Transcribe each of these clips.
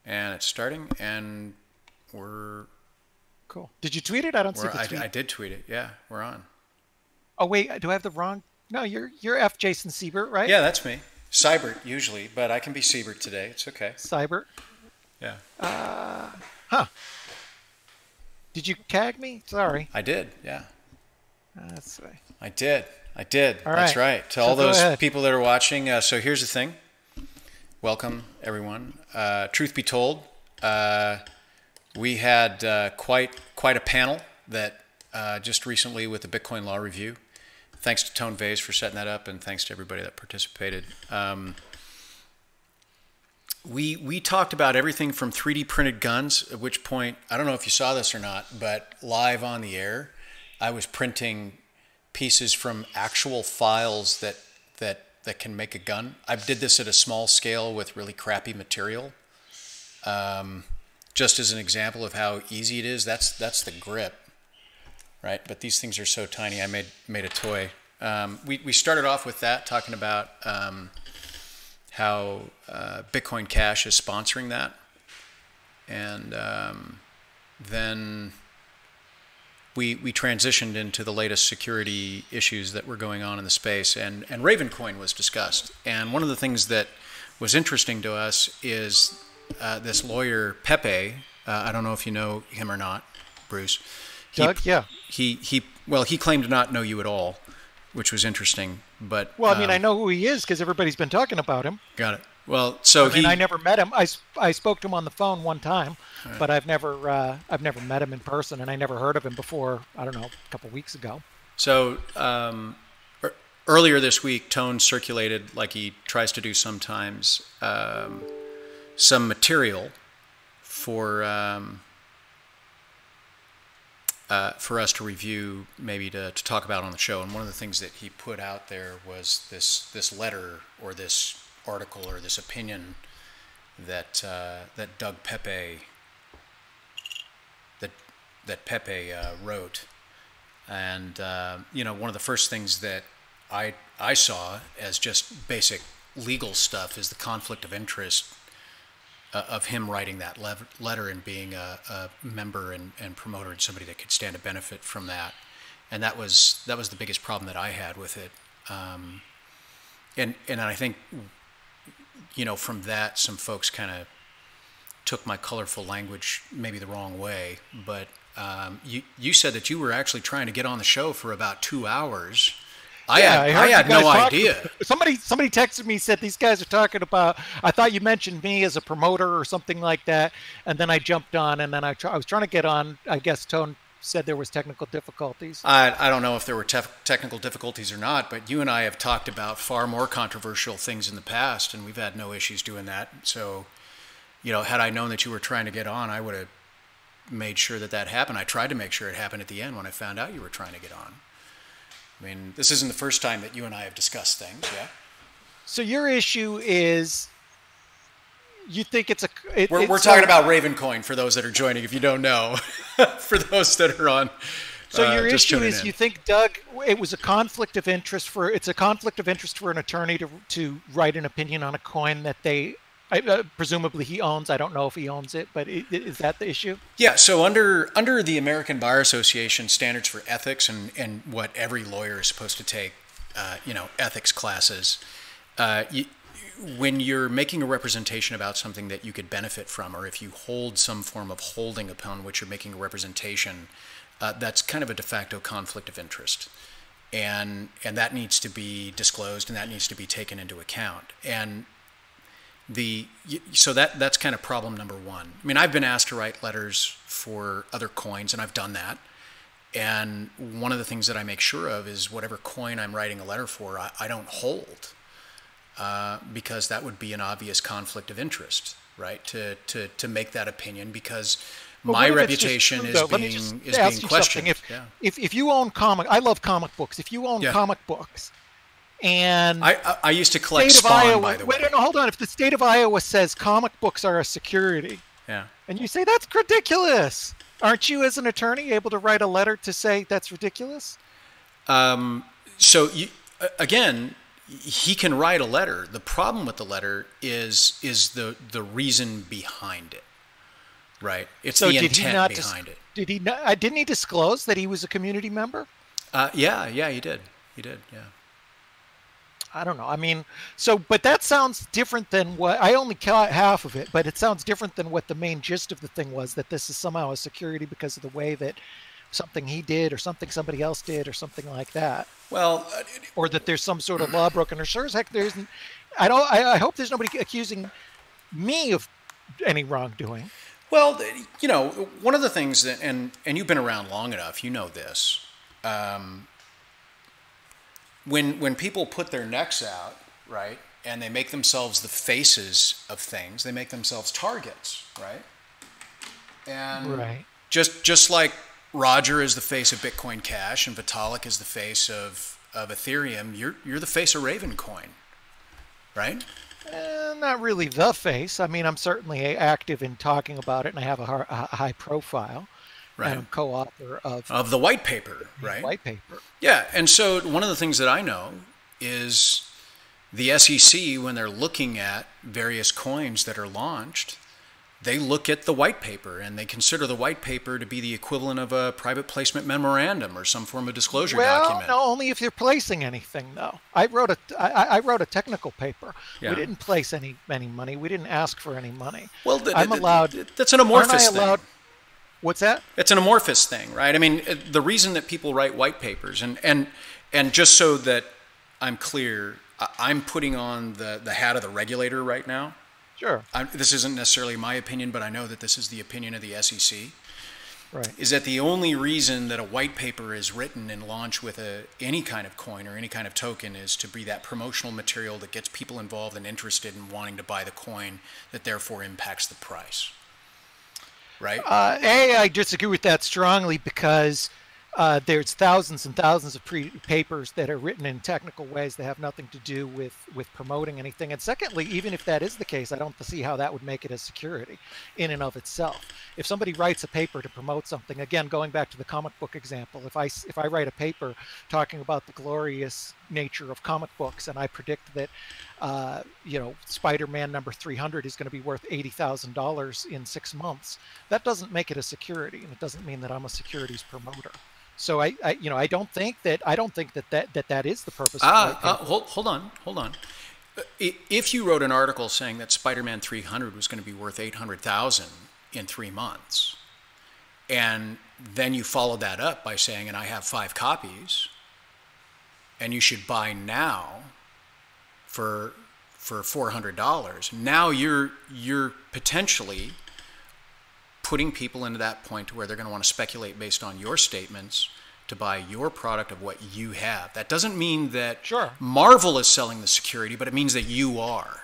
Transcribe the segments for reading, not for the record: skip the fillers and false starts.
And it's starting, and we're... Cool. Did you tweet it? I don't see the tweet. I did tweet it. Yeah, we're on. Oh, wait. Do I have the wrong... No, you're F. Jason Seibert, right? Yeah, that's me. Seibert, usually, but I can be Seibert today. It's okay. Seibert? Yeah. Huh. Did you tag me? Sorry. I did, yeah. Let's see. I did. All That's right. To all those ahead. people that are watching, so here's the thing. Welcome, everyone. Truth be told, we had quite a panel that just recently with the Bitcoin Law Review. Thanks to Tone Vase for setting that up, and thanks to everybody that participated. We talked about everything from 3D printed guns, at which point, I don't know if you saw this or not, but live on the air, I was printing pieces from actual files that can make a gun. I did this at a small scale with really crappy material. Just as an example of how easy it is, that's the grip, right? But these things are so tiny, I made a toy. We started off with that, talking about how Bitcoin Cash is sponsoring that. And then we transitioned into the latest security issues that were going on in the space, and Ravencoin was discussed. And one of the things that was interesting to us is this lawyer, Pepe, I don't know if you know him or not, Bruce. Doug, yeah. He claimed to not know you at all, which was interesting. But well, I mean, I know who he is because everybody's been talking about him. Got it. Well, so I never met him. I spoke to him on the phone one time, right. But I've never met him in person, and I never heard of him before. I don't know, a couple of weeks ago. So earlier this week, Tone circulated, like he tries to do sometimes, some material for us to review, maybe to talk about on the show. And one of the things that he put out there was this letter or this article or this opinion that Doug Pepe that Pepe wrote. And one of the first things that I saw as just basic legal stuff is the conflict of interest of him writing that letter and being a member and promoter and somebody that could stand to benefit from that. And that was the biggest problem that I had with it. And I think, from that, some folks kind of took my colorful language maybe the wrong way. But you said that you were actually trying to get on the show for about 2 hours. I had no idea. Somebody texted me, said these guys are talking about, I thought you mentioned me as a promoter or something like that, and then I jumped on, and then I was trying to get on. I guess Tone said there was technical difficulties. I don't know if there were technical difficulties or not, but you and I have talked about far more controversial things in the past, and we've had no issues doing that. So, had I known that you were trying to get on, I would have made sure that happened. I tried to make sure it happened at the end when I found out you were trying to get on. I mean, this isn't the first time that you and I have discussed things, yeah? So your issue is, you think it's we're talking about Ravencoin for those that are joining, if you don't know, for those that are on. So your issue is, you think, Doug, it was a conflict of interest for an attorney to write an opinion on a coin that presumably he owns. I don't know if he owns it, but is that the issue? Yeah, so under the American Bar Association standards for ethics and what every lawyer is supposed to take, ethics classes, when you're making a representation about something that you could benefit from, or if you hold some form of holding upon which you're making a representation, that's kind of a de facto conflict of interest. And that needs to be disclosed, and that needs to be taken into account. And so that's kind of problem number one. I mean, I've been asked to write letters for other coins, and I've done that. And one of the things that I make sure of is whatever coin I'm writing a letter for, I don't hold, because that would be an obvious conflict of interest, right? To make that opinion, because my reputation is being questioned. If you own I love comic books. If you own comic books. And I used to collect Spawn, by the way. Wait, no, hold on. If the state of Iowa says comic books are a security, and you say that's ridiculous, aren't you, as an attorney, able to write a letter to say that's ridiculous? So again, he can write a letter. The problem with the letter is the reason behind it, right? It's the intent behind it. Did he not? Didn't he disclose that he was a community member? Yeah, he did. He did, yeah. I don't know. I mean, but that sounds different than what I only caught half of it, but it sounds different than what the main gist of the thing was, that this is somehow a security because of the way that something he did or something somebody else did or something like that. Well, or that there's some sort of law broken, or sure as heck there isn't. I hope there's nobody accusing me of any wrongdoing. Well, you know, one of the things that, and you've been around long enough, you know this. When people put their necks out, right, and they make themselves the faces of things, they make themselves targets, right? And just like Roger is the face of Bitcoin Cash and Vitalik is the face of Ethereum, you're the face of Ravencoin, right? Not really the face. I mean, I'm certainly active in talking about it, and I have a high profile. Right. And I'm co-author of the white paper, right? White paper. Yeah, and so one of the things that I know is the SEC, when they're looking at various coins that are launched, they look at the white paper and they consider the white paper to be the equivalent of a private placement memorandum or some form of disclosure document. Well, no, only if you're placing anything, though. I wrote a technical paper. Yeah. We didn't place any money. We didn't ask for any money. Well, I'm allowed. That's an amorphous thing. What's that? It's an amorphous thing, right? I mean, the reason that people write white papers, and just so that I'm clear, I'm putting on the hat of the regulator right now. Sure. This isn't necessarily my opinion, but I know that this is the opinion of the SEC. Right. Is that the only reason that a white paper is written and launched with any kind of coin or any kind of token is to be that promotional material that gets people involved and interested in wanting to buy the coin, that therefore impacts the price. Right? I disagree with that strongly, because there's thousands and thousands of papers that are written in technical ways that have nothing to do with promoting anything. And secondly, even if that is the case, I don't see how that would make it a security in and of itself. If somebody writes a paper to promote something, again, going back to the comic book example, if I write a paper talking about the glorious nature of comic books, and I predict that Spider-Man number 300 is going to be worth $80,000 in 6 months, that doesn't make it a security, and it doesn't mean that I'm a securities promoter. So I don't think that is the purpose. Hold on. If you wrote an article saying that Spider-Man 300 was going to be worth $800,000 in 3 months, and then you followed that up by saying, and I have 5 copies, and you should buy now for $400, now you're potentially putting people into that point to where they're going to want to speculate based on your statements to buy your product of what you have. That doesn't mean that Marvel is selling the security, but it means that you are.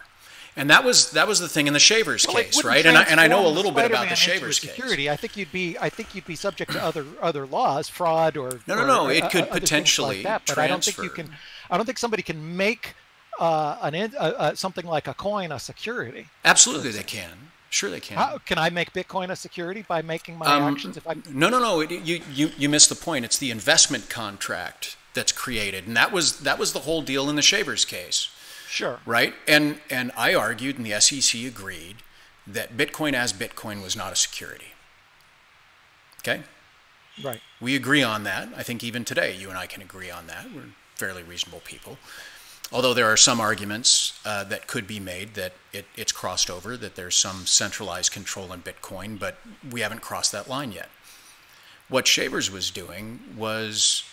And that was the thing in the Shavers case, right? And I know a little bit about the Shavers case. I think you'd be subject to other laws, fraud or no. It could potentially like that, but transfer. I don't think somebody can make something like a coin a security. Absolutely, they can. Sure, they can. How, can I make Bitcoin a security by making my actions? If I No. You missed the point. It's the investment contract that's created, and that was the whole deal in the Shavers case. Sure. Right? And I argued, and the SEC agreed, that Bitcoin as Bitcoin was not a security. Okay? Right. We agree on that. I think even today you and I can agree on that. We're fairly reasonable people. Although there are some arguments that could be made that it's crossed over, that there's some centralized control in Bitcoin, but we haven't crossed that line yet. What Shavers was doing was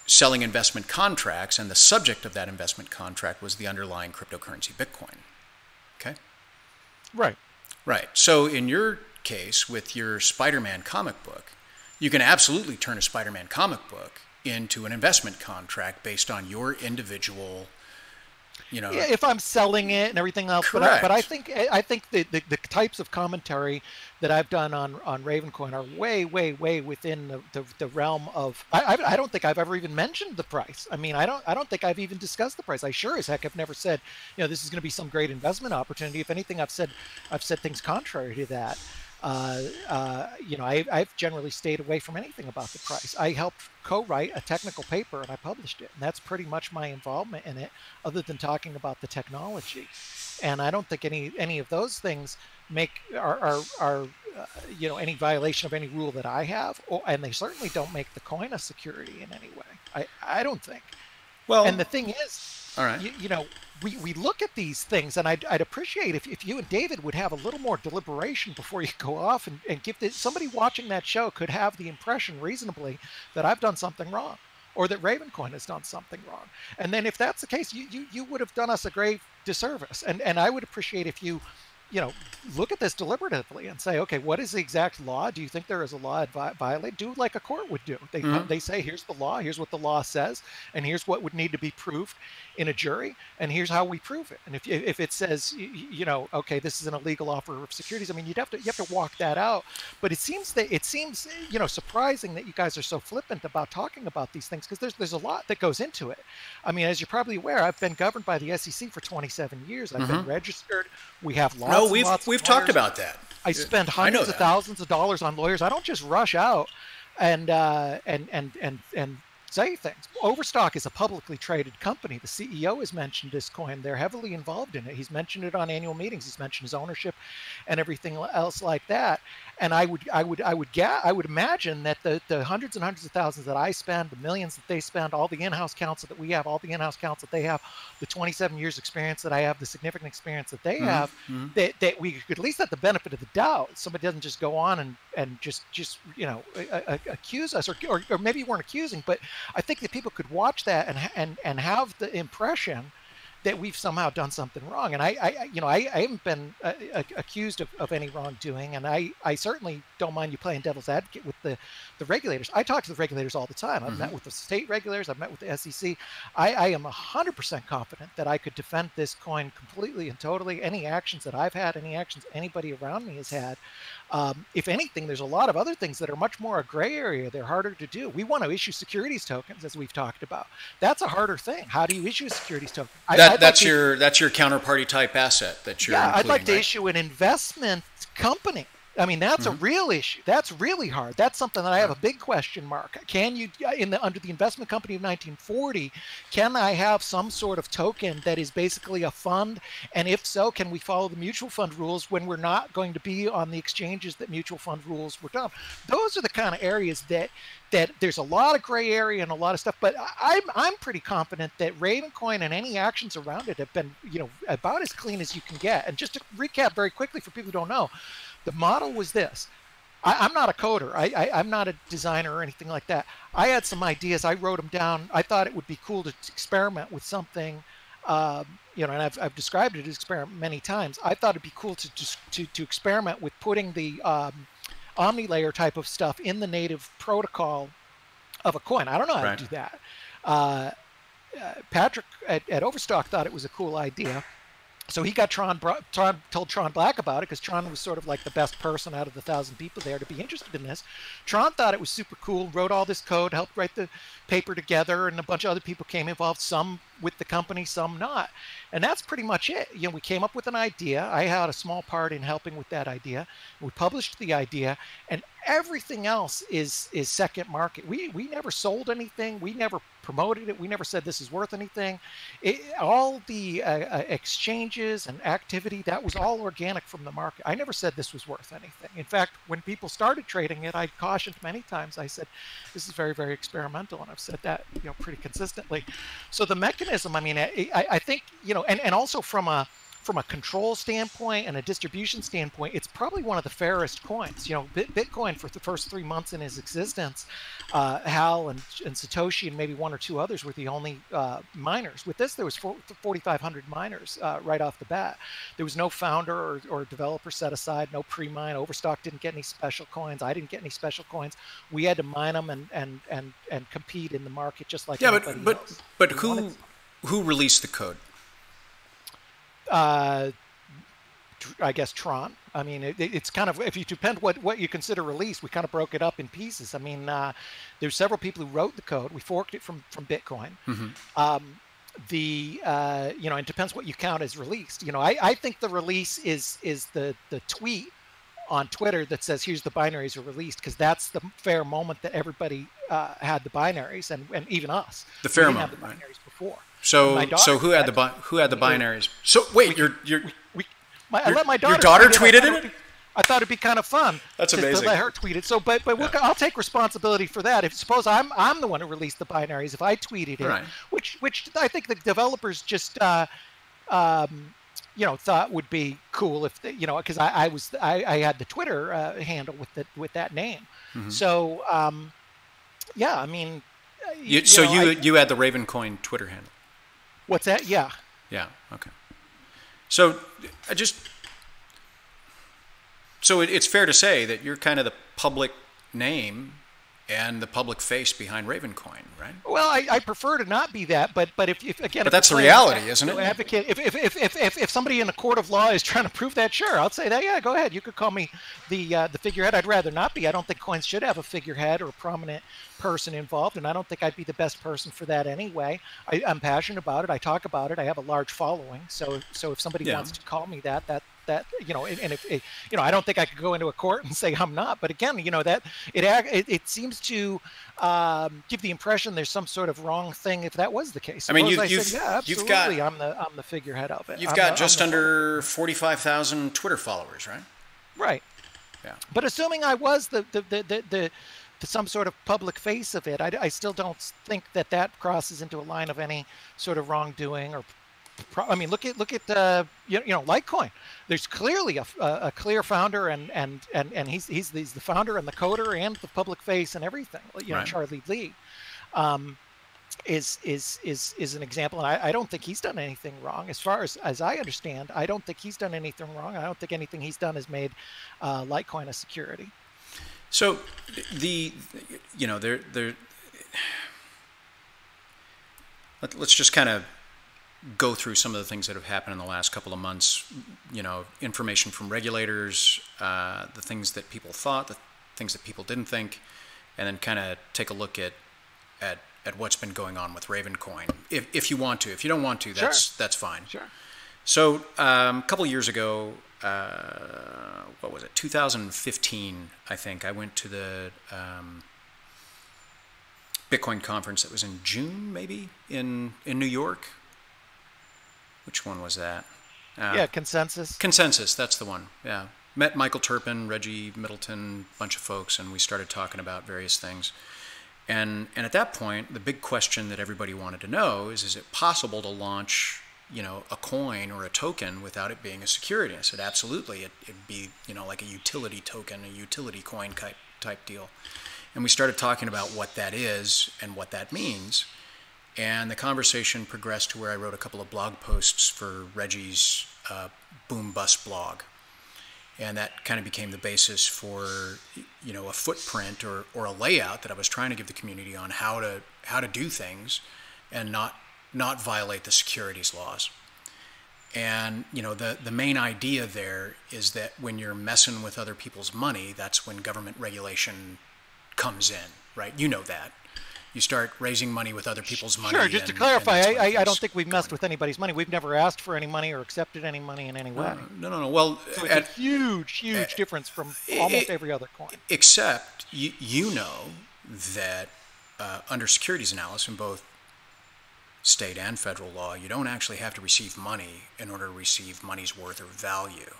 selling investment contracts, and the subject of that investment contract was the underlying cryptocurrency Bitcoin. Okay? Right. Right. So in your case, with your Spider-Man comic book, you can absolutely turn a Spider-Man comic book into an investment contract based on your individual, Yeah, if I'm selling it and everything else. Correct. But I think the types of commentary that I've done on Ravencoin are way within the realm of. I don't think I've ever even mentioned the price. I mean, I don't think I've even discussed the price. I sure as heck have never said, this is going to be some great investment opportunity. If anything, I've said things contrary to that. I've generally stayed away from anything about the price. I helped co-write a technical paper and I published it, and that's pretty much my involvement in it, other than talking about the technology. And I don't think any of those things are any violation of any rule that I have, and they certainly don't make the coin a security in any way. I don't think. Well, and the thing is, all right, we look at these things, and I'd appreciate if you and David would have a little more deliberation before you go off and give this. Somebody watching that show could have the impression reasonably that I've done something wrong, or that Ravencoin has done something wrong. And then if that's the case, you would have done us a grave disservice. And I would appreciate if you look at this deliberatively and say, okay, what is the exact law? Do you think there is a law violated? Do like a court would do. They say, here's the law, here's what the law says, and here's what would need to be proved in a jury, and here's how we prove it. And if it says, okay, this is an illegal offer of securities, I mean, you have to walk that out. But it seems surprising that you guys are so flippant about talking about these things, because there's a lot that goes into it. I mean, as you're probably aware, I've been governed by the SEC for 27 years. I've been registered. We have lots. No, we've talked about that. I spend hundreds of thousands of dollars on lawyers. I don't just rush out and say things. Overstock is a publicly traded company. The CEO has mentioned this coin. They're heavily involved in it. He's mentioned it on annual meetings. He's mentioned his ownership and everything else like that. And I would imagine that the hundreds and hundreds of thousands that I spend, the millions that they spend, all the in-house counsel that we have, all the in-house counsel that they have, the 27 years experience that I have, the significant experience that they have, that we could at least have the benefit of the doubt. Somebody doesn't just go on and just accuse us, or maybe you weren't accusing, but I think that people could watch that and have the impression that we've somehow done something wrong. And I haven't been accused of any wrongdoing, and I certainly don't mind you playing devil's advocate with the regulators. I talk to the regulators all the time. I've met with the state regulators. I've met with the SEC. I am 100% confident that I could defend this coin completely and totally. Any actions that I've had, any actions anybody around me has had. If anything, there's a lot of other things that are much more a gray area. They're harder to do. We want to issue securities tokens, as we've talked about. That's a harder thing. How do you issue a securities token? That's your counterparty type asset that you're including, I'd like to issue an investment company. I mean, that's a real issue. That's really hard. That's something that I have a big question mark. Can you, under the investment company of 1940, can I have some sort of token that is basically a fund? And if so, can we follow the mutual fund rules when we're not going to be on the exchanges that mutual fund rules were done? Those are the kind of areas that there's a lot of gray area and a lot of stuff. But I'm pretty confident that Ravencoin and any actions around it have been, about as clean as you can get. And just to recap very quickly for people who don't know, the model was this. I'm not a coder. I'm not a designer or anything like that. I had some ideas. I wrote them down. I thought it would be cool to experiment with something, and I've described it as experiment many times. I thought it'd be cool to experiment with putting the omni layer type of stuff in the native protocol of a coin. I don't know how to do that. Patrick at Overstock thought it was a cool idea. So he got told Tron Black about it, because Tron was sort of like the best person out of the 1,000 people there to be interested in this. Tron thought it was super cool, wrote all this code, helped write the paper together, and a bunch of other people came involved, some with the company, some not. And that's pretty much it. We came up with an idea. I had a small part in helping with that idea. We published the idea, and everything else is second market. We never sold anything. We never promoted it. We never said this is worth anything. All the exchanges and activity, that was all organic from the market. I never said this was worth anything. In fact, when people started trading it, I cautioned many times. I said, this is very, very experimental, and I've said that pretty consistently. So the mechanism, I mean, I think, and also from a control standpoint and a distribution standpoint, it's probably one of the fairest coins. Bitcoin, for the first 3 months in its existence, Hal and Satoshi and maybe one or two others were the only miners. With this, there was 4,500 miners right off the bat. There was no founder or developer set aside, no pre-mine. Overstock didn't get any special coins. I didn't get any special coins. We had to mine them and compete in the market just like anybody else. But who released the code? I guess Tron. I mean, it's kind of, if you depend what you consider release, we kind of broke it up in pieces. I mean, there's several people who wrote the code. We forked it from Bitcoin. It depends what you count as released. I think the release is the tweet on Twitter that says, here's the binaries are released, because that's the fair moment that everybody had the binaries, and even us. The fair we moment, didn't have the binaries right? before. So who had the binaries? So wait, I let my daughter. Your daughter tweeted it? I thought it'd be kind of fun. That's amazing. To let her tweet it. So, but I'll take responsibility for that. If suppose I'm the one who released the binaries, if I tweeted it, right. which I think the developers just thought would be cool if because I had the Twitter handle with that name. Mm-hmm. So I mean, you had the Ravencoin Twitter handle. What's that? Yeah. Yeah. Okay. So it's fair to say that you're kind of the public name and the public face behind Ravencoin, right? Well, I prefer to not be that, but if again, but that's the reality, isn't it? Advocate, if somebody in the court of law is trying to prove that, sure, I'll say that. Yeah, go ahead. You could call me the figurehead. I'd rather not be. I don't think coins should have a figurehead or a prominent person involved, and I don't think I'd be the best person for that anyway. I'm passionate about it. I talk about it. I have a large following. So if somebody wants to call me that and if I don't think I could go into a court and say I'm not. But again, that it seems to give the impression there's some sort of wrong thing if that was the case. I mean, you've got I'm the figurehead of it. You've got just under 45,000 Twitter followers, right? Right. Yeah. But assuming I was the some sort of public face of it, I still don't think that crosses into a line of any sort of wrongdoing or. I mean, look at Litecoin. There's clearly a clear founder, and he's the founder and the coder and the public face and everything. Right. Charlie Lee is an example, and I don't think he's done anything wrong. As far as I understand, I don't think he's done anything wrong. I don't think anything he's done has made Litecoin a security. So let's just kind of go through some of the things that have happened in the last couple of months, information from regulators, the things that people thought, the things that people didn't think, and then kind of take a look at what's been going on with Ravencoin, if you want to. If you don't want to, that's fine. Sure. So a couple of years ago, what was it, 2015, I think, I went to the Bitcoin conference that was in June, maybe, in New York. Which one was that? Consensus. Consensus, that's the one. Yeah. Met Michael Turpin, Reggie Middleton, a bunch of folks, and we started talking about various things. And at that point, the big question that everybody wanted to know is it possible to launch, a coin or a token without it being a security? I said, absolutely. It'd be, like a utility token, a utility coin type deal. And we started talking about what that is and what that means. And the conversation progressed to where I wrote a couple of blog posts for Reggie's Boom Bust blog. And that kind of became the basis for, a footprint or a layout that I was trying to give the community on how to do things and not violate the securities laws. And, the main idea there is that when you're messing with other people's money, that's when government regulation comes in, right? You know that. You start raising money with other people's money. Sure, just to clarify, I don't think we've messed with anybody's money. We've never asked for any money or accepted any money in any way. No. Well, so it's a huge difference from almost every other coin. Except you know that under securities analysis in both state and federal law, you don't actually have to receive money in order to receive money's worth or value.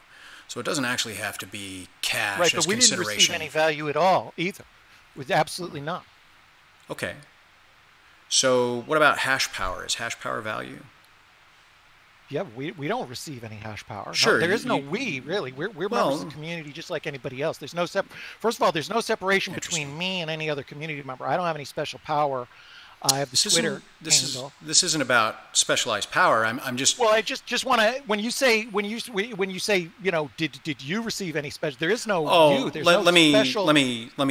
So it doesn't actually have to be cash as consideration. Right, but we didn't receive any value at all either. With absolutely none. Okay. So what about hash power? Is hash power value? Yeah, we don't receive any hash power. Sure. No, there is no we, really. We're members of the community just like anybody else. There's no First of all, there's no separation between me and any other community member. I don't have any special power. I have the Twitter handle. This isn't about specialized power. I'm just. Well, I just want to. When you say, did you receive any special? There is no you. There's let me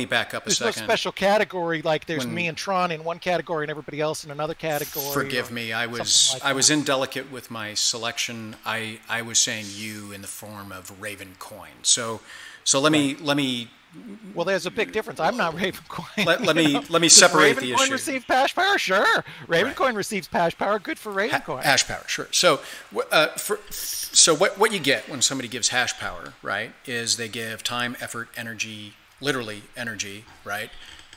back up a second. There's no special category like there's me and Tron in one category and everybody else in another category. Forgive me. I was indelicate with my selection. I was saying you in the form of Ravencoin. So let me. Well, there's a big difference. I'm not Ravencoin. Let me separate the issue. Ravencoin receive hash power? Sure. Ravencoin receives hash power. Good for Ravencoin. Hash power, sure. So So what you get when somebody gives hash power, right, is they give time, effort, energy, literally energy, right,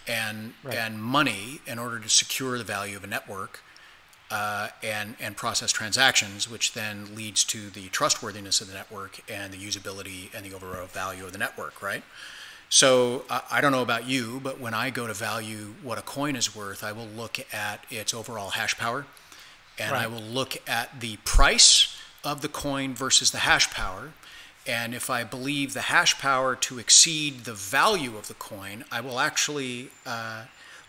and money in order to secure the value of a network, and process transactions, which then leads to the trustworthiness of the network and the usability and the overall value of the network, right? So I don't know about you, but when I go to value what a coin is worth, I will look at its overall hash power, and I will look at the price of the coin versus the hash power. And if I believe the hash power to exceed the value of the coin, I will actually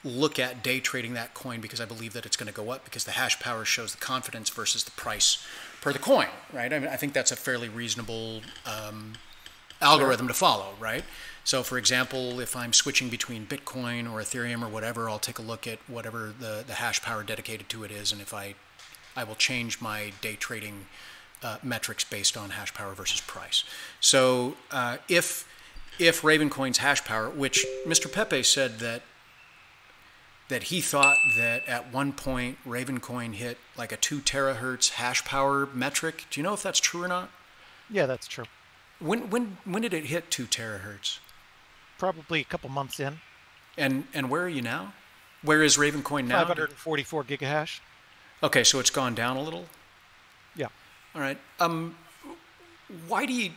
look at day trading that coin, because I believe that it's going to go up, because the hash power shows the confidence versus the price per the coin, right? I mean, I think that's a fairly reasonable algorithm to follow, right? So, for example, if I'm switching between Bitcoin or Ethereum or whatever, I'll take a look at whatever the hash power dedicated to it is, and if I will change my day trading metrics based on hash power versus price. So, if Ravencoin's hash power, which Mr. Pepe said that he thought that at one point Ravencoin hit like a 2 terahertz hash power metric. Do you know if that's true or not? Yeah, that's true. When did it hit 2 terahertz? Probably a couple months in. And where are you now? Where is Ravencoin now? 544 gigahash. Okay, so it's gone down a little? Yeah. All right. Why do you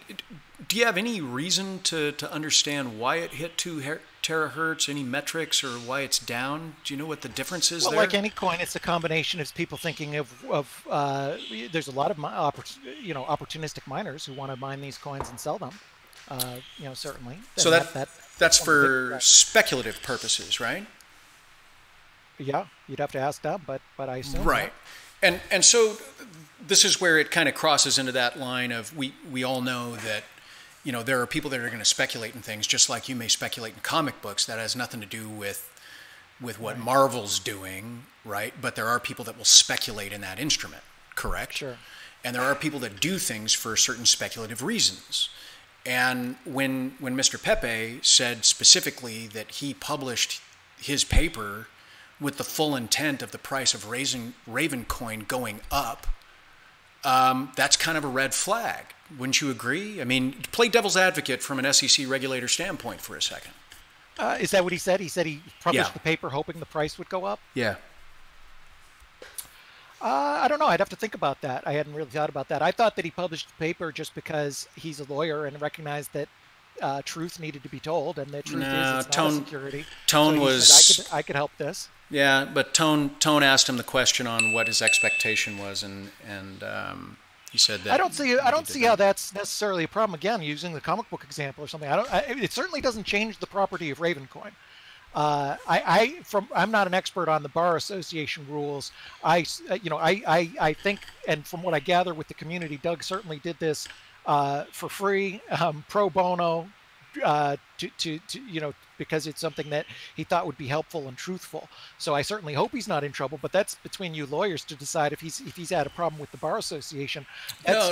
have any reason to understand why it hit 2 terahertz? Any metrics, or why it's down? Do you know what the difference is there? Well, like any coin, it's a combination of people thinking of there's a lot of opportunistic miners who want to mine these coins and sell them. Certainly. So that's for speculative purposes, right? Yeah, you'd have to ask them, but I assume right. And so this is where it kind of crosses into that line of we all know that, there are people that are going to speculate in things, just like you may speculate in comic books. That has nothing to do with what Marvel's doing, right? But there are people that will speculate in that instrument, correct? Sure. And there are people that do things for certain speculative reasons. And when Mr. Pepe said specifically that he published his paper with the full intent of the price of Ravencoin going up, that's kind of a red flag. Wouldn't you agree? I mean, play devil's advocate from an SEC regulator standpoint for a second. Is that what he said? He said he published the paper hoping the price would go up? Yeah. I don't know. I'd have to think about that. I hadn't really thought about that. I thought that he published the paper just because he's a lawyer and recognized that truth needed to be told, and the truth is it's not a security. Tone so was... said, I could help this. Yeah, but Tone asked him the question on what his expectation was, and he said that... I don't see how that's necessarily a problem. Again, using the comic book example or something, it certainly doesn't change the property of Ravencoin. I'm not an expert on the Bar Association rules. I think, and from what I gather with the community, Doug certainly did this for free, pro bono, because it's something that he thought would be helpful and truthful. So I certainly hope he's not in trouble. But that's between you lawyers to decide if he's had a problem with the Bar Association. No.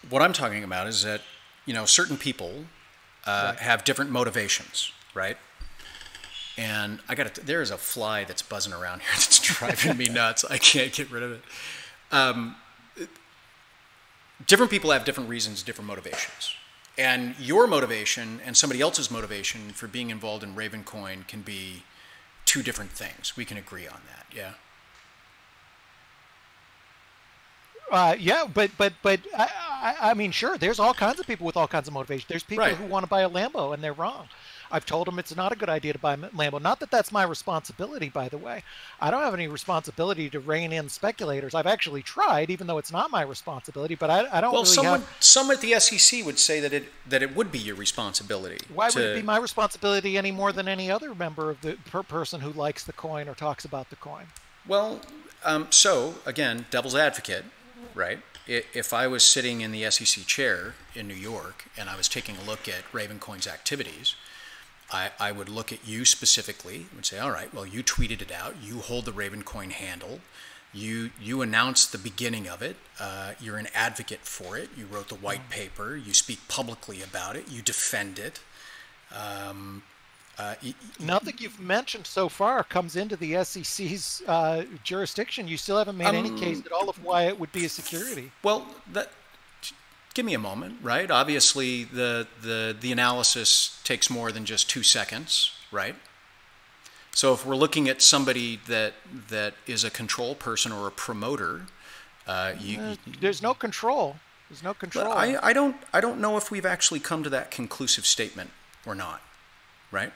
What I'm talking about is that certain people have different motivations, right? And there is a fly that's buzzing around here that's driving me nuts. I can't get rid of it. Different people have different reasons, different motivations. And your motivation and somebody else's motivation for being involved in Ravencoin can be two different things. We can agree on that, yeah? But I mean, sure, there's all kinds of people with all kinds of motivation. There's people who want to buy a Lambo and they're wrong. I've told them it's not a good idea to buy a Lambo. Not that that's my responsibility, by the way. I don't have any responsibility to rein in speculators. I've actually tried, even though it's not my responsibility, but I don't really have... Some at the SEC would say that it would be your responsibility. Why would it be my responsibility any more than any other member of the person who likes the coin or talks about the coin? Well, so, again, devil's advocate, right? If I was sitting in the SEC chair in New York and I was taking a look at Ravencoin's activities, I would look at you specifically and say, all right, well, you tweeted it out. You hold the Ravencoin handle. You announced the beginning of it. You're an advocate for it. You wrote the white paper. You speak publicly about it. You defend it. Nothing you've mentioned so far comes into the SEC's jurisdiction. You still haven't made any case at all of why it would be a security. Well, give me a moment, right? Obviously, the analysis takes more than just 2 seconds, right? So if we're looking at somebody that is a control person or a promoter, there's no control. There's no control. I don't know if we've actually come to that conclusive statement or not, right?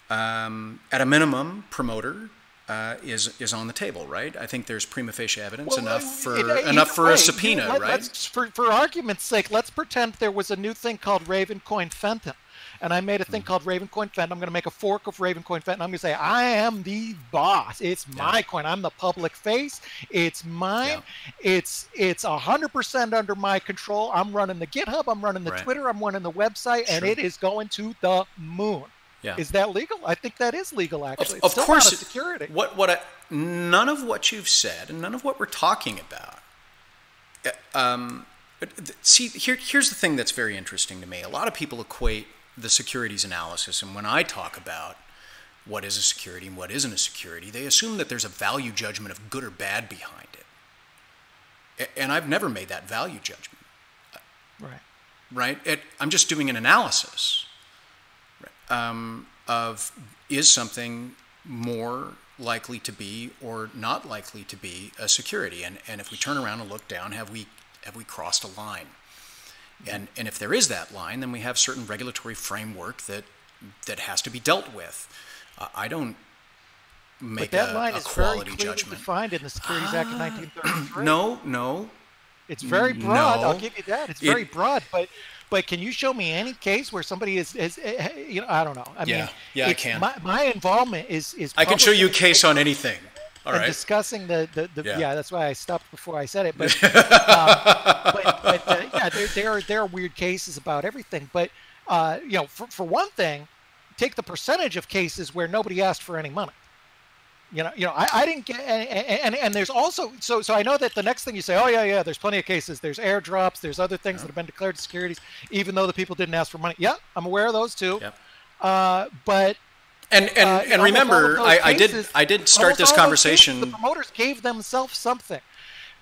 At a minimum, promoter is on the table, right? I think there's prima facie evidence enough for a subpoena, right? For argument's sake, let's pretend there was a new thing called Ravencoin Fenton. And I made a thing called Ravencoin Fenton. I'm going to make a fork of Ravencoin Fenton. I'm going to say, I am the boss. It's my coin. I'm the public face. It's mine. Yeah. It's 100% under my control. I'm running the GitHub. I'm running the Twitter. I'm running the website. And it is going to the moon. Yeah. Is that legal? I think that is legal, actually. Of course. Not a security. None of what you've said and none of what we're talking about. See, here's the thing that's very interesting to me. A lot of people equate the securities analysis, and when I talk about what is a security and what isn't a security, they assume that there's a value judgment of good or bad behind it. And I've never made that value judgment. Right? I'm just doing an analysis of is something more likely to be or not likely to be a security. And if we turn around and look down, have we crossed a line? And if there is that line, then we have certain regulatory framework that has to be dealt with. I don't make a quality judgment. But that line is very clearly defined in the Securities Act of 1933. No. It's very broad. I'll give you that. It's very broad. But can you show me any case where somebody is I don't know. I can. My involvement is I can show you a case on anything. All right. Discussing that's why I stopped before I said it. But there are weird cases about everything. But for one thing, take the percentage of cases where nobody asked for any money. I didn't get and there's also so I know that the next thing you say, there's plenty of cases. There's airdrops. There's other things that have been declared securities, even though the people didn't ask for money. Yeah, I'm aware of those too. Yep. But. And remember, I did start this conversation. The promoters gave themselves something.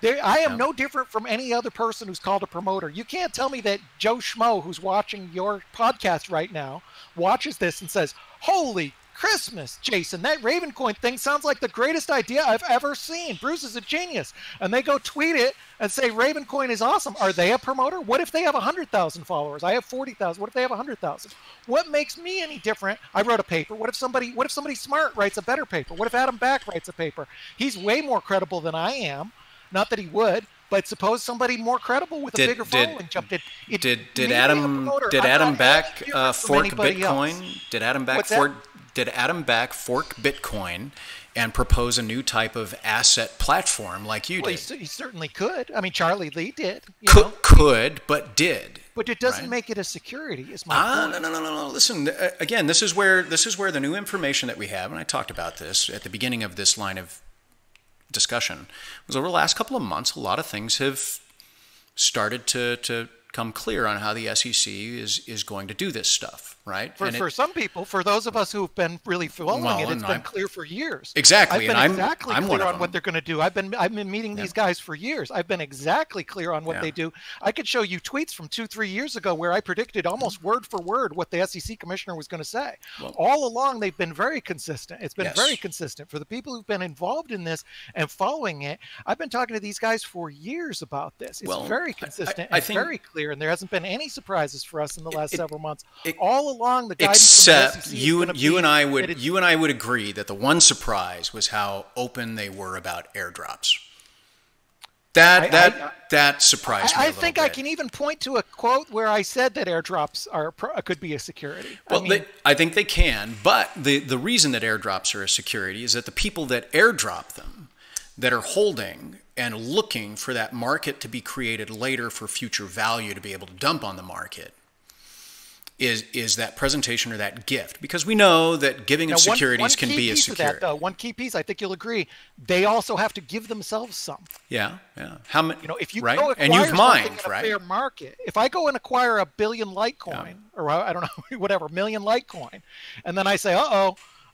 I am no different from any other person who's called a promoter. You can't tell me that Joe Schmo, who's watching your podcast right now, watches this and says, "Holy Christmas, Jason, that Ravencoin thing sounds like the greatest idea I've ever seen. Bruce is a genius." And they go tweet it and say Ravencoin is awesome. Are they a promoter? What if they have 100,000 followers? I have 40,000. What if they have 100,000? What makes me any different? I wrote a paper. What if somebody smart writes a better paper? What if Adam Back writes a paper? He's way more credible than I am. Not that he would, but suppose somebody more credible with a bigger following jumped in. Did Adam Back fork Bitcoin? Did Adam Back fork Bitcoin and propose a new type of asset platform like you did? He certainly could. I mean, Charlie Lee did. Could, but did. But it doesn't make it a security. Is my point. No. Listen, again, this is where the new information that we have, and I talked about this at the beginning of this line of discussion, was over the last couple of months, a lot of things have started to come clear on how the SEC is going to do this stuff, right? For some people, for those of us who've been really following it's been clear for years. Exactly, I'm clear on what they're going to do. I've been meeting these guys for years. I've been exactly clear on what they do. I could show you tweets from 2-3 years ago where I predicted almost word for word what the SEC commissioner was going to say. Well, all along, they've been very consistent. It's been very consistent. For the people who've been involved in this and following it, I've been talking to these guys for years about this. It's very consistent and very clear. And there hasn't been any surprises for us in the last several months. All along, the guidance from the SEC you and I would agree that the one surprise was how open they were about airdrops. That surprised me. I think I can even point to a quote where I said that airdrops could be a security. Well, I think they can, but the reason that airdrops are a security is that the people that airdrop them, that are holding and looking for that market to be created later for future value to be able to dump on the market, is that presentation or that gift, because we know that giving of securities can be a security. That, though, one key piece, I think you'll agree, they also have to give themselves some. Yeah, yeah. How many? If you right? go acquire and you've mined, something in right? a fair market, if I go and acquire 1 billion Litecoin, or I don't know, whatever, 1 million Litecoin, and then I say,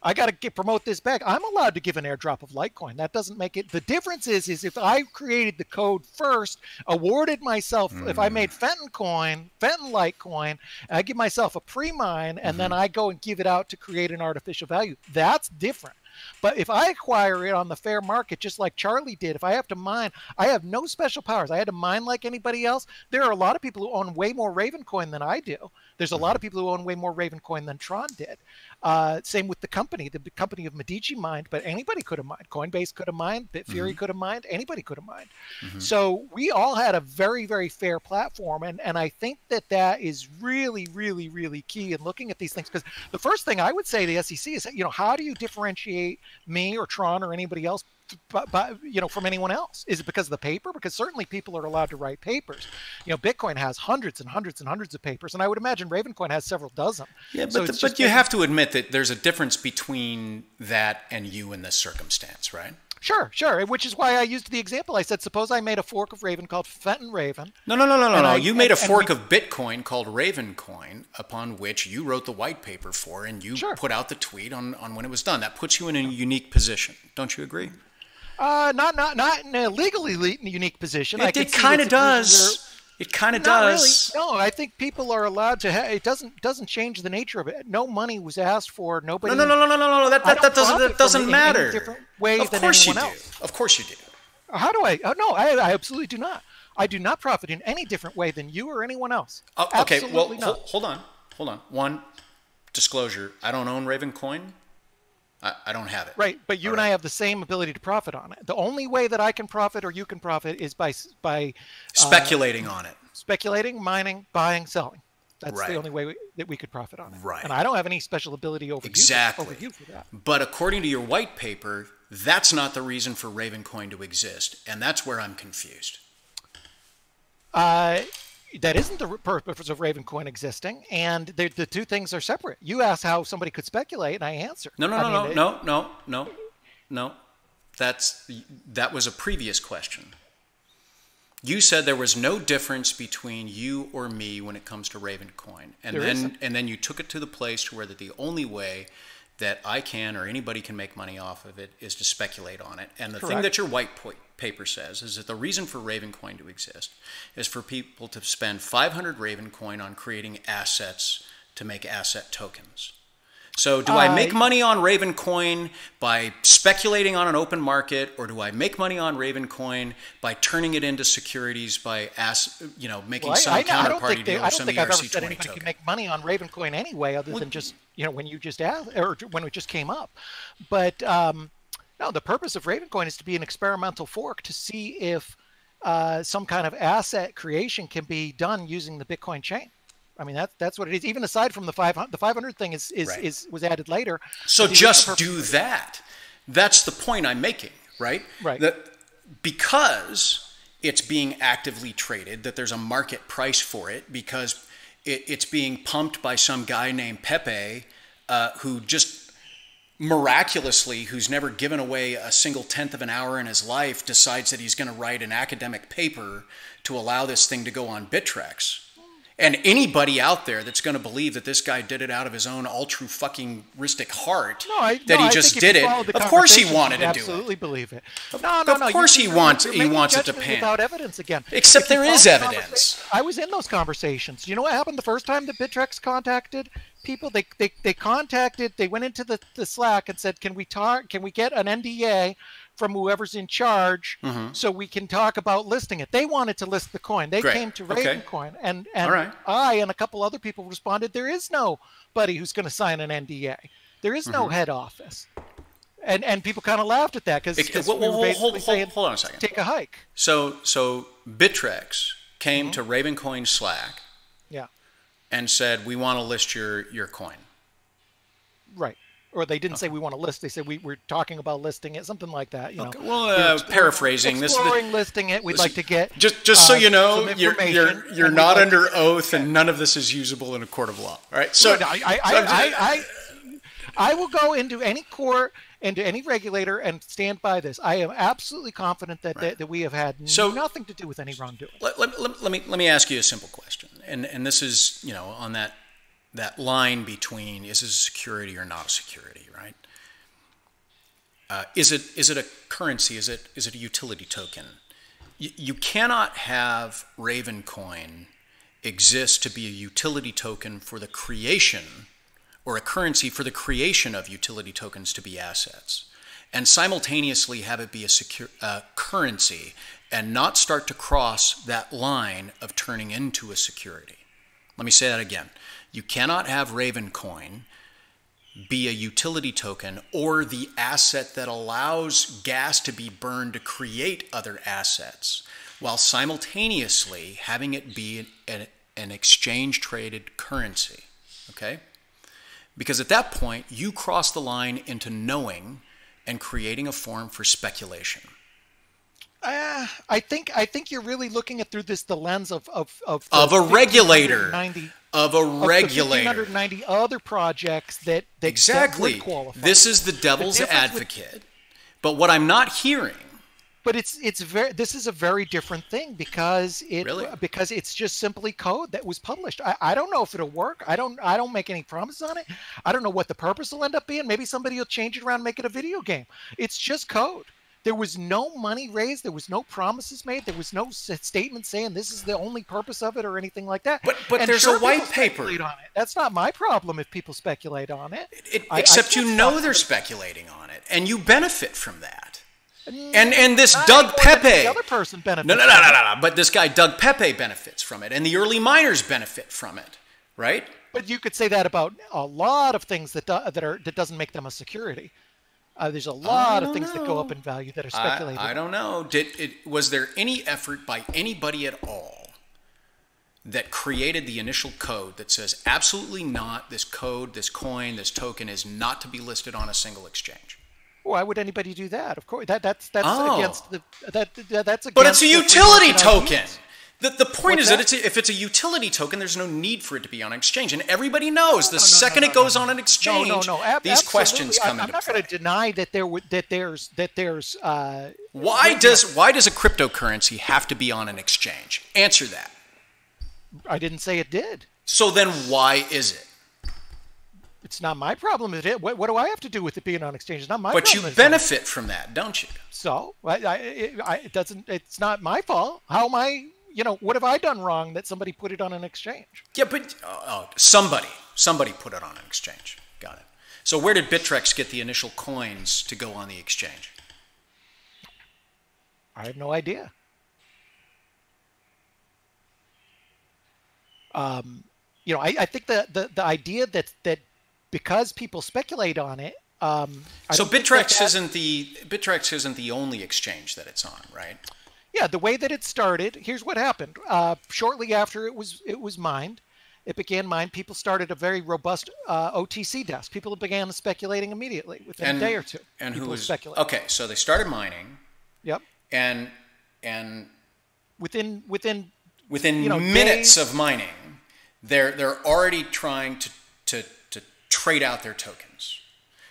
I got to promote this back, I'm allowed to give an airdrop of Litecoin. That doesn't make it. The difference is if I created the code first, awarded myself, if I made Fenton Litecoin, and I give myself a pre-mine, and then I go and give it out to create an artificial value, that's different. But if I acquire it on the fair market, just like Charlie did, if I have to mine, I have no special powers. I had to mine like anybody else. There are a lot of people who own way more Ravencoin than I do. There's a lot of people who own way more Ravencoin than Tron did. Same with the company of Medici mined, but anybody could have mined. Coinbase could have mined. Bitfury could have mined. Anybody could have mined. So we all had a very, very fair platform. And I think that is really, really, really key in looking at these things. Because the first thing I would say to the SEC is, how do you differentiate me or Tron or anybody else from anyone else? Is it because of the paper? Because certainly people are allowed to write papers. Bitcoin has hundreds and hundreds and hundreds of papers, and I would imagine Ravencoin has several dozen. Yeah, but you have to admit that there's a difference between that and you in this circumstance, right? Sure. Which is why I used the example. I said, suppose I made a fork of Raven called Fenton Raven. No. You made a fork of Bitcoin called Ravencoin, upon which you wrote the white paper for, and you put out the tweet on when it was done. That puts you in a unique position. Don't you agree? Not in a legally unique position. It kind of does. It kind of does. Really. No, I think people are allowed to. It doesn't change the nature of it. No money was asked for. Nobody. No. That doesn't matter. In a different way of than course anyone you do. else. Of course you do. How do I? Oh no, I absolutely do not. I do not profit in any different way than you or anyone else. Okay. Absolutely Well, not. hold on. One, disclosure. I don't own Ravencoin. I don't have it. Right, but you and I have the same ability to profit on it. The only way that I can profit or you can profit is by speculating on it. Speculating, mining, buying, selling. That's the only way that we could profit on it. Right. And I don't have any special ability over you for that. But according to your white paper, that's not the reason for Ravencoin to exist, and that's where I'm confused. That isn't the purpose of Ravencoin existing, and the two things are separate. You asked how somebody could speculate, and I answered. No. That was a previous question. You said there was no difference between you or me when it comes to Ravencoin, and then you took it to the place where the only way that I can or anybody can make money off of it is to speculate on it. And the thing that your white paper says is that the reason for Ravencoin to exist is for people to spend 500 Ravencoin on creating assets to make asset tokens. So do I make money on Ravencoin by speculating on an open market, or do I make money on Ravencoin by turning it into securities by making some counterparty deal or some ERC20 token? I don't think I've ever said anybody can make money on Ravencoin anyway, other than just when you just asked or when it just came up. But no, the purpose of Ravencoin is to be an experimental fork to see if some kind of asset creation can be done using the Bitcoin chain. I mean, that's what it is. Even aside from the 500 thing was added later. So just do that. That's the point I'm making, right? Right. That because it's being actively traded, that there's a market price for it, because it's being pumped by some guy named Pepe, who just miraculously, who's never given away a single tenth of an hour in his life, decides that he's going to write an academic paper to allow this thing to go on Bittrex. And anybody out there that's going to believe that this guy did it out of his own altru-fucking-ristic heart, that he just did it, of course he wanted to do it. Absolutely believe it. Of course he wants it to pan. Without evidence again. Except there is evidence. I was in those conversations. You know what happened the first time that Bittrex contacted people? They went into the Slack and said, can we get an NDA from whoever's in charge so we can talk about listing it. They wanted to list the coin. They came to Ravencoin. And I and a couple other people responded, there is nobody who's going to sign an NDA. There is no head office. And people kind of laughed at that because we were basically saying, hold on a second. Take a hike. So Bittrex came to Ravencoin Slack and said, we want to list your coin. Right. Or they didn't say we want to list. They said we're talking about listing it, something like that. You know. Well, paraphrasing exploring listing it. We'd like to get just so you know, you're not under oath, and none of this is usable in a court of law. All right. So I will go into any court, into any regulator, and stand by this. I am absolutely confident that we have had nothing to do with any wrongdoing. Let me ask you a simple question, and this is on that line between is it a security or not a security, right? Is it a currency? Is it a utility token? You cannot have Ravencoin exist to be a utility token for the creation, or a currency for the creation of utility tokens to be assets, and simultaneously have it be a currency and not start to cross that line of turning into a security. Let me say that again. You cannot have Ravencoin be a utility token or the asset that allows gas to be burned to create other assets, while simultaneously having it be an exchange-traded currency, okay? Because at that point, you cross the line into knowing and creating a form for speculation. I think you're really looking at through the lens of a regulator. Of a regulator. 1,590 other projects that exactly would qualify. This is the devil's advocate. But what I'm not hearing. But this is a very different thing because it's just simply code that was published. I don't know if it'll work. I don't make any promises on it. I don't know what the purpose will end up being. Maybe somebody will change it around and make it a video game. It's just code. There was no money raised. There was no promises made. There was no statement saying this is the only purpose of it or anything like that. But there's a white paper. On it. That's not my problem if people speculate on it. Except they're speculating on it, and you benefit from that. And this Doug Pepe. The other person benefits. No. But this guy Doug Pepe benefits from it, and the early miners benefit from it, right? But you could say that about a lot of things that doesn't make them a security. There's a lot of things that go up in value that are speculated. I don't know. Was there any effort by anybody at all that created the initial code that says absolutely not, this code, this coin, this token is not to be listed on a single exchange? Why would anybody do that? Of course, that's against that's against. But it's a utility token. The point is that if it's a utility token, there's no need for it to be on an exchange, and everybody knows the second it goes on an exchange, these questions come into play. I'm not going to deny that there's. Why does a cryptocurrency have to be on an exchange? Answer that. I didn't say it did. So then why is it? It's not my problem. What do I have to do with it being on exchange? It's not my problem. But you benefit from that, don't you? So it doesn't. It's not my fault. How am I? What have I done wrong that somebody put it on an exchange? Yeah, but somebody put it on an exchange. Got it. So where did Bittrex get the initial coins to go on the exchange? I have no idea. I think the idea that because people speculate on it. So Bittrex isn't the only exchange that it's on, right? Yeah, the way that it started, here's what happened. Shortly after it was mined, it began mined. People started a very robust OTC desk. People began speculating immediately within a day or two. And who was speculating? Okay, so they started mining. Yep. And within minutes of mining, they're already trying to trade out their tokens.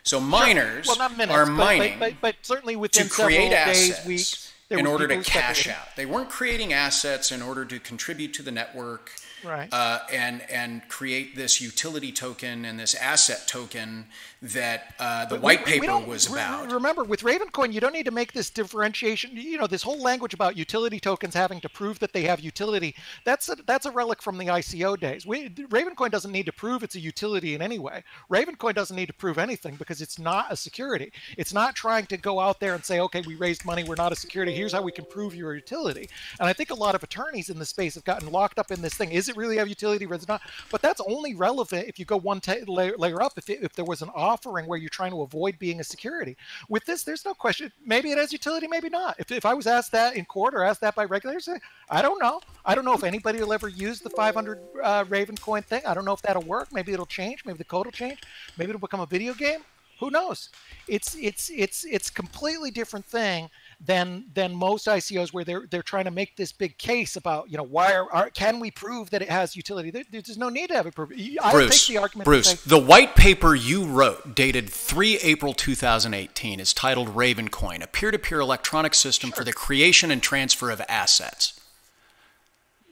So miners are mining but certainly within to create several assets. days, weeks. In order to cash out. They weren't creating assets in order to contribute to the network, right? And create this utility token and this asset token that the white paper was about. Remember, with Ravencoin, you don't need to make this differentiation. This whole language about utility tokens having to prove that they have utility, that's a relic from the ICO days. Ravencoin doesn't need to prove it's a utility in any way. Ravencoin doesn't need to prove anything because it's not a security. It's not trying to go out there and say, okay, we raised money, we're not a security, here's how we can prove you're a utility. And I think a lot of attorneys in the space have gotten locked up in this thing. Is it really have utility or is it not? But that's only relevant if you go one layer up, if there was an offering where you're trying to avoid being a security. With this, there's no question. Maybe it has utility, maybe not. If I was asked that in court or asked that by regulators, I don't know. I don't know if anybody will ever use the 500 Ravencoin thing. I don't know if that'll work. Maybe it'll change. Maybe the code will change. Maybe it'll become a video game. Who knows? It's completely different thing than most ICOs where they're trying to make this big case about, why can we prove that it has utility? There's no need to have it proved. Bruce, take the argument Bruce, the white paper you wrote, dated 3 April 2018, is titled Ravencoin, a peer-to-peer electronic system for the creation and transfer of assets.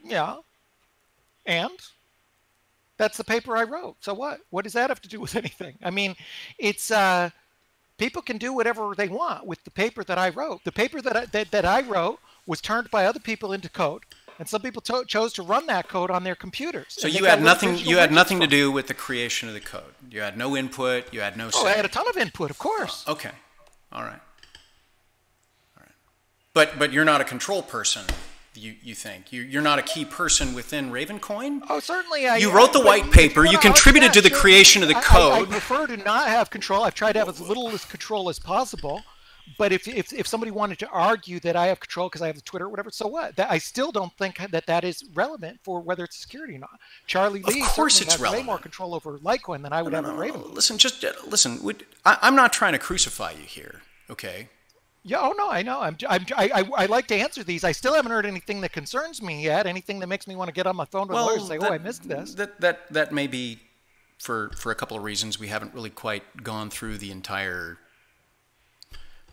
Yeah. And that's the paper I wrote. So what? What does that have to do with anything? I mean, it's people can do whatever they want with the paper that I wrote. The paper that I wrote was turned by other people into code, and some people chose to run that code on their computers. So you had nothing. You had nothing to do with the creation of the code. You had no input. You had no say. Oh, I had a ton of input, of course. Oh, okay, all right, all right. But you're not a control person. You think you're not a key person within Ravencoin? Oh, certainly. You wrote the white paper. You contributed to the creation of the code. I prefer to not have control. I've tried to have as little control as possible. But if somebody wanted to argue that I have control because I have the Twitter or whatever, so what? I still don't think that is relevant for whether it's security or not. Charlie Lee has way more control over Litecoin than I would have with Ravencoin. Listen. I'm not trying to crucify you here, okay? Yeah. Oh no, I know. I like to answer these. I still haven't heard anything that concerns me yet. Anything that makes me want to get on my phone with lawyers and say, "Oh, I missed this." That may be for a couple of reasons. We haven't really quite gone through the entire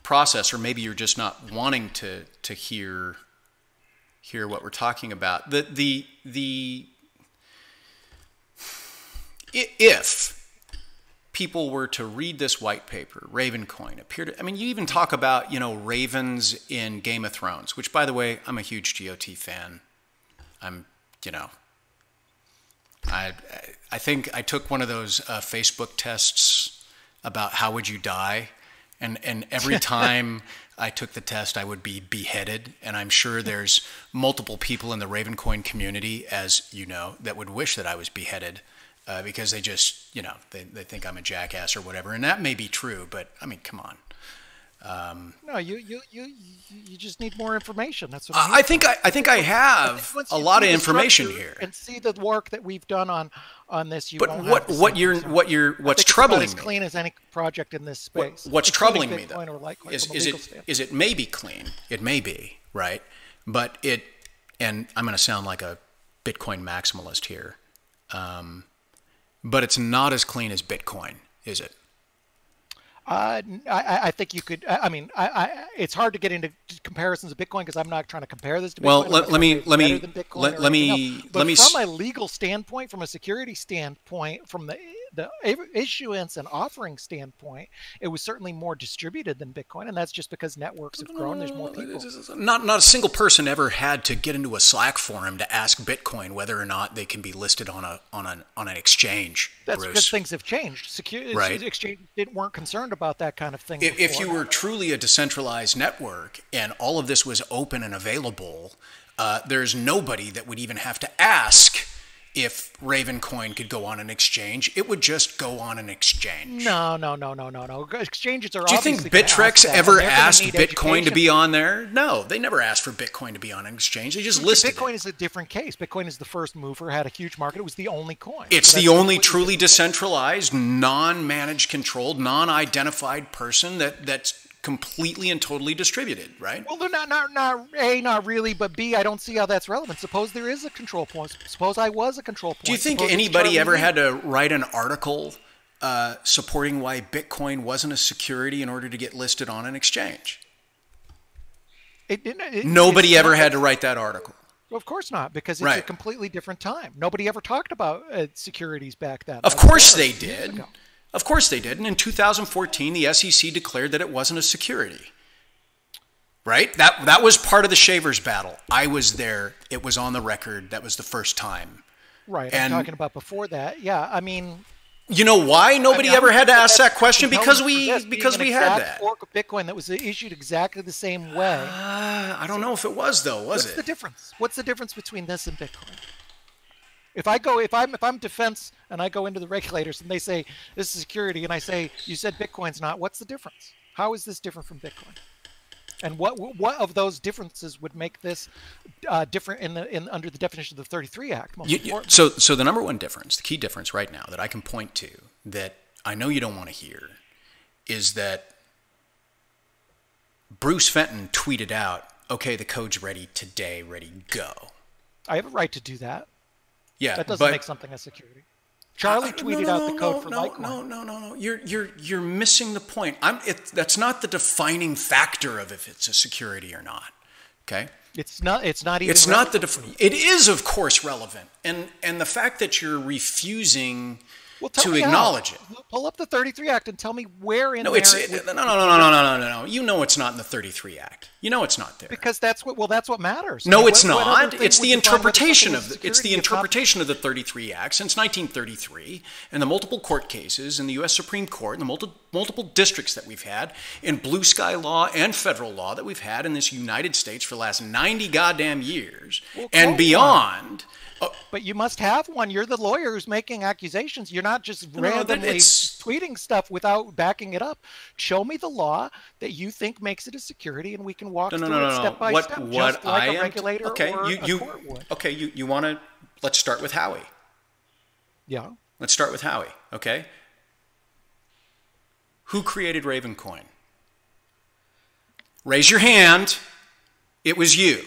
process, or maybe you're just not wanting to hear what we're talking about. If people were to read this white paper, Ravencoin, you even talk about, ravens in Game of Thrones, which, by the way, I'm a huge GOT fan. I think I took one of those Facebook tests about how would you die, and every time I took the test, I would be beheaded, and I'm sure there's multiple people in the Ravencoin community, as you know, that would wish that I was beheaded. Because they just, they think I'm a jackass or whatever, and that may be true, but I mean, come on. No, you just need more information. That's what I think I have a lot of information here, and see the work that we've done on this. But what's troubling me? As clean as any project in this space. What's troubling me though is it may be clean. It may be right, but and I'm going to sound like a Bitcoin maximalist here. But it's not as clean as Bitcoin, is it? I think you could. It's hard to get into comparisons of Bitcoin because I'm not trying to compare this to Bitcoin. Well, let me. From a legal standpoint, from a security standpoint, from the issuance and offering standpoint, it was certainly more distributed than Bitcoin, and that's just because networks have grown. There's more people. Not a single person ever had to get into a Slack forum to ask Bitcoin whether or not they can be listed on an exchange. That's Bruce. Because things have changed. Exchange weren't concerned about that kind of thing. If you were truly a decentralized network and all of this was open and available, there's nobody that would even have to ask if Ravencoin could go on an exchange. It would just go on an exchange. No. Exchanges are. Do you think Bittrex ever asked Bitcoin to be on there? No, they never asked for Bitcoin to be on an exchange. They just listed Bitcoin is a different case. Bitcoin is the first mover, had a huge market. It was the only coin. It's the only truly decentralized, non-managed, controlled, non-identified person that's completely and totally distributed, right? Well, they're not really, but B, I don't see how that's relevant. Suppose there is a control point. Suppose I was a control point. Do you think anybody ever had to write an article supporting why Bitcoin wasn't a security in order to get listed on an exchange? Nobody ever had to write that article. Well, of course not, because it's a completely different time. Nobody ever talked about securities back then. Of course they did. Of course they did. And in 2014, the SEC declared that it wasn't a security. Right? That was part of the Shavers battle. I was there. It was on the record. That was the first time. Right. And I'm talking about before that. Yeah. I mean, you know why nobody ever had to ask that question? Because we had that fork of Bitcoin that was issued exactly the same way. I don't know if it was though. Was it? What's the difference? What's the difference between this and Bitcoin? If I'm defense and I go into the regulators and they say this is security and I say you said Bitcoin's not, what's the difference? How is this different from Bitcoin? And what of those differences would make this different under the definition of the 33 Act? So the number one difference, the key difference right now that I can point to that I know you don't want to hear, is that Bruce Fenton tweeted out, "Okay, the code's ready today, ready, go." I have a right to do that. Yeah, that doesn't make something a security. Charlie tweeted out the code for Litecoin. No. You're missing the point. That's not the defining factor of if it's a security or not. Okay. It's not even. It's not it is, of course, relevant, and the fact that you're refusing to acknowledge it. Pull up the 33 Act and tell me where in no, there. No. You know it's not in the 33 Act. You know it's not there. Because that's what matters. No, it's not. It's the interpretation of the 33 Act since 1933, and the multiple court cases in the U.S. Supreme Court, and the multiple districts that we've had in blue sky law and federal law that we've had in this United States for the last 90 goddamn years and beyond. But you must have one. You're the lawyer who's making accusations. You're not just randomly tweeting stuff without backing it up. Show me the law that you think makes it a security, and we can walk through it step by step, just like a regulator or a court would. Okay, you want to... Let's start with Howie. Yeah. Let's start with Howie, okay? Who created Ravencoin? Raise your hand. It was you.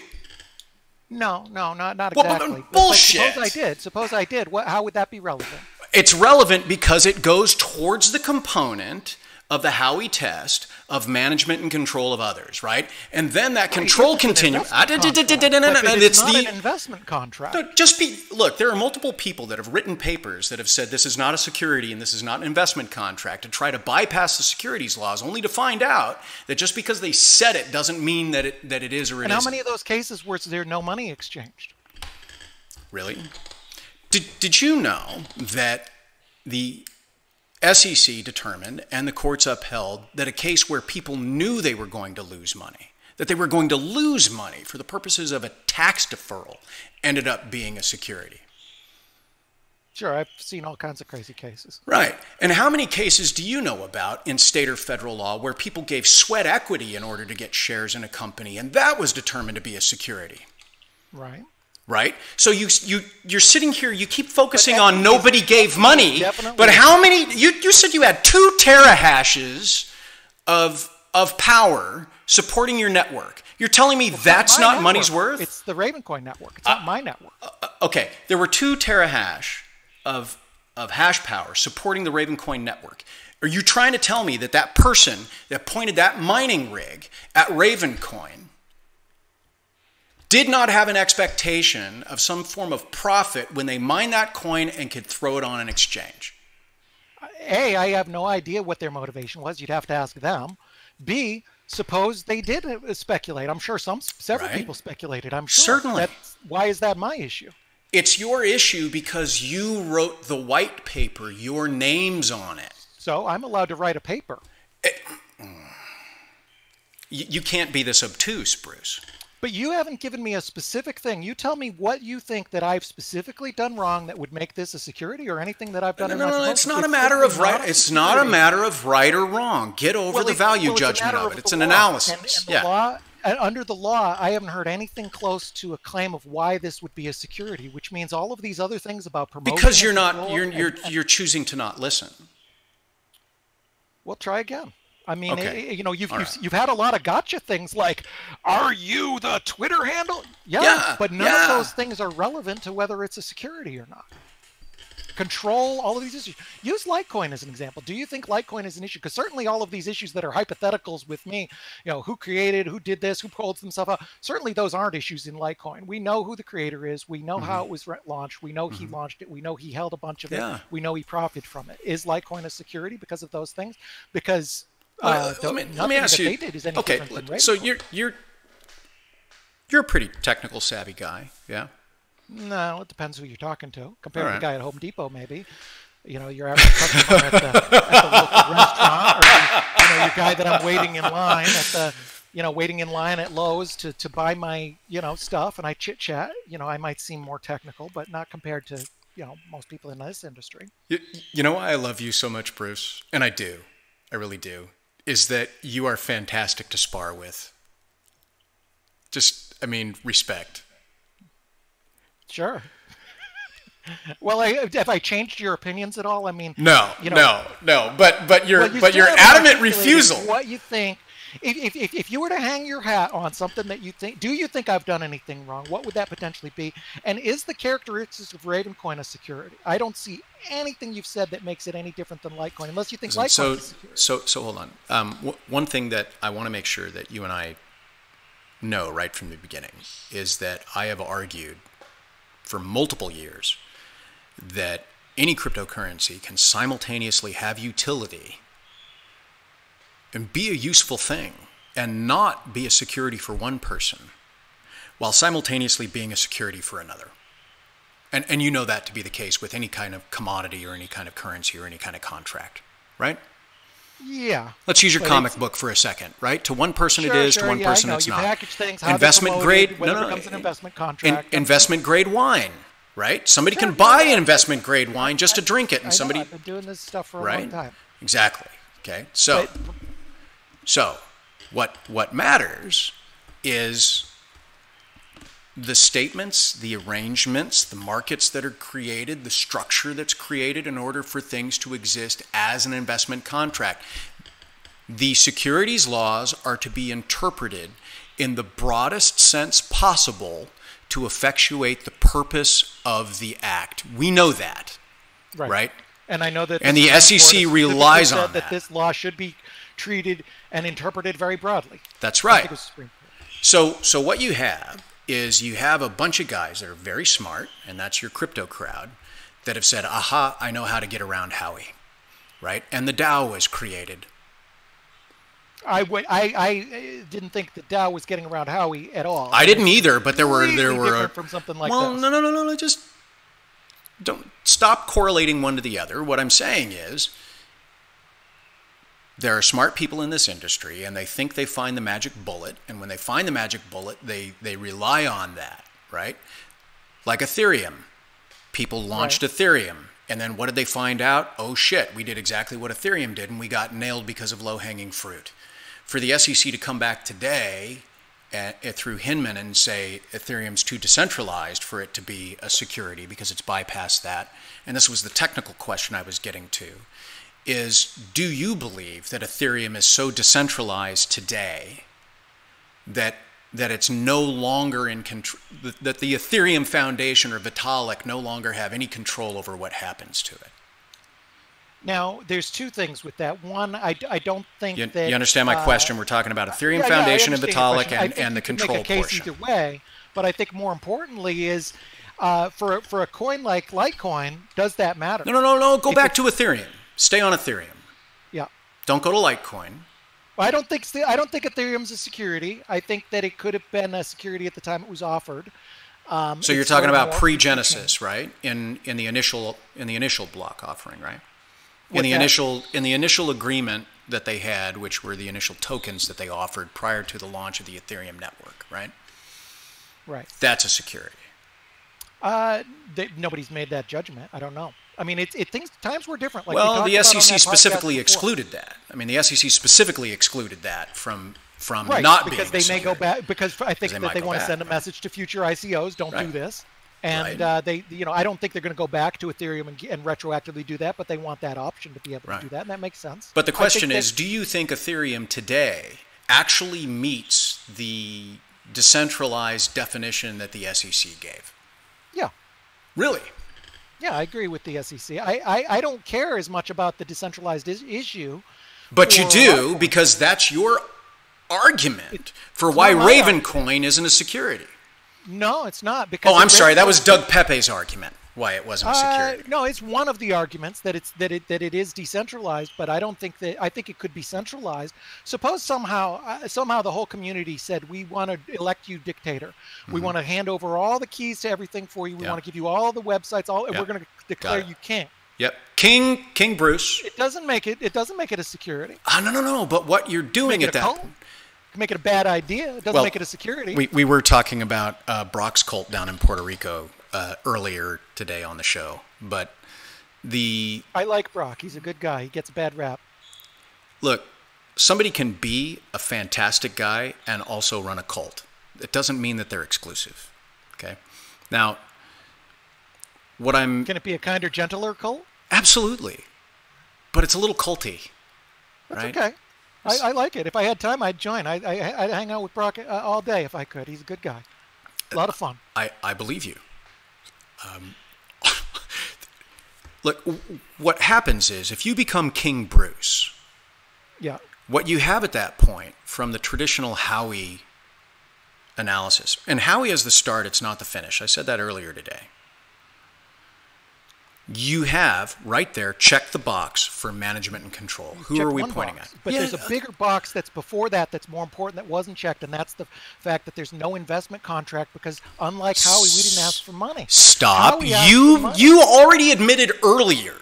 No, not exactly. Well, bullshit. Suppose I did. How would that be relevant? It's relevant because it goes towards the component of the Howie test of management and control of others, right? And then that control continues. It's not an investment contract. Look, there are multiple people that have written papers that have said this is not a security and this is not an investment contract to try to bypass the securities laws, only to find out that just because they said it doesn't mean that it is or it isn't. And how many of those cases was there no money exchanged? Really? Did you know that the SEC determined and the courts upheld that a case where people knew they were going to lose money, that they were going to lose money for the purposes of a tax deferral, ended up being a security? Sure, I've seen all kinds of crazy cases. Right. And how many cases do you know about in state or federal law where people gave sweat equity in order to get shares in a company, and that was determined to be a security? Right. Right? So you're sitting here, you keep focusing on nobody gave money, definitely. But how many, you said you had 2 terahashes of power supporting your network. You're telling me that's not money's worth? It's the Ravencoin network. It's not my network. Okay, there were 2 terahash of hash power supporting the Ravencoin network. Are you trying to tell me that person that pointed that mining rig at Ravencoin did not have an expectation of some form of profit when they mined that coin and could throw it on an exchange? A, I have no idea what their motivation was. You'd have to ask them. B, suppose they did speculate. I'm sure several people speculated. I'm sure. Certainly. Why is that my issue? It's your issue because you wrote the white paper. Your name's on it. So I'm allowed to write a paper. You can't be this obtuse, Bruce. But you haven't given me a specific thing. You tell me what you think that I've specifically done wrong that would make this a security, or anything that I've done. No. It's not a matter of right. It's not a matter of right or wrong. Get over the value judgment of it. It's an analysis. Under the law, I haven't heard anything close to a claim of why this would be a security, which means all of these other things about promotion. Because you're choosing to not listen. Well, try again. I mean, okay. You've had a lot of gotcha things like, are you the Twitter handle? Yeah, but none of those things are relevant to whether it's a security or not. Control, all of these issues. Use Litecoin as an example. Do you think Litecoin is an issue? Because certainly all of these issues that are hypotheticals with me, who created, who did this, who holds themselves up, certainly those aren't issues in Litecoin. We know who the creator is. We know how it was launched. We know he launched it. We know he held a bunch of it. We know he proprofited from it. Is Litecoin a security because of those things? Because let me ask you. Okay, so you're a pretty technical savvy guy, yeah? No, it depends who you're talking to. Compared to the guy at Home Depot, maybe. Your average customer at the local restaurant, or your guy that I'm waiting in line at the, waiting in line at Lowe's to buy my, stuff, and I chit chat. I might seem more technical, but not compared to, most people in this industry. You know why I love you so much, Bruce? And I do. I really do. Is that you are fantastic to spar with. Respect. Sure. Well, have I changed your opinions at all? I mean, no, you know, no. But your still adamant refusal. What you think? If you were to hang your hat on something that you think, do you think I've done anything wrong? What would that potentially be? And is the characteristics of Ravencoin a security? I don't see anything you've said that makes it any different than Litecoin, unless you think Litecoin is a security. So hold on. One thing that I want to make sure that you and I know right from the beginning is that I have argued for multiple years that any cryptocurrency can simultaneously have utility and be a useful thing and not be a security for one person while simultaneously being a security for another. And you know that to be the case with any kind of commodity or any kind of currency or any kind of contract, right? Yeah. Let's use your comic book for a second, right? To one person it is, to one person it's not. Package things, how investment grade, whether it becomes an investment contract. Investment grade wine, right? Somebody can buy an investment grade wine just to drink it, and somebody. I've been doing this stuff for a right? long time. Exactly. Okay. So, what matters is the statements, the arrangements, the markets that are created, the structure that's created in order for things to exist as an investment contract. The securities laws are to be interpreted in the broadest sense possible to effectuate the purpose of the act. We know that, right? And I know that, and the SEC relies on that. This law should be treated and interpreted very broadly. That's right. So what you have is you have a bunch of guys that are very smart, and that's your crypto crowd, that have said, aha, I know how to get around Howey, right? And the DAO was created. I didn't think the DAO was getting around Howey at all. I didn't either, but there were from something like well, this. No, just don't stop correlating one to the other. What I'm saying is, there are smart people in this industry, and they think they find the magic bullet. And when they find the magic bullet, they rely on that, right? Like Ethereum. People launched Ethereum. And then what did they find out? Oh, shit, we did exactly what Ethereum did, and we got nailed because of low-hanging fruit. For the SEC to come back today through Hinman and say Ethereum's too decentralized for it to be a security because it's bypassed that, and this was the technical question I was getting to, is do you believe that Ethereum is so decentralized today that it's no longer in control, that the Ethereum Foundation or Vitalik no longer have any control over what happens to it? Now, there's two things with that. One, I don't think that... You understand my question? We're talking about Ethereum Foundation and Vitalik and the control make a case portion. Either way, but I think more importantly is for a coin like Litecoin, does that matter? No. Go back to Ethereum. Stay on Ethereum. Yeah. Don't go to Litecoin. Well, I don't think Ethereum's a security. I think that it could have been a security at the time it was offered. So you're talking about pre-Genesis, right? In the initial block offering, right? In the initial agreement that they had, which were the initial tokens that they offered prior to the launch of the Ethereum network, right? Right. That's a security. Nobody's made that judgment. I don't know. I mean, times were different. Like the SEC specifically excluded that. I mean, the SEC specifically excluded that from not being because they may go back because I think that they want to send a message to future ICOs: don't do this. And I don't think they're going to go back to Ethereum and retroactively do that, but they want that option to be able to do that, and that makes sense. But the question is, do you think Ethereum today actually meets the decentralized definition that the SEC gave? Yeah. Really? Yeah, I agree with the SEC. I don't care as much about the decentralized issue. But you do, because that's your argument for why Ravencoin isn't a security. No, it's not. Because I'm sorry. That was Doug Pepe's argument why it wasn't a security. No, it's one of the arguments that it is decentralized, but I don't think that. I think it could be centralized. Suppose somehow the whole community said, we want to elect you dictator. We want to hand over all the keys to everything for you. We want to give you all the websites. And we're going to declare you king. Yep. King Bruce. It doesn't make it a security. No. But what you're doing at that. Make it a bad idea. It doesn't make it a security. We were talking about Brock's cult down in Puerto Rico earlier today on the show, but I like Brock. He's a good guy. He gets a bad rap. Look, somebody can be a fantastic guy and also run a cult. It doesn't mean that they're exclusive. Okay. Now, what I'm... Can it be a kinder, gentler cult? Absolutely. But it's a little culty. That's right? okay. I like it. If I had time, I'd join. I'd hang out with Brock all day if I could. He's a good guy. A lot of fun. I believe you. Look, what happens is if you become King Bruce, yeah, what you have at that point from the traditional Howie analysis, and Howie is the start, it's not the finish. I said that earlier today. You have right there, check the box for management and control. Who are we pointing at? But there's a bigger box that's before that that's more important that wasn't checked, and that's the fact that there's no investment contract because unlike Howie, we didn't ask for money. Stop. You already admitted earlier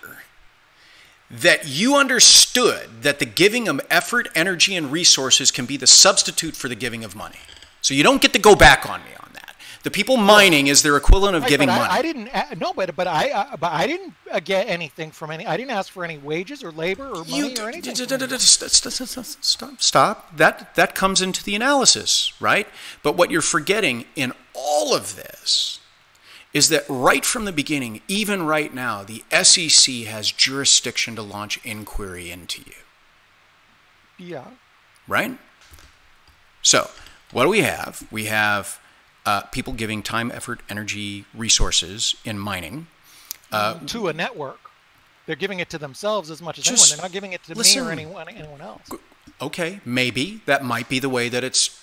that you understood that the giving of effort, energy, and resources can be the substitute for the giving of money. So you don't get to go back on me on that. The people mining is their equivalent of giving money. I didn't. No, but I didn't get anything from any. I didn't ask for any wages or labor or money or anything. Stop. That comes into the analysis, right? But what you're forgetting in all of this is that right from the beginning, even right now, the SEC has jurisdiction to launch inquiry into you. Yeah. Right? So, what do we have? We have people giving time, effort, energy, resources in mining. To a network. They're giving it to themselves as much as anyone. They're not giving it to me or anyone else. Okay, maybe. That might be the way that it's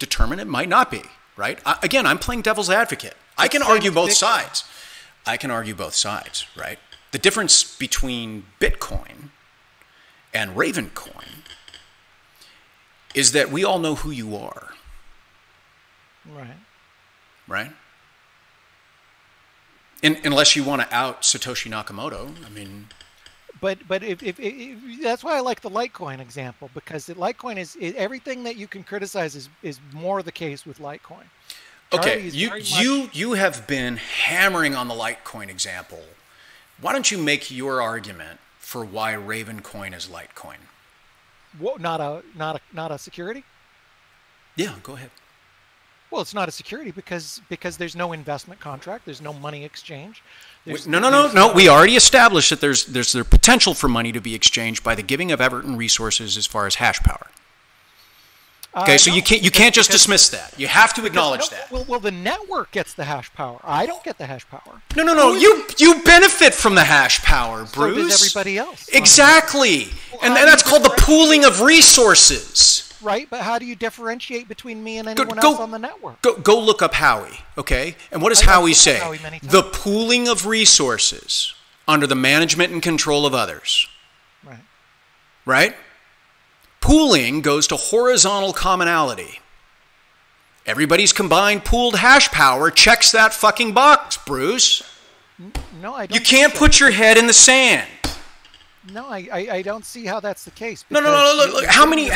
determined. It might not be, right? Again, I'm playing devil's advocate. I can argue both sides. I can argue both sides, right? The difference between Bitcoin and Ravencoin is that we all know who you are. Right. Right? Unless you want to out Satoshi Nakamoto, I mean. But if that's why I like the Litecoin example, because the Litecoin is everything that you can criticize is more the case with Litecoin. Okay, you have been hammering on the Litecoin example. Why don't you make your argument for why Ravencoin is Litecoin? What, not a security? Yeah, go ahead. Well, it's not a security because there's no investment contract, there's no money exchange. No. We already established that there's the potential for money to be exchanged by the giving of effort and resources as far as hash power. Okay, so you can't just dismiss that. You have to acknowledge that. Well, the network gets the hash power. I don't get the hash power. No. You benefit from the hash power, Bruce. So does everybody else. Exactly. And that's called the pooling of resources. Right, but how do you differentiate between me and anyone else on the network? Go look up Howie, okay? And what does Howie say? The pooling of resources under the management and control of others. Right. Right? Pooling goes to horizontal commonality. Everybody's combined pooled hash power checks that fucking box, Bruce. No, I don't. You can't put your head in the sand. No, I don't see how that's the case. No. Look, how many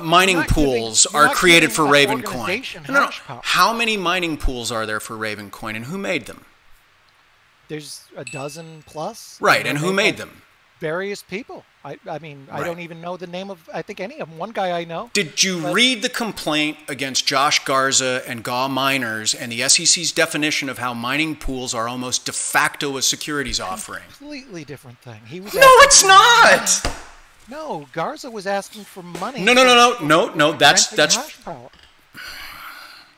mining pools are created for Ravencoin? No. How many mining pools are there for Ravencoin, and who made them? There's a dozen plus. Right, and who made them? Various people. I mean, I don't even know the name of, I think, any of them. One guy I know. Did you read the complaint against Josh Garza and GAW Miners and the SEC's definition of how mining pools are almost de facto a securities offering? Completely different thing. No, it's not! No, Garza was asking for money. No, that's hash power.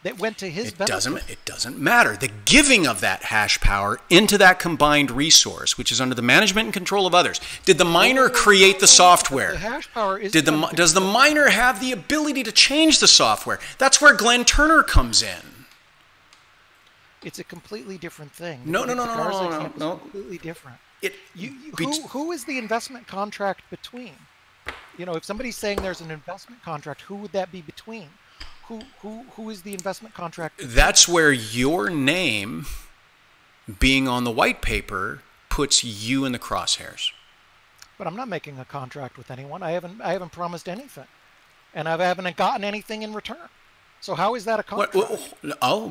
That went to his benefit. It doesn't matter. The giving of that hash power into that combined resource, which is under the management and control of others. Did the miner create the software? The hash power is. Does the miner have the ability to change the software? That's where Glenn Turner comes in. It's a completely different thing. No. Completely different. Who is the investment contract between? You know, if somebody's saying there's an investment contract, who would that be between? Who is the investment contract? That's where your name being on the white paper puts you in the crosshairs. But I'm not making a contract with anyone. I haven't promised anything, and I haven't gotten anything in return. So how is that a contract?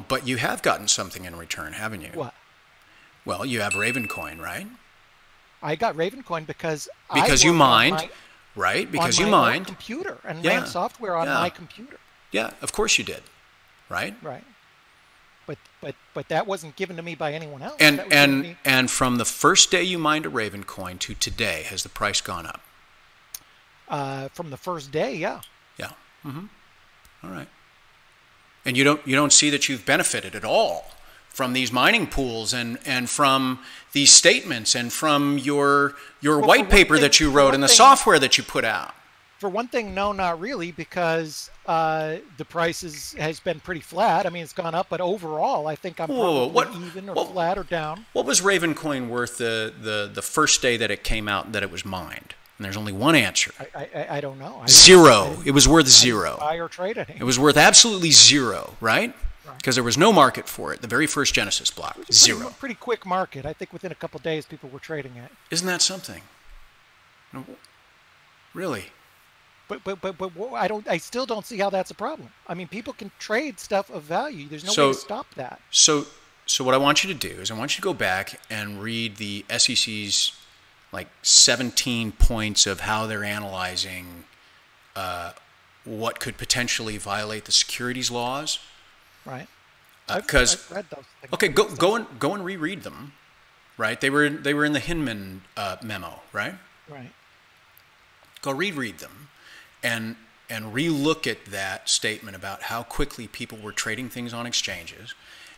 But you have gotten something in return, haven't you? What? Well, you have Ravencoin, right? I got Ravencoin because you mined, right? Because you mined computer and ran software on my computer. Yeah, of course you did, right? Right. But but that wasn't given to me by anyone else. And from the first day you mined a Ravencoin to today, has the price gone up? From the first day, yeah. Yeah. Mm-hmm. All right. And you don't see that you've benefited at all from these mining pools and from these statements and from your white paper that you wrote and the software that you put out? For one thing, no, not really, because the price has been pretty flat. I mean, it's gone up, but overall, I think I'm probably even or flat or down. What was Ravencoin worth the first day that it came out that it was mined? And there's only one answer. I don't know. Zero. It was worth zero. Buy or trade it. It was worth absolutely zero, right? Because there was no market for it. The very first Genesis block, zero. Pretty quick market. I think within a couple of days, people were trading it. Isn't that something? Really? But I still don't see how that's a problem. I mean, people can trade stuff of value. There's no way to stop that. So what I want you to do is I want you to go back and read the SEC's 17 points of how they're analyzing what could potentially violate the securities laws. Right. I've read those things. Okay, go and reread them. Right. They were in the Hinman memo. Right. Right. Go reread them, and relook at that statement about how quickly people were trading things on exchanges,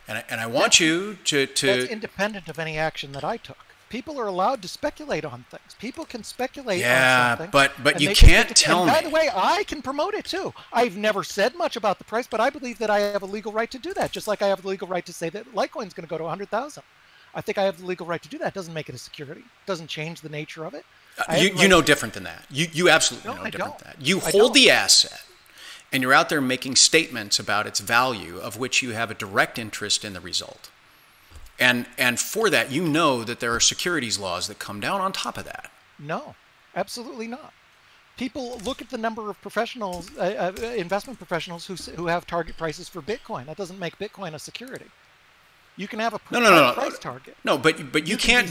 and I want you to. That's independent of any action that I took. People are allowed to speculate on things. People can speculate on something. But you can't tell me. By the way, I can promote it too. I've never said much about the price, but I believe that I have a legal right to do that, just like I have the legal right to say that Litecoin's going to go to 100,000. I think I have the legal right to do that. It doesn't make it a security. It doesn't change the nature of it. You know different than that. You absolutely know different than that. You hold the asset, and you're out there making statements about its value, of which you have a direct interest in the result. And for that, you know that there are securities laws that come down on top of that. No, absolutely not. People look at the number of professionals, investment professionals who have target prices for Bitcoin. That doesn't make Bitcoin a security. You can have a price target. No, but you can't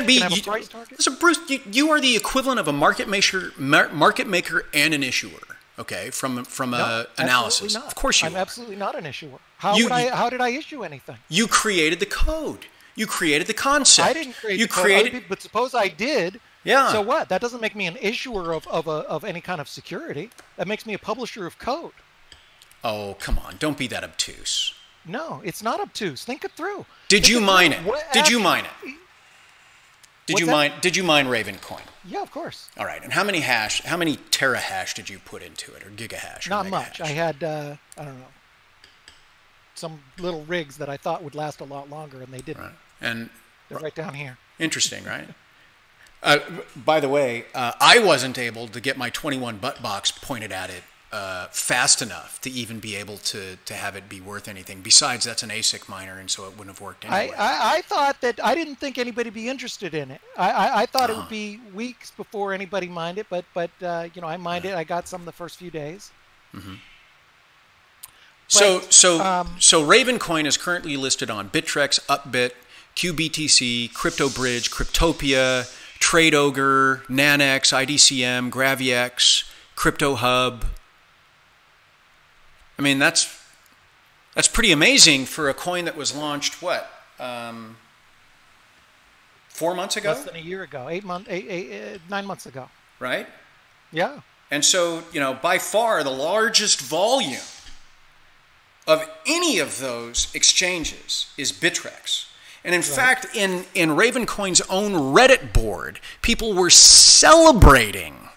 be. Listen, Bruce, you are the equivalent of a market maker and an issuer. Okay, from analysis. Of course you are. I'm absolutely not an issuer. How did I issue anything? You created the code. You created the concept. I didn't create the code, but suppose I did. Yeah. So what? That doesn't make me an issuer of any kind of security. That makes me a publisher of code. Oh, come on. Don't be that obtuse. No, it's not obtuse. Think it through. Did you mine it? Did you mine it? Did you mine Ravencoin? Yeah, of course. All right. And how many terahash did you put into it, or gigahash? Not much. I had I don't know, some little rigs that I thought would last a lot longer, and they didn't. Right. And they're right down here. Interesting, right? By the way, I wasn't able to get my 21 butt box pointed at it fast enough to even be able to have it be worth anything. Besides, that's an ASIC miner, and so it wouldn't have worked anyway. I thought that I didn't think anybody would be interested in it. I thought it would be weeks before anybody mined it, but I mined it. I got some the first few days. Mm-hmm. So Ravencoin is currently listed on Bittrex, Upbit, QBTC, CryptoBridge, Cryptopia, TradeOgre, Nanex, IDCM, GraviX, CryptoHub. I mean, that's pretty amazing for a coin that was launched, 4 months ago? Less than a year ago, 9 months ago. Right? Yeah. And so, by far the largest volume of any of those exchanges is Bittrex. And in fact, in Ravencoin's own Reddit board, people were celebrating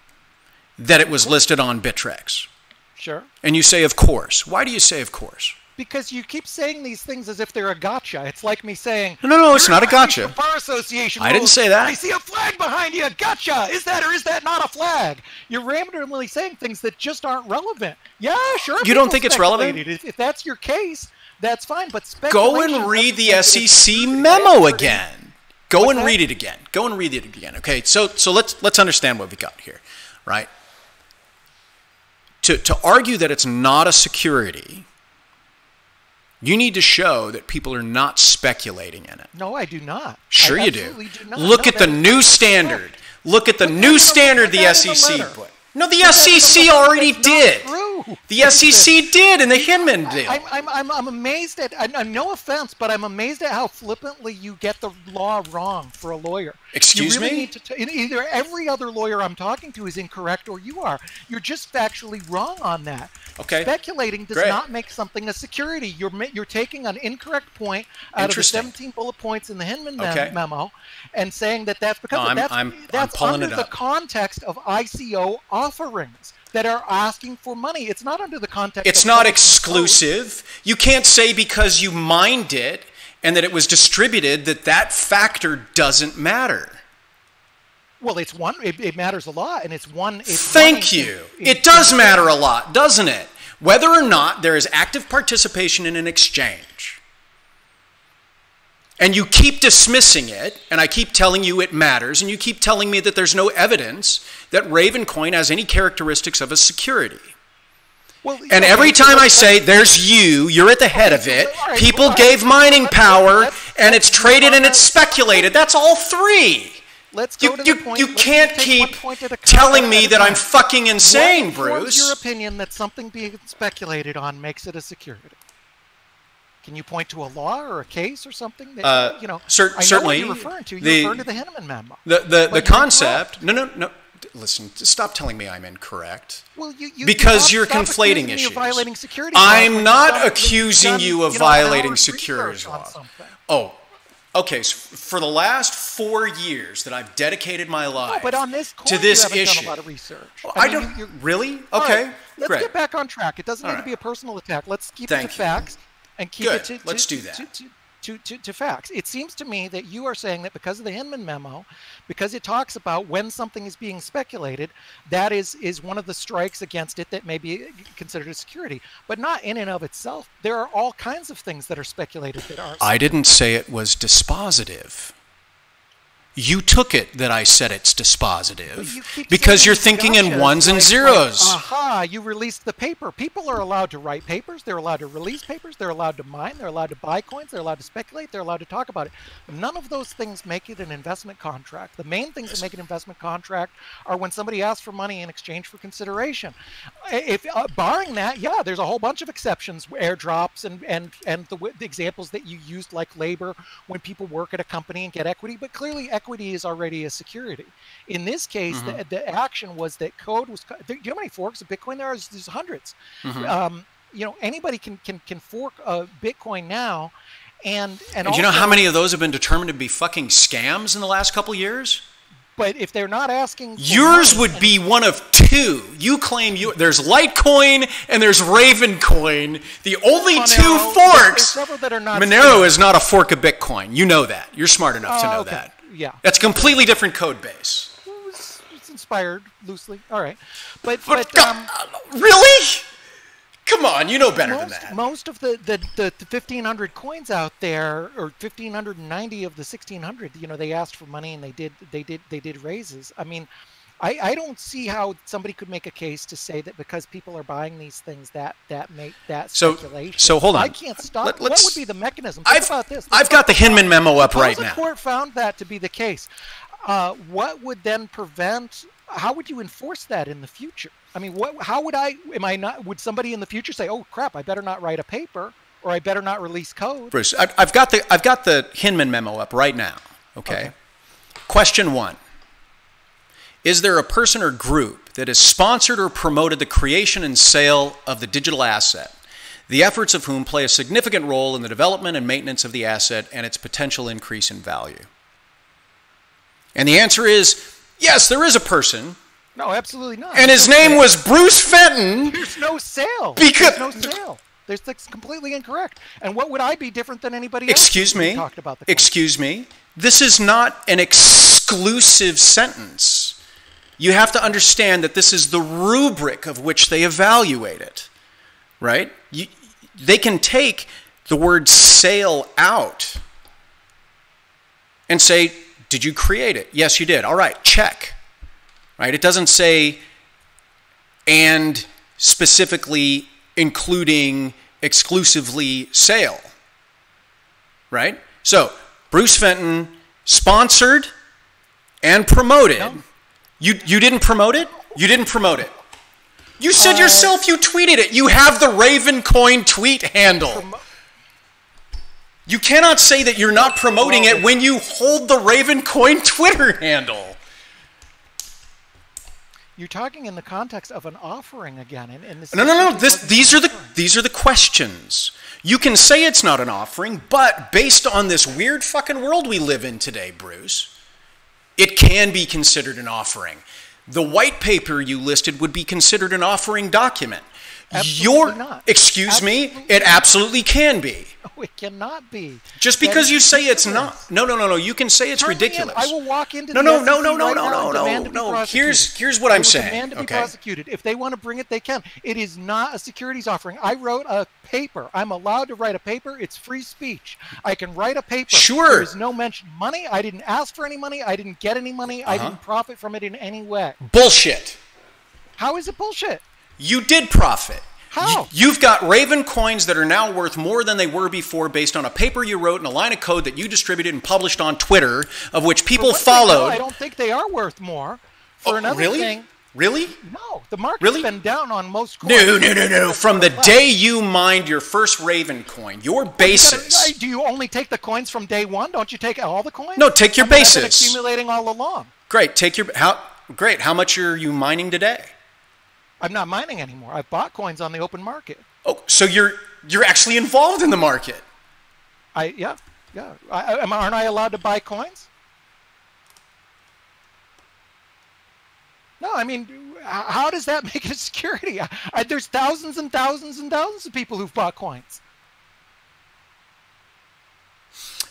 that it was listed on Bittrex. Sure. And you say, of course. Why do you say, of course? Because you keep saying these things as if they're a gotcha. It's like me saying, no, it's not a gotcha. Bar Association I didn't say that. I see a flag behind you. Gotcha. Is that or is that not a flag? You're randomly saying things that just aren't relevant. Yeah, sure. You don't think it's relevant? If that's your case, that's fine. But go and read the SEC memo again. Go and read it again. Go and read it again. Okay, so let's understand what we got here, right? To argue that it's not a security, you need to show that people are not speculating in it. No, I do not. Sure you do. Look at the new standard. Look at the new standard the SEC put. No, the SEC already did. The SEC did, and the Hinman deal. I'm amazed at. No offense, but I'm amazed at how flippantly you get the law wrong for a lawyer. Excuse you really me? Need to either every other lawyer I'm talking to is incorrect, or you are. You're just factually wrong on that. Okay. Speculating does not make something a security. You're taking an incorrect point out of the 17 bullet points in the Hinman memo, and saying that's because that's under the context of ICO offerings that are asking for money. It's not under the context. It's not exclusive. You can't say because you mined it and that it was distributed that factor doesn't matter. Well, it's one. It matters a lot, and it's one. Thank you. It does matter a lot, doesn't it? Whether or not there is active participation in an exchange. And you keep dismissing it, and I keep telling you it matters, and you keep telling me that there's no evidence that Ravencoin has any characteristics of a security. Well, and every time I say, there's you're at the head of it, people gave mining power, and it's traded and it's speculated. That's all three. Let's go to the point. You can't keep telling me that I'm fucking insane, Bruce. What's your opinion that something being speculated on makes it a security? Can you point to a law or a case or something that certainly. I know what you're referring to. You're referring to the Hinman memo. The concept. No. Listen, stop telling me I'm incorrect. Well, because you're conflating issues. Of violating security I'm not accusing you of violating securities law. Oh, okay. So for the last 4 years that I've dedicated my life to this issue, done a lot of research. I don't really. Okay, right, let's get back on track. It doesn't need to be a personal attack. Let's keep it to facts. And keep it to facts. It seems to me that you are saying that because of the Hinman memo, because it talks about when something is being speculated, that is one of the strikes against it that may be considered a security, but not in and of itself. There are all kinds of things that are speculated that are. I didn't say it was dispositive. You took it that I said it's dispositive because you're thinking in ones and zeros. You released the paper. People are allowed to write papers. They're allowed to release papers. They're allowed to mine. They're allowed to buy coins. They're allowed to speculate. They're allowed to talk about it. None of those things make it an investment contract. The main things that make an investment contract are when somebody asks for money in exchange for consideration. If barring that, there's a whole bunch of exceptions, airdrops and the examples that you used, like labor, when people work at a company and get equity. But clearly, equity is already a security. In this case, the action was that code was. Do you know how many forks of Bitcoin there are? There's hundreds. Anybody can fork a Bitcoin now, and do you know how many of those have been determined to be fucking scams in the last couple of years? But if they're not asking, yours would be one of two. You claim there's Litecoin and there's Ravencoin. The only two forks. That are not. Monero is not a fork of Bitcoin. You know that. You're smart enough to know that. Yeah. That's a completely different code base. It's inspired loosely. All right. But really? Come on, you know better than that. Most of the 1,500 coins out there, or 1,590 of the 1,600, they asked for money and they did raises. I mean, I don't see how somebody could make a case to say that because people are buying these things that make that speculation. So hold on. I can't stop. What would be the mechanism? Think about this. I've got the Hinman memo up right now. The court found that to be the case. What would then prevent? How would you enforce that in the future? I mean, how would would somebody in the future say, "Oh crap, I better not write a paper, or I better not release code"? Bruce, I've got the Hinman memo up right now. Okay. Question 1. Is there a person or group that has sponsored or promoted the creation and sale of the digital asset, the efforts of whom play a significant role in the development and maintenance of the asset and its potential increase in value? And the answer is, yes, there is a person. No, absolutely not. And his name was Bruce Fenton. There's no sale. There's no sale. That's completely incorrect. And what would I be different than anybody else? Excuse me. This is not an exclusive sentence. You have to understand that this is the rubric of which they evaluate it, right? They can take the word sale out and say, did you create it? Yes, you did. All right, check. Right? It doesn't say and specifically including exclusively sale. Right? So, Bruce Fenton sponsored and promoted. No. You didn't promote it? You didn't promote it. You said yourself you tweeted it. You have the Ravencoin tweet handle. You cannot say that you're not promoting it when you hold the Ravencoin Twitter handle. You're talking in the context of an offering again. No. These are the questions. You can say it's not an offering, but based on this weird fucking world we live in today, Bruce, it can be considered an offering. The white paper you listed would be considered an offering document. Absolutely not. Excuse me? It absolutely can be. No, it cannot be. Just because you say it's not. No. You can say it's ridiculous. I will walk into No. No. Here's what I'm saying. Demand to be prosecuted. If they want to bring it, they can. It is not a securities offering. I wrote a paper. I'm allowed to write a paper. It's free speech. I can write a paper. Sure. There is no mention of money. I didn't ask for any money. I didn't get any money. I didn't profit from it in any way. Bullshit. How is it bullshit? You did profit. How? You've got Raven coins that are now worth more than they were before based on a paper you wrote and a line of code that you distributed and published on Twitter, of which people followed. I don't think they are worth more. For another thing. Really? No, the market's been down on most coins. No. From the day you mined your first Raven coin, your basis. Do you only take the coins from day one? Don't you take all the coins? No, take your basis. I've been accumulating all along. Great. How much are you mining today? I'm not mining anymore. I've bought coins on the open market. Oh, so you're actually involved in the market? Yeah. Aren't I allowed to buy coins? No, I mean, how does that make it a security? There's thousands and thousands and thousands of people who've bought coins.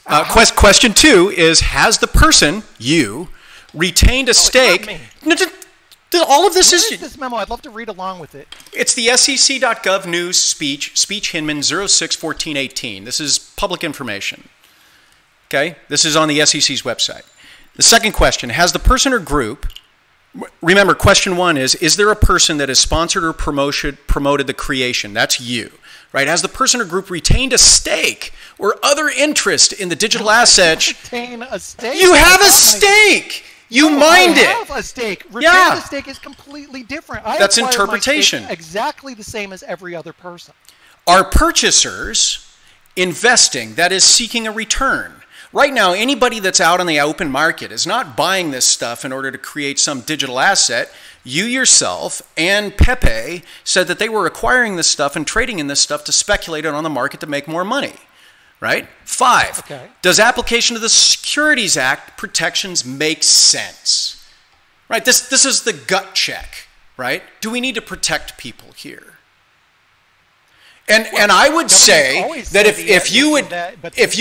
Question 2 is: has the person, you, retained a stake? All of this is this memo. I'd love to read along with it. It's the SEC.gov news speech Hinman 06-14-18. This is public information. Okay? This is on the SEC's website. The second question: has the person or group, remember, question 1 is there a person that has sponsored or promoted the creation? That's you. Right? Has the person or group retained a stake or other interest in the digital asset? Retain a stake? You have a stake! You mined it. I have a stake. Retain a stake is completely different. That's interpretation. Exactly the same as every other person. Are purchasers investing, that is seeking a return? Right now, anybody that's out on the open market is not buying this stuff in order to create some digital asset. You yourself and Pepe said that they were acquiring this stuff and trading in this stuff to speculate it on the market to make more money. Right? 5, does application of the Securities Act protections make sense? Right? This is the gut check, right? Do we need to protect people here? And I would say that if you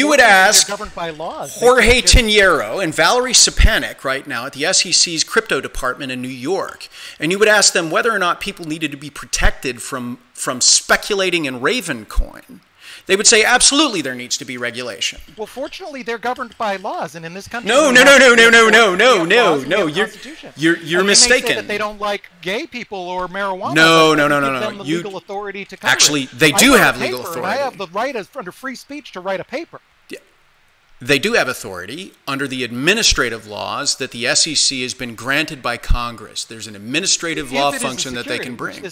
would ask Jorge Tinero and Valerie Stepanek right now at the SEC's crypto department in New York, and you would ask them whether or not people needed to be protected from speculating in Ravencoin, they would say absolutely there needs to be regulation. Well, fortunately, they're governed by laws, and in this country, you're mistaken. Say that they don't like gay people or marijuana. No. Give them the legal authority to cover actually, it. they do have legal authority. I have the right under free speech to write a paper. They do have authority under the administrative laws that the SEC has been granted by Congress. There's an administrative law function that they can bring.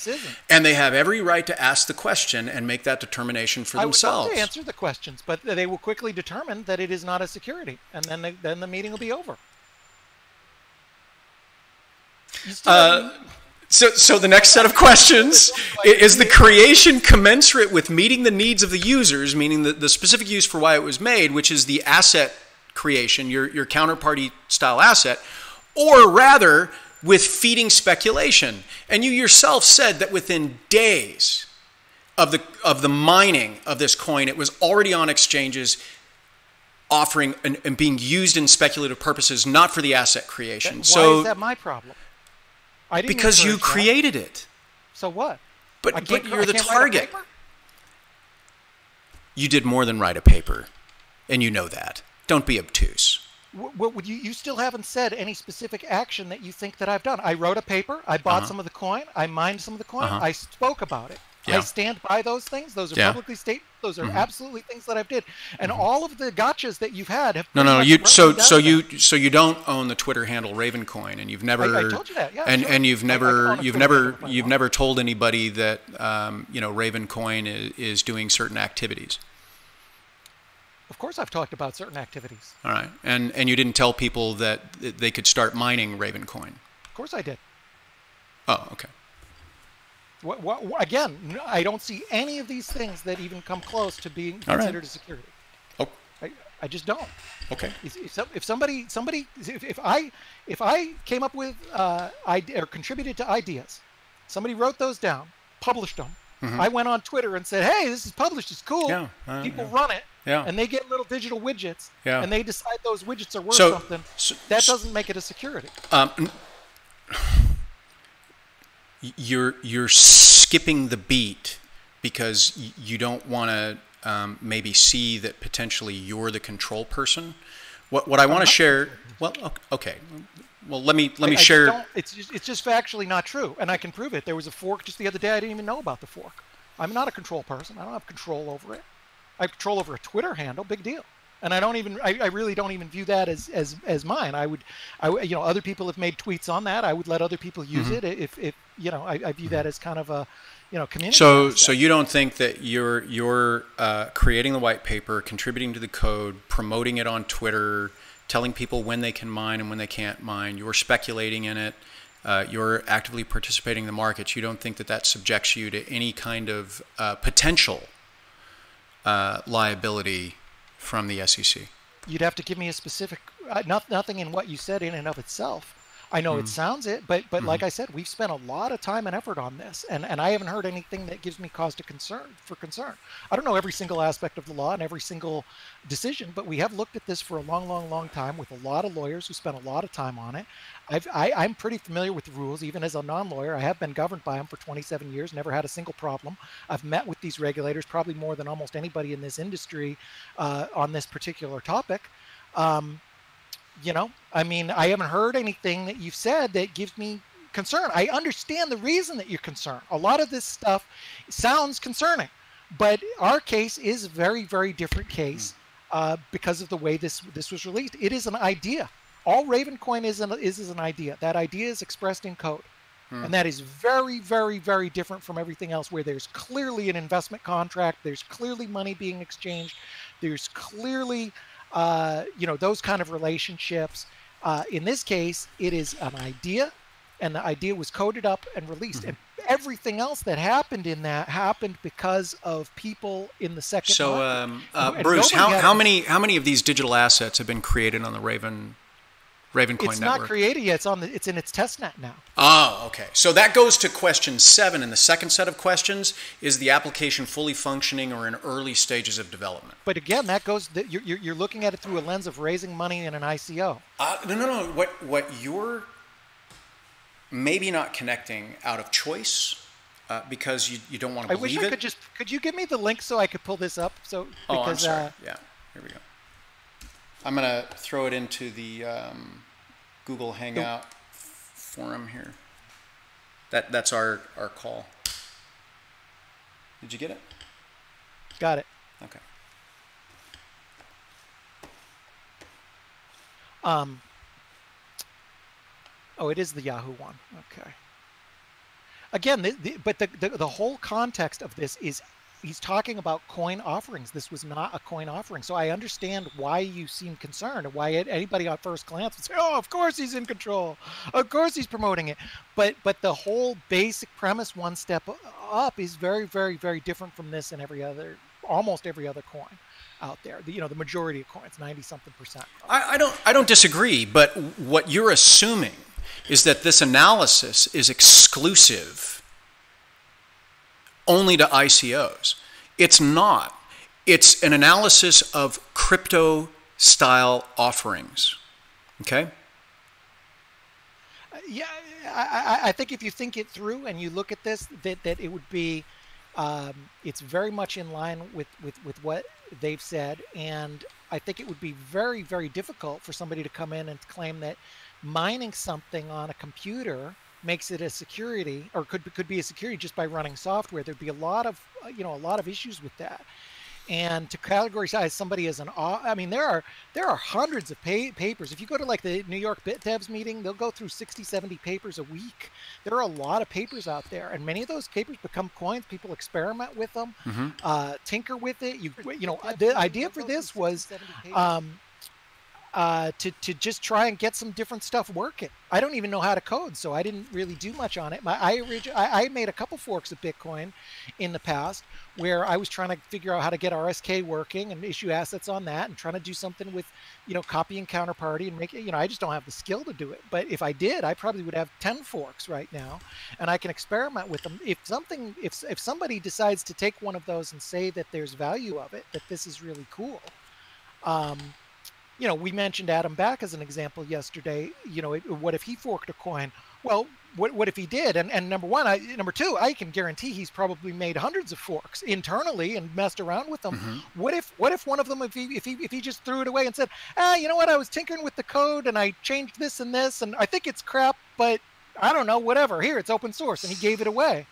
And they have every right to ask the question and make that determination for themselves. I would love to answer the questions, but they will quickly determine that it is not a security, and then the meeting will be over. So the next set of questions is the creation commensurate with meeting the needs of the users, meaning the specific use for why it was made, which is the asset creation, your counterparty style asset, or rather with feeding speculation. And you yourself said that within days of the mining of this coin, it was already on exchanges offering and being used in speculative purposes, not for the asset creation. Why is that my problem? Because you created it. So what? But you're the target. You did more than write a paper, and you know that. Don't be obtuse. You still haven't said any specific action that you think that I've done. I wrote a paper. I bought some of the coin. I mined some of the coin. I spoke about it. Yeah. I stand by those things. Those are Yeah. publicly stated. Those are absolutely things that I've did. And all of the gotchas that you've had have No. you So you don't own the Twitter handle Ravencoin, and you've never. I told you that. Yeah. And sure. and you've never you've never told anybody that Ravencoin is doing certain activities. Of course, I've talked about certain activities. All right, and you didn't tell people that they could start mining Ravencoin. Of course, I did. Oh, okay. Again, I don't see any of these things that even come close to being considered a security. Oh. I just don't. Okay. If I came up with or contributed to ideas, somebody wrote those down, published them. I went on Twitter and said, "Hey, this is published. It's cool." Yeah. People run it. Yeah. And they get little digital widgets. Yeah. And they decide those widgets are worth something. That doesn't make it a security. You're skipping the beat because you don't want to maybe see that potentially you're the control person. What I want to share. Well, okay. Well, let me share. It's just factually not true, and I can prove it. There was a fork just the other day. I didn't even know about the fork. I'm not a control person. I don't have control over it. I have control over a Twitter handle. Big deal. And I really don't even view that as mine. Other people have made tweets on that. I would let other people use it if I view that as kind of a, community. So you don't think that you're creating the white paper, contributing to the code, promoting it on Twitter, telling people when they can mine and when they can't mine. You're speculating in it. You're actively participating in the markets. You don't think that subjects you to any kind of potential liability from the SEC? You'd have to give me a specific, nothing in what you said in and of itself. I know it sounds it, but like I said, we've spent a lot of time and effort on this, and I haven't heard anything that gives me cause to concern. I don't know every single aspect of the law and every single decision, but we have looked at this for a long time with a lot of lawyers who spent a lot of time on it. I'm pretty familiar with the rules, even as a non-lawyer. I have been governed by them for 27 years, never had a single problem. I've met with these regulators probably more than almost anybody in this industry on this particular topic. I haven't heard anything that you've said that gives me concern. I understand the reason that you're concerned. A lot of this stuff sounds concerning, but our case is a very, very different case because of the way this was released. It is an idea. All Ravencoin is an idea. That idea is expressed in code. And that is very, very, very different from everything else where there's clearly an investment contract. There's clearly money being exchanged. There's clearly those kind of relationships. In this case, it is an idea, and the idea was coded up and released. And everything else that happened in that happened because of people in the second market. So, Bruce, how many of these digital assets have been created on the Ravencoin network? It's not created yet. It's in its testnet now. Oh, okay. So that goes to question 7. And the second set of questions is the application fully functioning or in early stages of development? But again, that goes. You're looking at it through a lens of raising money in an ICO. No. What you're maybe not connecting out of choice because you don't want to believe it. I wish I could Could you give me the link so I could pull this up? I'm sorry. Yeah. Here we go. I'm going to throw it into the Google Hangout forum here. That's our call. Did you get it? Got it. Okay. It is the Yahoo one. Okay. Again, but the whole context of this is he's talking about coin offerings. This was not a coin offering. So I understand why you seem concerned and why anybody at first glance would say, oh, of course he's in control. Of course he's promoting it. But the whole basic premise, one step up, is very, very, very different from this and almost every other coin out there. The majority of coins, 90-something%. I don't disagree, but what you're assuming is that this analysis is exclusive only to ICOs. It's not. It's an analysis of crypto-style offerings. Okay? Yeah, I think if you think it through and you look at this, that it would be, it's very much in line with what they've said, and I think it would be very, very difficult for somebody to come in and claim that mining something on a computer makes it a security, or could be a security just by running software, there'd be a lot of issues with that. And to categorize somebody as I mean, there are hundreds of papers. If you go to like the New York BitDevs meeting, they'll go through 60, 70 papers a week. There are a lot of papers out there, and many of those papers become coins. People experiment with them, tinker with it. The idea for this was to just try and get some different stuff working. I don't even know how to code, so I didn't really do much on it. I made a couple forks of Bitcoin in the past where I was trying to figure out how to get RSK working and issue assets on that, and trying to do something with, copy and counterparty and make it, I just don't have the skill to do it. But if I did, I probably would have 10 forks right now, and I can experiment with them. If somebody decides to take one of those and say that there's value of it, that this is really cool. We mentioned Adam Back as an example yesterday. What if he forked a coin? Well, what if he did? And number two, I can guarantee he's probably made hundreds of forks internally and messed around with them. What if one of them, if he just threw it away and said, you know what, I was tinkering with the code and I changed this and this, and I think it's crap, but I don't know, whatever. Here, it's open source, and he gave it away.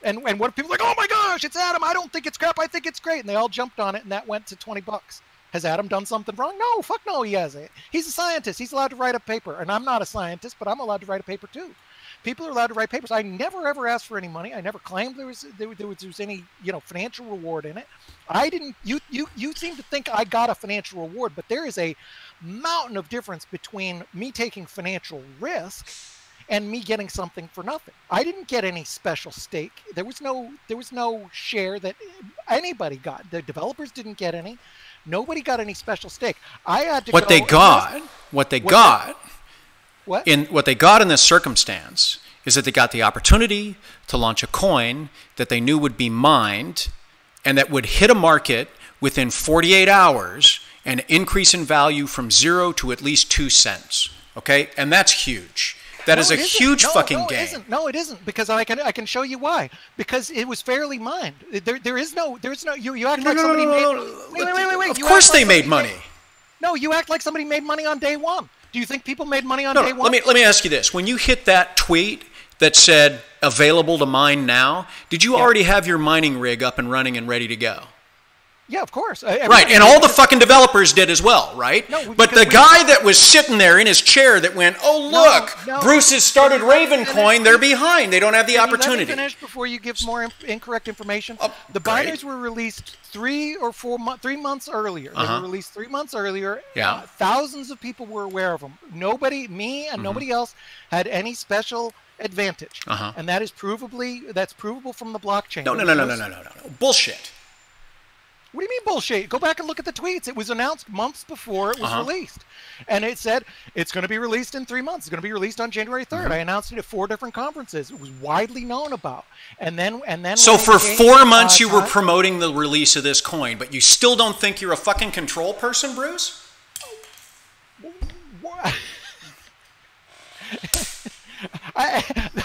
And what if people are like, oh my gosh, it's Adam, I don't think it's crap, I think it's great, and they all jumped on it, and that went to $20. Has Adam done something wrong? No, fuck no, he hasn't. He's a scientist. He's allowed to write a paper. And I'm not a scientist, but I'm allowed to write a paper too. People are allowed to write papers. I never ever asked for any money. I never claimed there was any financial reward in it. I didn't. You seem to think I got a financial reward, but there is a mountain of difference between me taking financial risk and me getting something for nothing. I didn't get any special stake. There was no share that anybody got. The developers didn't get any. Nobody got any special stake. I had to what they got in this circumstance is that they got the opportunity to launch a coin that they knew would be mined and that would hit a market within 48 hours and increase in value from 0 to at least 2 cents. Okay? And that's huge. That is a huge fucking game. No, it isn't, because I can show you why. Because it was fairly mined. There is no. You act like somebody made. Wait. Of course they made money. No, you act like somebody made money on day one. Do you think people made money on day one? Let me ask you this: when you hit that tweet that said "available to mine now," did you already have your mining rig up and running and ready to go? Yeah, of course. Right, and all the fucking developers did as well, right? No, but the guy that was sitting there in his chair that went, oh, look, Bruce has started Ravencoin, they're behind. They don't have the opportunity. Let me finish before you give more incorrect information. The binaries were released 3 months earlier. They were released 3 months earlier. Yeah. Thousands of people were aware of them. Nobody, me and nobody else, had any special advantage. And that's provable from the blockchain. No. Bullshit. What do you mean bullshit? Go back and look at the tweets. It was announced months before it was released. And it said it's going to be released in 3 months. It's going to be released on January 3rd. I announced it at 4 different conferences. It was widely known about. And then So for 4 months you were promoting the release of this coin, but you still don't think you're a fucking control person, Bruce?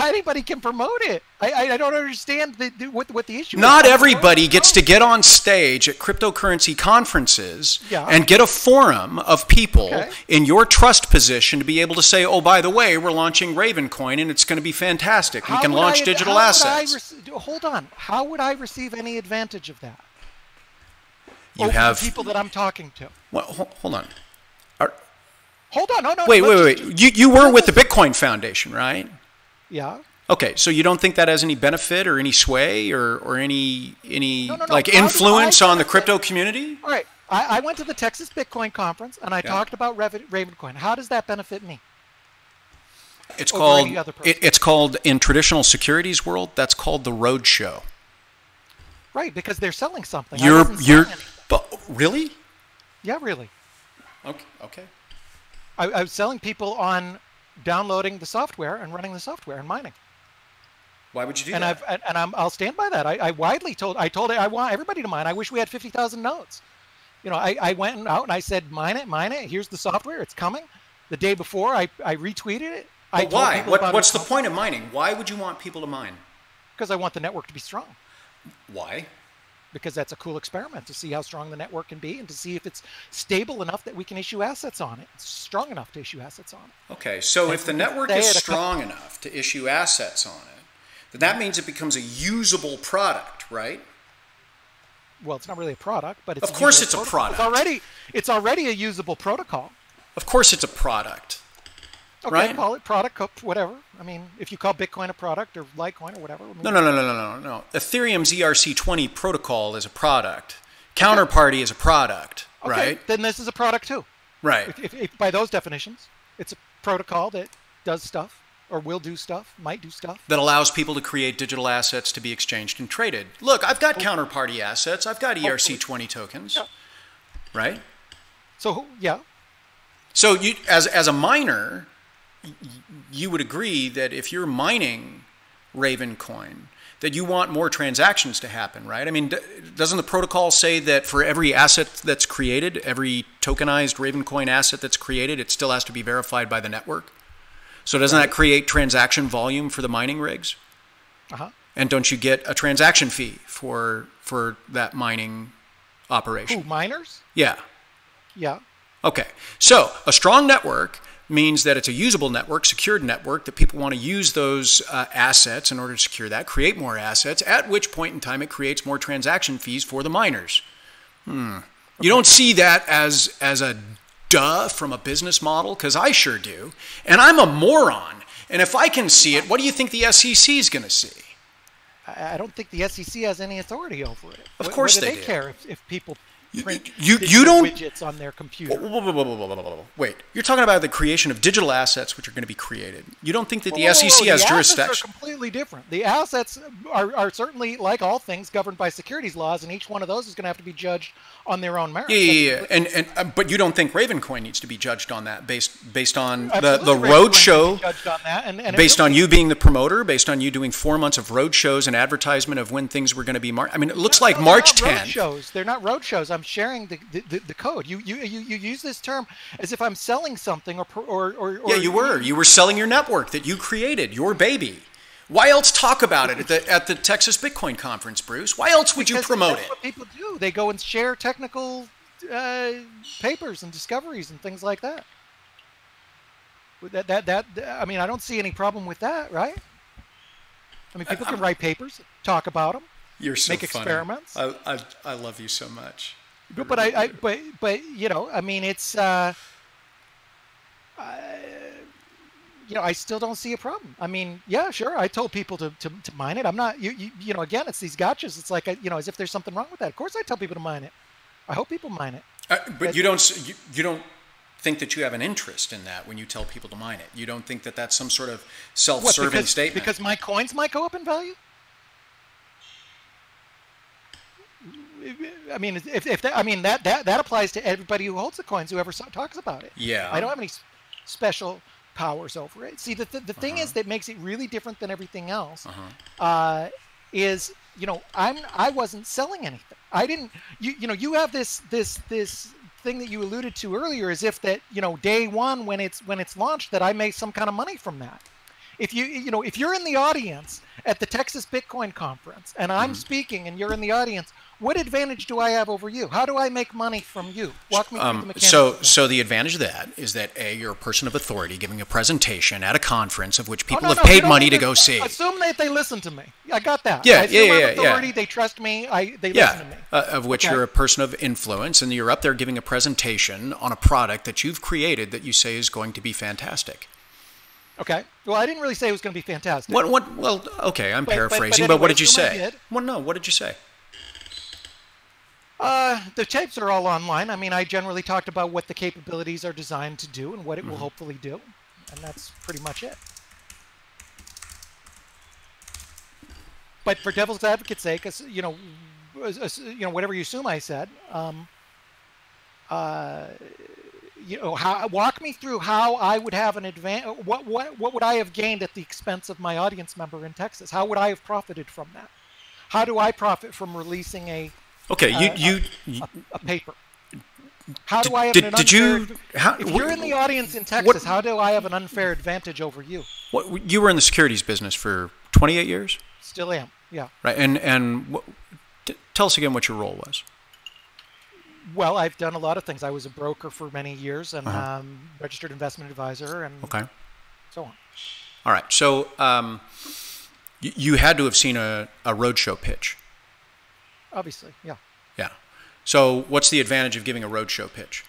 Anybody can promote it. I don't understand what the issue is. Not everybody gets to get on stage at cryptocurrency conferences and get a forum of people in your trust position to be able to say, oh, by the way, we're launching Ravencoin and it's going to be fantastic. We can launch digital assets. Hold on. How would I receive any advantage of that? You have the people that I'm talking to. Well, hold on. Hold on, no. Wait. You were with the Bitcoin Foundation, right? Yeah. Okay, so you don't think that has any benefit or any sway or any influence on the crypto community? All right. I went to the Texas Bitcoin Conference and I talked about Ravencoin. How does that benefit me? It's called in traditional securities world, that's called the roadshow. Right, because they're selling something. Really? Yeah, really. Okay. I was selling people on downloading the software and running the software and mining. Why would you do that? I'll stand by that. I told it I want everybody to mine. I wish we had 50,000 nodes. I went out and I said, mine it. Here's the software. It's coming. The day before, I retweeted it. But why? What's the point of mining? Why would you want people to mine? Because I want the network to be strong. Why? because that's a cool experiment to see how strong the network can be and to see if it's stable enough that we can issue assets on it. It's strong enough to issue assets on it. Okay, so if the network is strong enough to issue assets on it, then that means it becomes a usable product, right? Well, it's not really a product, but it's of course it's a product. It's already a usable protocol. Of course it's a product. Okay, right? Call it product, whatever. I mean, if you call Bitcoin a product or Litecoin or whatever. No. Ethereum's ERC20 protocol is a product. Counterparty is a product, okay, right? Then this is a product too. Right. If by those definitions, it's a protocol that does stuff or will do stuff, might do stuff. That allows people to create digital assets to be exchanged and traded. Look, I've got counterparty assets. I've got ERC20 tokens, right? So, yeah. So you, as a miner, you would agree that if you're mining Ravencoin, that you want more transactions to happen, right? I mean, doesn't the protocol say that for every asset that's created, every tokenized Ravencoin asset that's created, it still has to be verified by the network? So doesn't that create transaction volume for the mining rigs? Uh-huh. And don't you get a transaction fee for that mining operation? Who, miners? Yeah. Yeah. Okay. So a strong network means that it's a usable network, secured network, that people want to use those assets in order to secure that, create more assets, at which point in time it creates more transaction fees for the miners. You don't see that as a duh from a business model? Because I sure do. And I'm a moron. And if I can see it, what do you think the SEC is going to see? I don't think the SEC has any authority over it. Of course they do. Care if people print you don't widgets on their computer. Wait, you're talking about the creation of digital assets which are going to be created. You don't think that the SEC has jurisdiction? jurisdiction? The assets are completely different. The assets are certainly, like all things, governed by securities laws, and each one of those is going to have to be judged on their own merits. Yeah. And but you don't think Ravencoin needs to be judged on that based on the Absolutely, roadshow, judged on that, and based on you being the promoter, based on you doing 4 months of roadshows and advertisement of when things were going to be marked. I mean, it looks like March 10th. They're not roadshows. I'm sharing the code. You use this term as if I'm selling something or yeah, you were selling your network that you created, your baby. Why else talk about it at the Texas Bitcoin conference, Bruce? Why else would you promote that's it? What people do. They go and share technical papers and discoveries and things like that. I mean, I don't see any problem with that, right? I mean, people can write papers, talk about them, make funny. Experiments. I love you so much. But you know, I mean, it's you know, I still don't see a problem. I mean, yeah, sure. I told people to mine it. I'm not, you know, again, it's these gotchas. It's like, you know, as if there's something wrong with that. Of course I tell people to mine it. I hope people mine it. But you don't think that you have an interest in that when you tell people to mine it. You don't think that that's some sort of self-serving statement. Because my coins might go up in value? I mean, that applies to everybody who holds the coins, whoever talks about it. Yeah. I don't have any special powers over it. See, the thing is that makes it really different than everything else is, you know, I wasn't selling anything. I didn't, you know, you have this thing that you alluded to earlier, as if that, you know, day one when it's launched, that I made some kind of money from that. If if you're in the audience at the Texas Bitcoin conference and I'm speaking and you're in the audience, what advantage do I have over you? How do I make money from you? Walk me through the mechanics. So the advantage of that is that you're a person of authority giving a presentation at a conference of which people have paid money to go see. Assume that they listen to me. I got that. Yeah, I assume I'm authority. They trust me. They listen to me. Of which you're a person of influence, and you're up there giving a presentation on a product that you've created that you say is going to be fantastic. Okay. Well, I didn't really say it was going to be fantastic. Well, okay, I'm paraphrasing, but what did you say? Well, no, what did you say? The tapes are all online. I mean, I generally talked about what the capabilities are designed to do and what it will hopefully do, and that's pretty much it. But for devil's advocate's sake, you know, whatever you assume I said, you know, walk me through how I would have an advantage. What would I have gained at the expense of my audience member in Texas? How would I have profited from that? How do I profit from releasing a paper? How do I have if you're in the audience in Texas, how do I have an unfair advantage over you? You were in the securities business for 28 years? Still am, yeah. Right, and tell tell us again what your role was. Well, I've done a lot of things. I was a broker for many years and registered investment advisor and so on. All right. So you had to have seen a roadshow pitch. Obviously, yeah. Yeah. So what's the advantage of giving a roadshow pitch?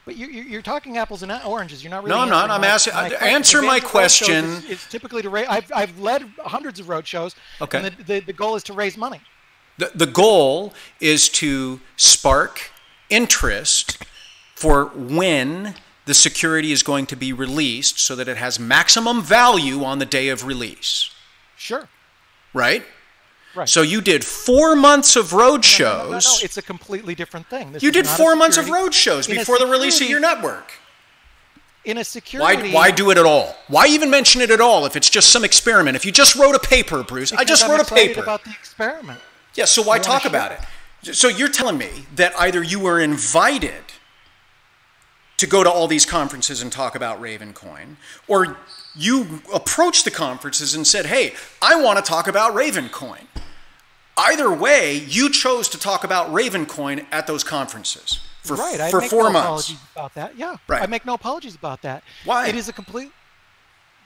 But you're talking apples and oranges. You're not really. No, I'm not. I'm asking. Answer my question. It's typically to raise. I've led hundreds of roadshows. Okay. And the goal is to raise money. The goal is to spark interest for when the security is going to be released, so that it has maximum value on the day of release. Sure. Right. Right. So you did 4 months of road shows. No, it's a completely different thing. You did 4 months of road shows before the release of your network. In a security... Why do it at all? Why even mention it at all if it's just some experiment? If you just wrote a paper, Bruce, I just wrote a paper. About the experiment. Yeah, so why talk about it? So you're telling me that either you were invited to go to all these conferences and talk about Ravencoin, or you approached the conferences and said, hey, I want to talk about Ravencoin. Either way, you chose to talk about Ravencoin at those conferences for 4 months. I make no apologies about that. Yeah, right. I make no apologies about that. Why? It is a complete...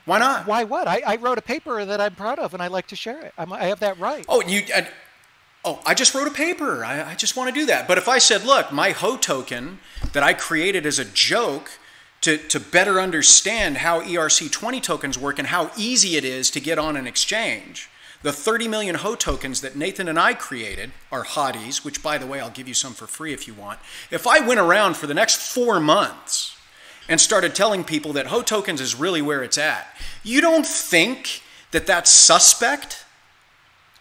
Why not? Why what? I wrote a paper that I'm proud of, and I like to share it. I have that right. I just wrote a paper. I just want to do that. But if I said, look, my HO token that I created as a joke to better understand how ERC20 tokens work and how easy it is to get on an exchange... The 30 million HO tokens that Nathan and I created are hotties, which, by the way, I'll give you some for free if you want. If I went around for the next 4 months and started telling people that HO tokens is really where it's at, you don't think that that's suspect?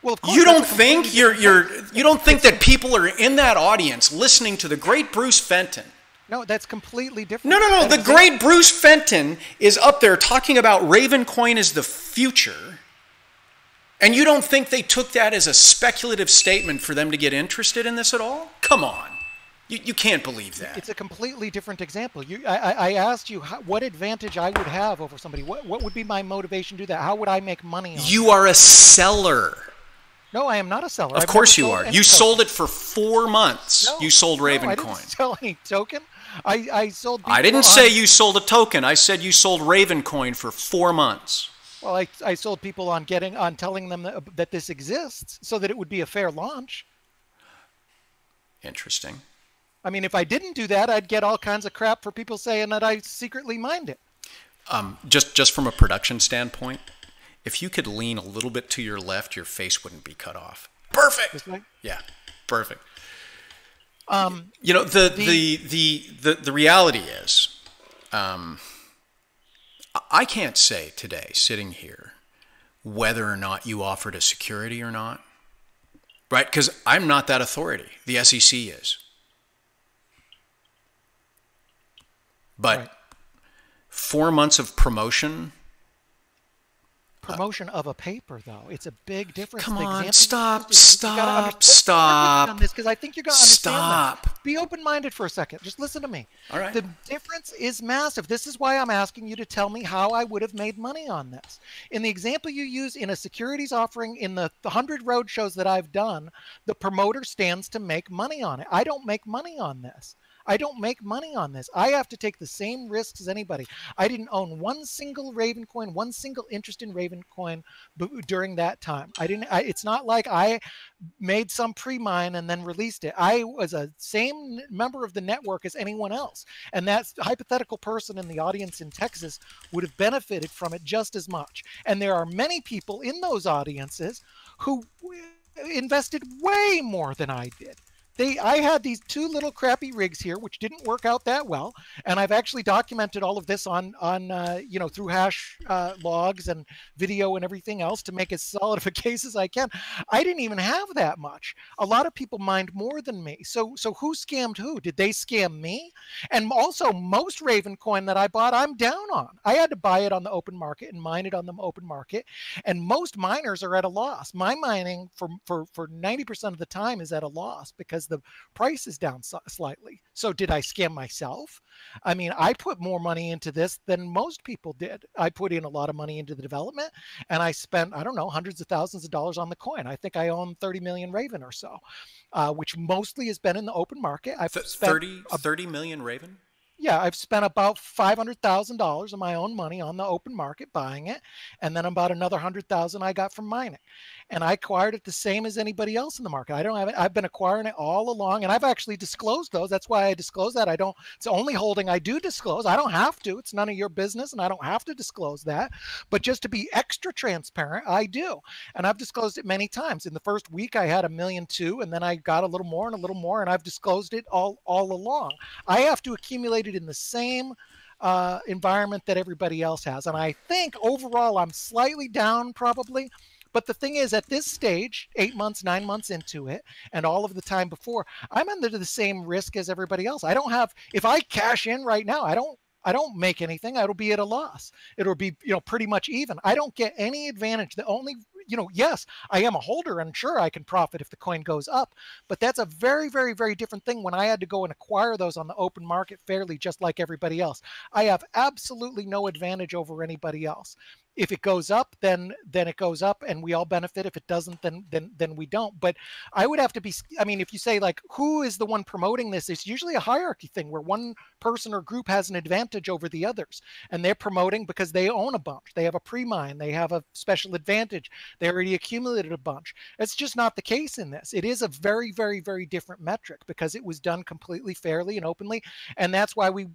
Well, of course, you don't think you don't think that people are in that audience listening to the great Bruce Fenton? No, that's completely different. No. The great Bruce Fenton is up there talking about Ravencoin as the future. And you don't think they took that as a speculative statement for them to get interested in this at all? Come on. You can't believe that. It's a completely different example. I asked you what advantage I would have over somebody. What would be my motivation to do that? How would I make money on it? You are a seller. No, I am not a seller. Of course you are. You sold it for 4 months. You sold Ravencoin. I didn't sell any token. I sold... I didn't say you sold a token. I said you sold Ravencoin for 4 months. Well, I sold people on telling them that this exists so that it would be a fair launch. Interesting. I mean, if I didn't do that, I'd get all kinds of crap for people saying that I secretly mined it. Just from a production standpoint, if you could lean a little bit to your left, your face wouldn't be cut off. Perfect. This way? Yeah, perfect. You know, the reality is, I can't say today, sitting here, whether or not you offered a security or not, right? Because I'm not that authority. The SEC is. But right. 4 months of promotion. Promotion of a paper, though. It's a big difference. Come on, stop. Because I think you're going to understand that. Be open-minded for a second. Just listen to me. All right. The difference is massive. This is why I'm asking you to tell me how I would have made money on this. In the example you use in a securities offering, in the 100 road shows that I've done, the promoter stands to make money on it. I don't make money on this. I don't make money on this. I have to take the same risks as anybody. I didn't own one single Ravencoin, one single interest in Ravencoin during that time. It's not like I made some pre-mine and then released it. I was a same member of the network as anyone else. And that hypothetical person in the audience in Texas would have benefited from it just as much. And there are many people in those audiences who invested way more than I did. I had these 2 little crappy rigs here, which didn't work out that well, and I've actually documented all of this on through hash logs and video and everything else to make as solid of a case as I can. I didn't even have that much. A lot of people mined more than me. So who scammed who? Did they scam me? And also, most Ravencoin that I bought, I'm down on. I had to buy it on the open market and mine it on the open market, and most miners are at a loss. My mining for 90% of the time is at a loss because because the price is down slightly. So did I scam myself? I mean, I put more money into this than most people did. I put in a lot of money into the development, and I spent, I don't know, hundreds of thousands of dollars on the coin. I think I own 30 million Raven or so, which mostly has been in the open market. I've spent 30 million Raven? Yeah, I've spent about $500,000 of my own money on the open market buying it, and then about another 100,000 I got from mining. And I acquired it the same as anybody else in the market. I don't have it. I've been acquiring it all along, and I've actually disclosed those. That's why I disclose that. I don't. It's the only holding I do disclose. I don't have to. It's none of your business, and I don't have to disclose that. But just to be extra transparent, I do, and I've disclosed it many times. In the first week, I had $1.2 million, and then I got a little more and a little more, and I've disclosed it all along. I have to accumulate in the same environment that everybody else has. And I think overall I'm slightly down probably. But the thing is, at this stage, 8 months, 9 months into it, and all of the time before, I'm under the same risk as everybody else. I don't have, if I cash in right now, I don't make anything. It'll be at a loss. It'll be, pretty much even. I don't get any advantage. The only, yes, I am a holder, and sure, I can profit if the coin goes up, but that's a very, very, very different thing when I had to go and acquire those on the open market fairly, just like everybody else. I have absolutely no advantage over anybody else. If it goes up, then it goes up, and we all benefit. If it doesn't, then we don't. But I would have to be. I mean, if you say like, who is the one promoting this? It's usually a hierarchy thing where one person or group has an advantage over the others, and they're promoting because they own a bunch. They have a pre-mine. They have a special advantage. They already accumulated a bunch. It's just not the case in this. It is a very, very, very different metric because it was done completely fairly and openly, and that's why we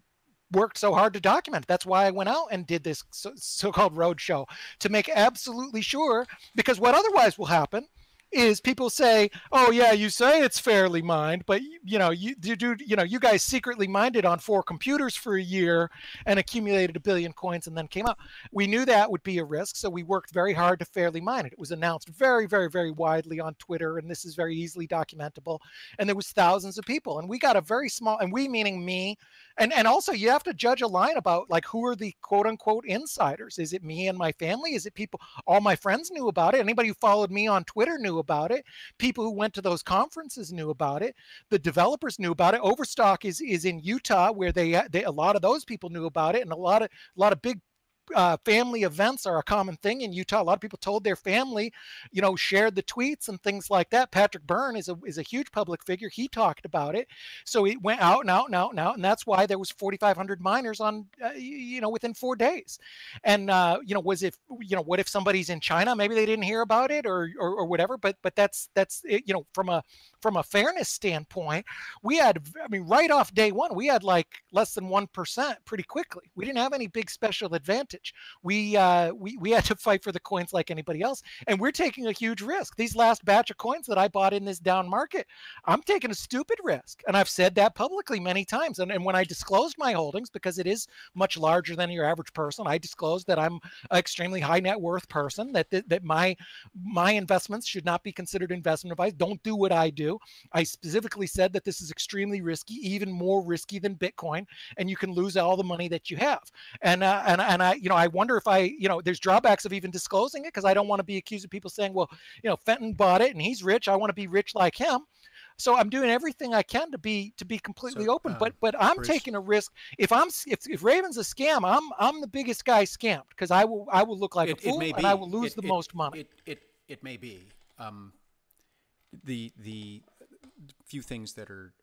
worked so hard to document. That's why I went out and did this so-called roadshow, to make absolutely sure, because what otherwise will happen is people say, oh yeah, you say it's fairly mined, but you guys secretly mined it on 4 computers for a year and accumulated 1 billion coins and then came out. We knew that would be a risk, so we worked very hard to fairly mine it. It was announced very, very, very widely on Twitter, and this is very easily documentable. And there was thousands of people, and we got a very small, and we meaning me, and also you have to judge a line about like who are the quote unquote insiders. Is it me and my family? Is it people? All my friends knew about it. Anybody who followed me on Twitter knew about it. People who went to those conferences knew about it. The developers knew about it. Overstock is in Utah, where they a lot of those people knew about it, and a lot of big family events are a common thing in Utah. A lot of people told their family, shared the tweets and things like that. Patrick Byrne is a huge public figure. He talked about it. So it went out and out and out and out. And that's why there was 4,500 miners on, within 4 days. And, what if somebody's in China, maybe they didn't hear about it or whatever, but that's it, from a fairness standpoint, we had, right off day one, we had like less than 1% pretty quickly. We didn't have any big special advantage. We had to fight for the coins like anybody else, and we're taking a huge risk. These last batch of coins that I bought in this down market, I'm taking a stupid risk, and I've said that publicly many times. And when I disclosed my holdings, because it is much larger than your average person, I disclosed that I'm an extremely high net worth person, that my investments should not be considered investment advice. Don't do what I do. I specifically said that this is extremely risky, even more risky than Bitcoin, and you can lose all the money that you have. And I wonder if there's drawbacks of even disclosing it, because I don't want to be accused of people saying, well, Fenton bought it and he's rich, I want to be rich like him. So I'm doing everything I can to be completely open, but I'm Bruce, taking a risk. If Raven's a scam, I'm the biggest guy scammed, because I will look like a fool, and I will lose the most money. It may be. The few things that are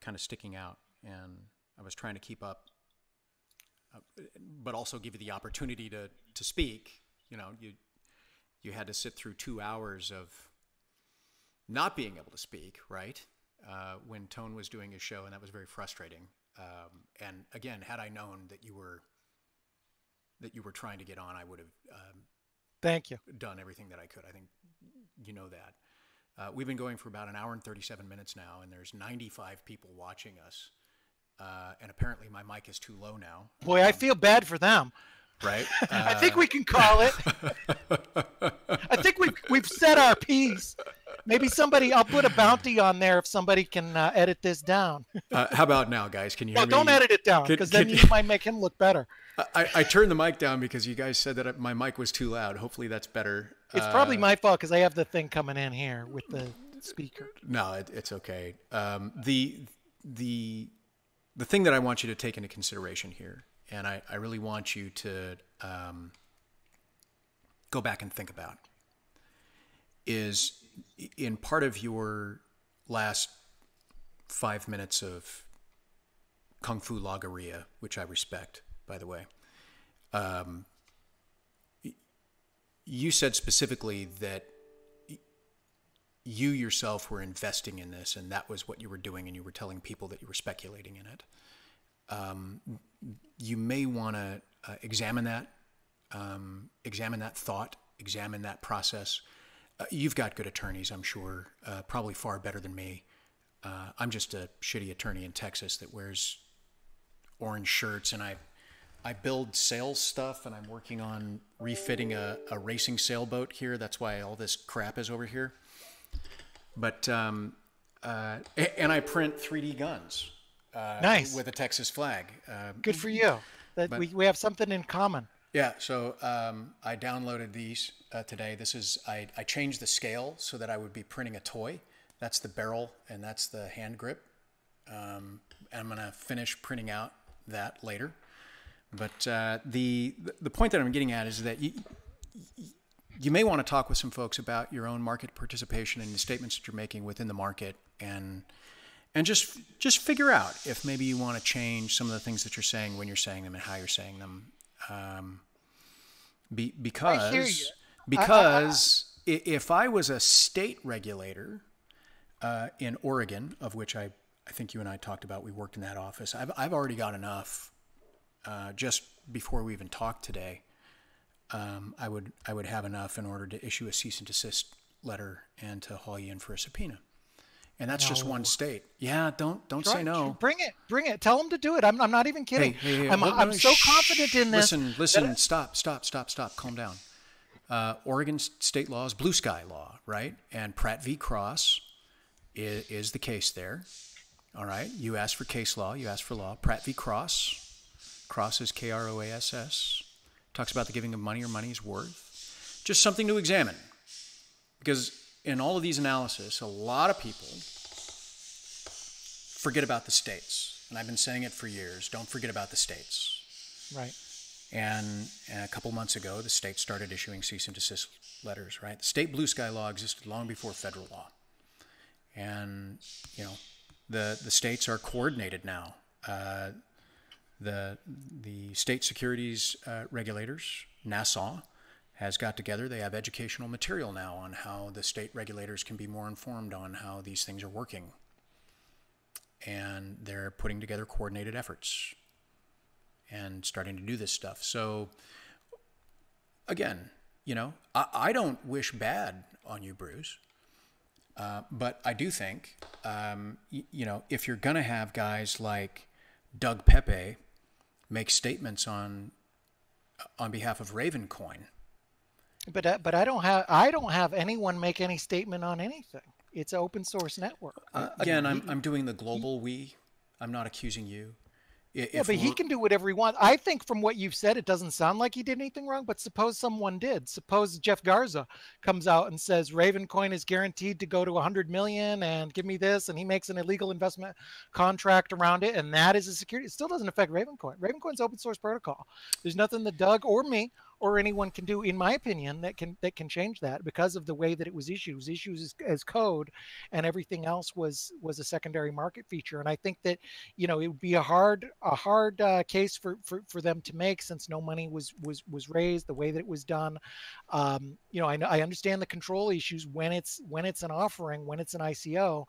kind of sticking out, and I was trying to keep up, but also give you the opportunity to speak. You had to sit through 2 hours of not being able to speak, right? When Tone was doing his show, and that was very frustrating. And again, had I known that you were trying to get on, I would have thank you, done everything that I could. I think you know that. We've been going for about an hour and 37 minutes now, and there's 95 people watching us. And apparently my mic is too low now. Boy, I feel bad for them. Right? I think we can call it. I think we've said our piece. Maybe I'll put a bounty on there if somebody can edit this down. How about now, guys? Can you hear me? Don't edit it down, because then you might make him look better. I turned the mic down because you guys said that my mic was too loud. Hopefully that's better. It's probably my fault, because I have the thing coming in here with the... speaker. No, it's okay. The thing that I want you to take into consideration here, and I really want you to go back and think about, is in part of your last 5 minutes of Kung Fu Logorrhea, which I respect, by the way, you said specifically that you yourself were investing in this, and that was what you were doing, and you were telling people that you were speculating in it. You may want to examine that thought, examine that process. You've got good attorneys, I'm sure, probably far better than me. I'm just a shitty attorney in Texas that wears orange shirts, and I build sales stuff, and I'm working on refitting a racing sailboat here. That's why all this crap is over here. But and I print 3D guns. Nice. With a Texas flag. Good for you. We have something in common. Yeah. So I downloaded these today. I changed the scale so that I would be printing a toy. That's the barrel and that's the hand grip. I'm gonna finish printing out that later. But the point that I'm getting at is that you may want to talk with some folks about your own market participation and the statements that you're making within the market, and just figure out if maybe you want to change some of the things that you're saying when you're saying them and how you're saying them. Because if I was a state regulator in Oregon, of which I think you and I talked about, we worked in that office. I've already got enough. Just before we even talked today, I would have enough in order to issue a cease and desist letter and to haul you in for a subpoena. And that's just one state. Yeah, don't say no. Bring it. Tell them to do it. I'm not even kidding. Hey, I'm so confident in this. Listen. Stop. Calm down. Oregon state law is blue sky law, right? And Pratt v. Cross is the case there. All right. You asked for case law. You asked for law. Pratt v. Cross. Cross is Kroass. Talks about the giving of money or money's worth. Just something to examine. Because in all of these analysis, a lot of people forget about the states. And I've been saying it for years. Don't forget about the states. Right. And a couple months ago, the states started issuing cease and desist letters, right? The state blue sky law existed long before federal law. And, the states are coordinated now. The state securities regulators, Nassau, has got together. They have educational material now on how the state regulators can be more informed on how these things are working. And they're putting together coordinated efforts and starting to do this stuff. So, again, I don't wish bad on you, Bruce. But I do think, if you're going to have guys like Doug Pepe make statements on behalf of Ravencoin. But I don't have anyone make any statement on anything. It's an open source network. Again, I'm doing the global we. I'm not accusing you. Yeah, but he can do whatever he wants. I think from what you've said, it doesn't sound like he did anything wrong, but suppose someone did. Suppose Jeff Garza comes out and says Ravencoin is guaranteed to go to 100 million and give me this, and he makes an illegal investment contract around it, and that is a security. It still doesn't affect Ravencoin. Ravencoin's open source protocol. There's nothing that Doug or me or anyone can do, in my opinion, that can change that because of the way that it was issued. It was issued as code, and everything else was a secondary market feature. And I think that it would be a hard case for them to make, since no money was raised the way that it was done. I understand the control issues when it's an offering, when it's an ICO.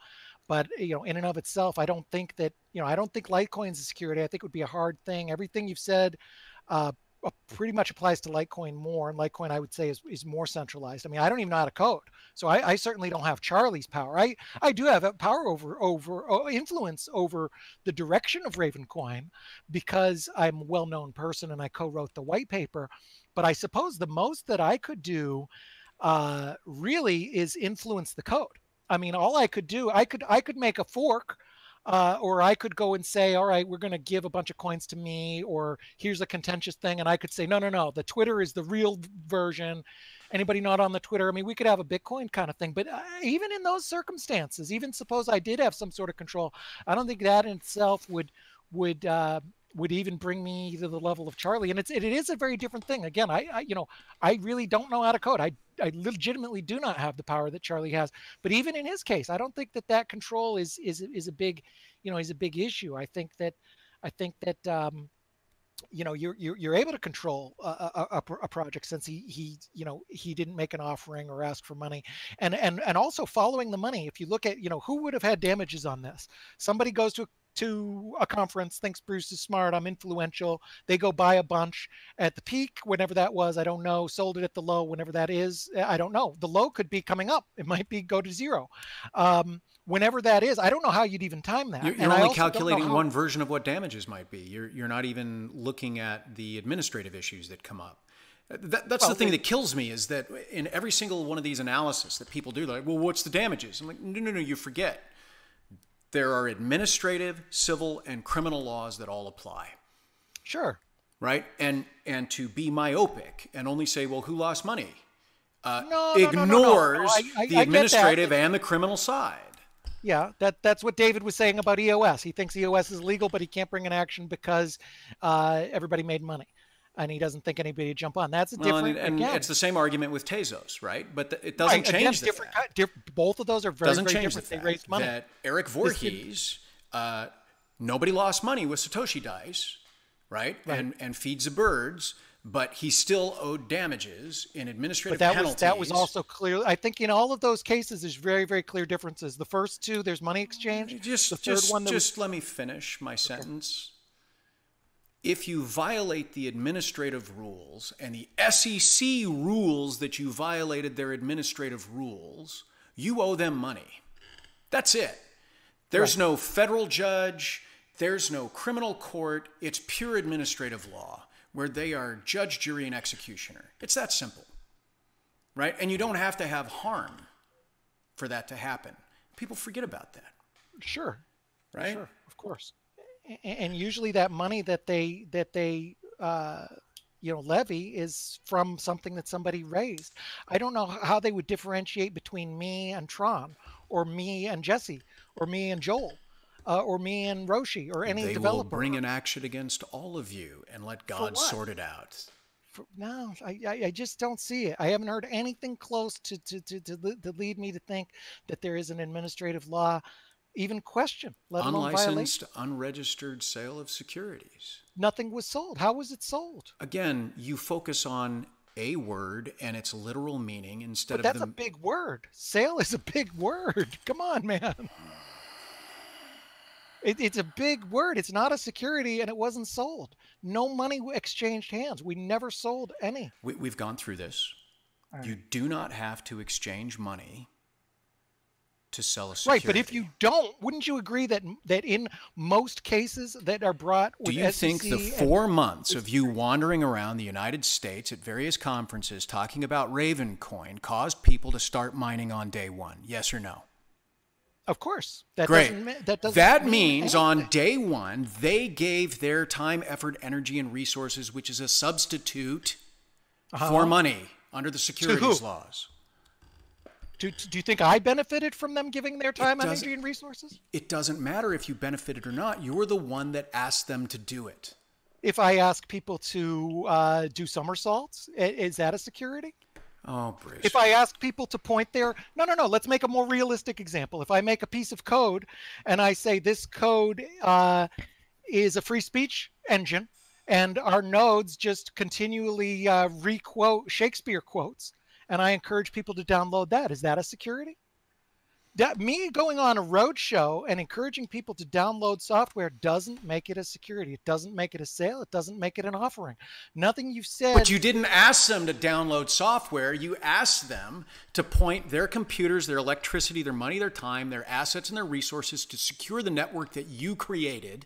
But in and of itself, I don't think Litecoin's a security. I think it would be a hard thing. Everything you've said pretty much applies to Litecoin more, and Litecoin I would say is more centralized. I mean, I don't even know how to code, so I certainly don't have Charlie's power. I do have power over influence over the direction of Ravencoin because I'm a well-known person and I co-wrote the white paper. But I suppose the most that I could do really is influence the code. I mean, all I could do, I could make a fork or I could go and say, all right, we're going to give a bunch of coins to me, or here's a contentious thing. And I could say, no, the Twitter is the real version. Anybody not on the Twitter? I mean, we could have a Bitcoin kind of thing. But even in those circumstances, even suppose I did have some sort of control, I don't think that in itself would even bring me to the level of Charlie. And it is a very different thing. Again, I really don't know how to code. I legitimately do not have the power that Charlie has. But even in his case, I don't think that control is a big, is a big issue. I think that you're able to control a project since he didn't make an offering or ask for money, and also following the money. If you look at who would have had damages on this, somebody goes to a conference, thinks Bruce is smart, I'm influential, they go buy a bunch at the peak, whenever that was, I don't know, sold it at the low, whenever that is, I don't know. The low could be coming up, it might be go to zero. Whenever that is, I don't know how you'd even time that. You're only calculating one version of what damages might be. You're not even looking at the administrative issues that come up. That's the thing that kills me, is that in every single one of these analysis that people do, they're like, well, what's the damages? I'm like, no, you forget. There are administrative, civil, and criminal laws that all apply. Sure. Right? And to be myopic and only say, well, who lost money? Ignores the administrative and the criminal side. Yeah, that's what David was saying about EOS. He thinks EOS is legal, but he can't bring an action because everybody made money. And he doesn't think anybody would jump on. That's a different. And it's the same argument with Tezos, right? But it doesn't change that. Both of those are very different. They raise money. That Eric Voorhees, nobody lost money with Satoshi dice, right? And feeds the birds, but he still owed damages in administrative penalties. That was also clear. I think in all of those cases, there's very, very clear differences. The first two, there's money exchange. Just let me finish my sentence. If you violate the administrative rules and the SEC rules that you violated their administrative rules, you owe them money. That's it. There's no federal judge. There's no criminal court. It's pure administrative law where they are judge, jury, and executioner. It's that simple, right? And you don't have to have harm for that to happen. People forget about that. Sure. Right? Sure, of course. And usually that money that they levy is from something that somebody raised. I don't know how they would differentiate between me and Tron, or me and Jesse, or me and Joel, or me and Roshi, or any developer. They will bring an action against all of you and let God sort it out. No, I just don't see it. I haven't heard anything close to lead me to think that there is an administrative law even question, let alone violation. Unlicensed, unregistered sale of securities. Nothing was sold. How was it sold? Again, you focus on a word and its literal meaning instead of that's a big word. Sale is a big word. Come on, man. It's a big word. It's not a security, and it wasn't sold. No money exchanged hands. We never sold any. We've gone through this. Right. You do not have to exchange money to sell a security. Right, but if you don't, wouldn't you agree that in most cases that are brought with SEC... Do you think the 4 months of you wandering around the United States at various conferences talking about Ravencoin caused people to start mining on day one? Yes or no? Of course. Great. That means on day one, they gave their time, effort, energy, and resources, which is a substitute for money under the securities laws. Do you think I benefited from them giving their time, energy, and resources? It doesn't matter if you benefited or not. You're the one that asked them to do it. If I ask people to do somersaults, is that a security? Oh, Bruce. If I ask people to point their... No. Let's make a more realistic example. If I make a piece of code and I say this code is a free speech engine and our nodes just continually re-quote Shakespeare quotes, and I encourage people to download that. Is that a security? Me going on a road show and encouraging people to download software doesn't make it a security. It doesn't make it a sale. It doesn't make it an offering. Nothing you've said... But you didn't ask them to download software. You asked them to point their computers, their electricity, their money, their time, their assets, and their resources to secure the network that you created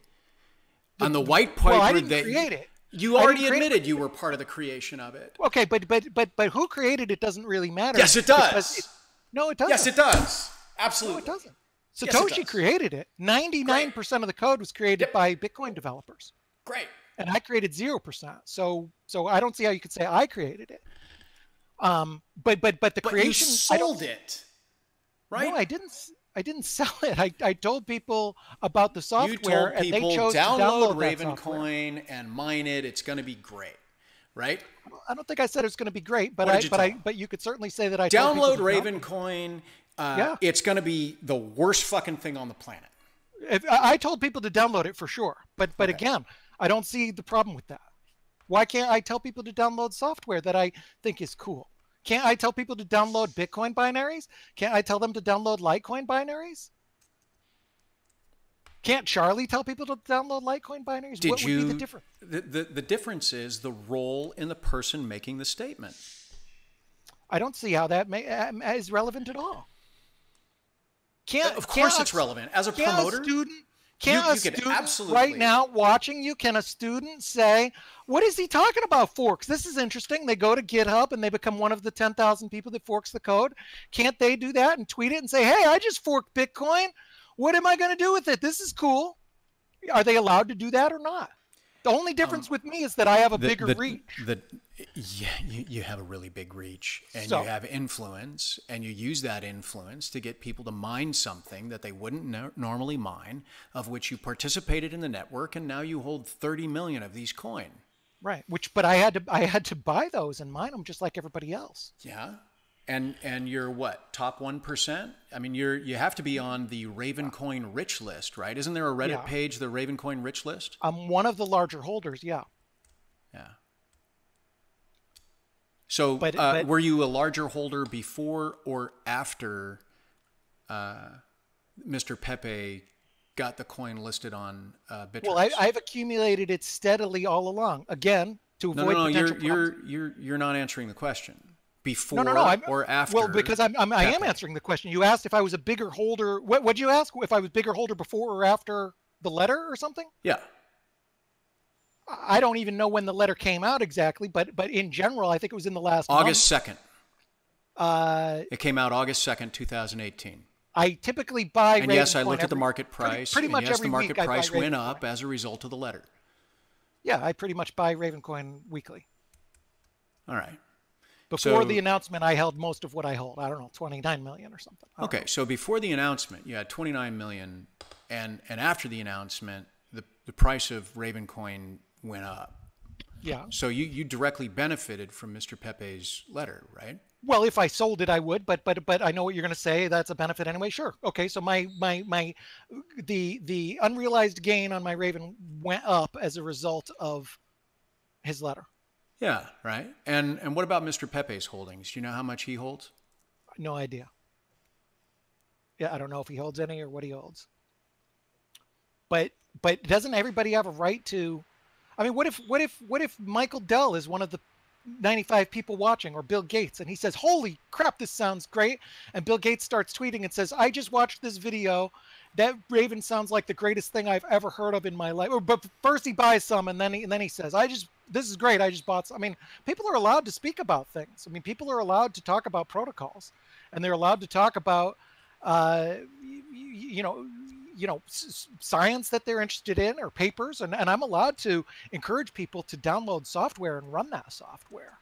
on the white paper. Well, I didn't create it. You already admitted you were part of the creation of it. Okay, but who created it doesn't really matter. Yes, it does. No, it doesn't. Yes, it does. Absolutely. No, it doesn't. Satoshi created it. 99% of the code was created by Bitcoin developers. Great. And I created 0%. So I don't see how you could say I created it. But the creation, you sold it, right? No, I didn't sell it. I told people about the software, and they chose to download Ravencoin and mine it. It's going to be great, right? I don't think I said it was going to I but you could certainly say that I download Ravencoin. It's going to be the worst fucking thing on the planet. I told people to download it for sure, but again, I don't see the problem with that. Why can't I tell people to download software that I think is cool? Can't I tell people to download Bitcoin binaries? Can't I tell them to download Litecoin binaries? Can't Charlie tell people to download Litecoin binaries? What would be the difference? The difference is the role in the person making the statement. I don't see how that is relevant at all. Of course it's relevant. As a promoter, can a student right now watching you, can a student say, what is he talking about forks? This is interesting. They go to GitHub and they become one of the 10,000 people that forks the code. Can't they do that and tweet it and say, hey, I just forked Bitcoin. What am I going to do with it? This is cool. Are they allowed to do that or not? The only difference with me is that I have a bigger reach. You have a really big reach, and you have influence, and you use that influence to get people to mine something that they wouldn't normally mine, of which you participated in the network, and now you hold 30 million of these coin. Right. But I had to buy those and mine them just like everybody else. Yeah. And you're what, top 1%? I mean, you have to be on the Ravencoin rich list, right? Isn't there a Reddit page, the Ravencoin rich list? I'm one of the larger holders, yeah. Yeah. So were you a larger holder before or after Mr. Pepe got the coin listed on Bittrex? Well, I've accumulated it steadily all along. Again, to avoid potential problems. You're not answering the question. Before or after? Well, because I am answering the question. You asked if I was a bigger holder. What'd you ask? If I was bigger holder before or after the letter or something? Yeah. I don't even know when the letter came out exactly, but in general, I think it was in the last August month. 2nd. It came out August 2nd, 2018. I typically buy And yes, I looked at the market price. Pretty much yes, every the market week price I buy went Ravencoin. up as a result of the letter. Yeah, I pretty much buy Ravencoin weekly. All right. Before the announcement, I held most of what I hold. I don't know, 29 million or something. Okay, so before the announcement, you had 29 million, and after the announcement, the price of Ravencoin went up. Yeah. So you directly benefited from Mr. Pepe's letter, right? Well, if I sold it, I would, but I know what you're going to say. That's a benefit anyway. Sure. Okay. So the unrealized gain on my Raven went up as a result of his letter. Yeah. Right. And what about Mr. Pepe's holdings? Do you know how much he holds? No idea. Yeah. I don't know if he holds any or what he holds, but doesn't everybody have a right to, I mean, what if Michael Dell is one of the 95 people watching, or Bill Gates, and he says, holy crap, this sounds great. And Bill Gates starts tweeting and says, I just watched this video. That Raven sounds like the greatest thing I've ever heard of in my life. But first he buys some, and then he says, this is great. I just bought some. I mean, people are allowed to speak about things. I mean, people are allowed to talk about protocols, and they're allowed to talk about, science that they're interested in, or papers, and I'm allowed to encourage people to download software and run that software,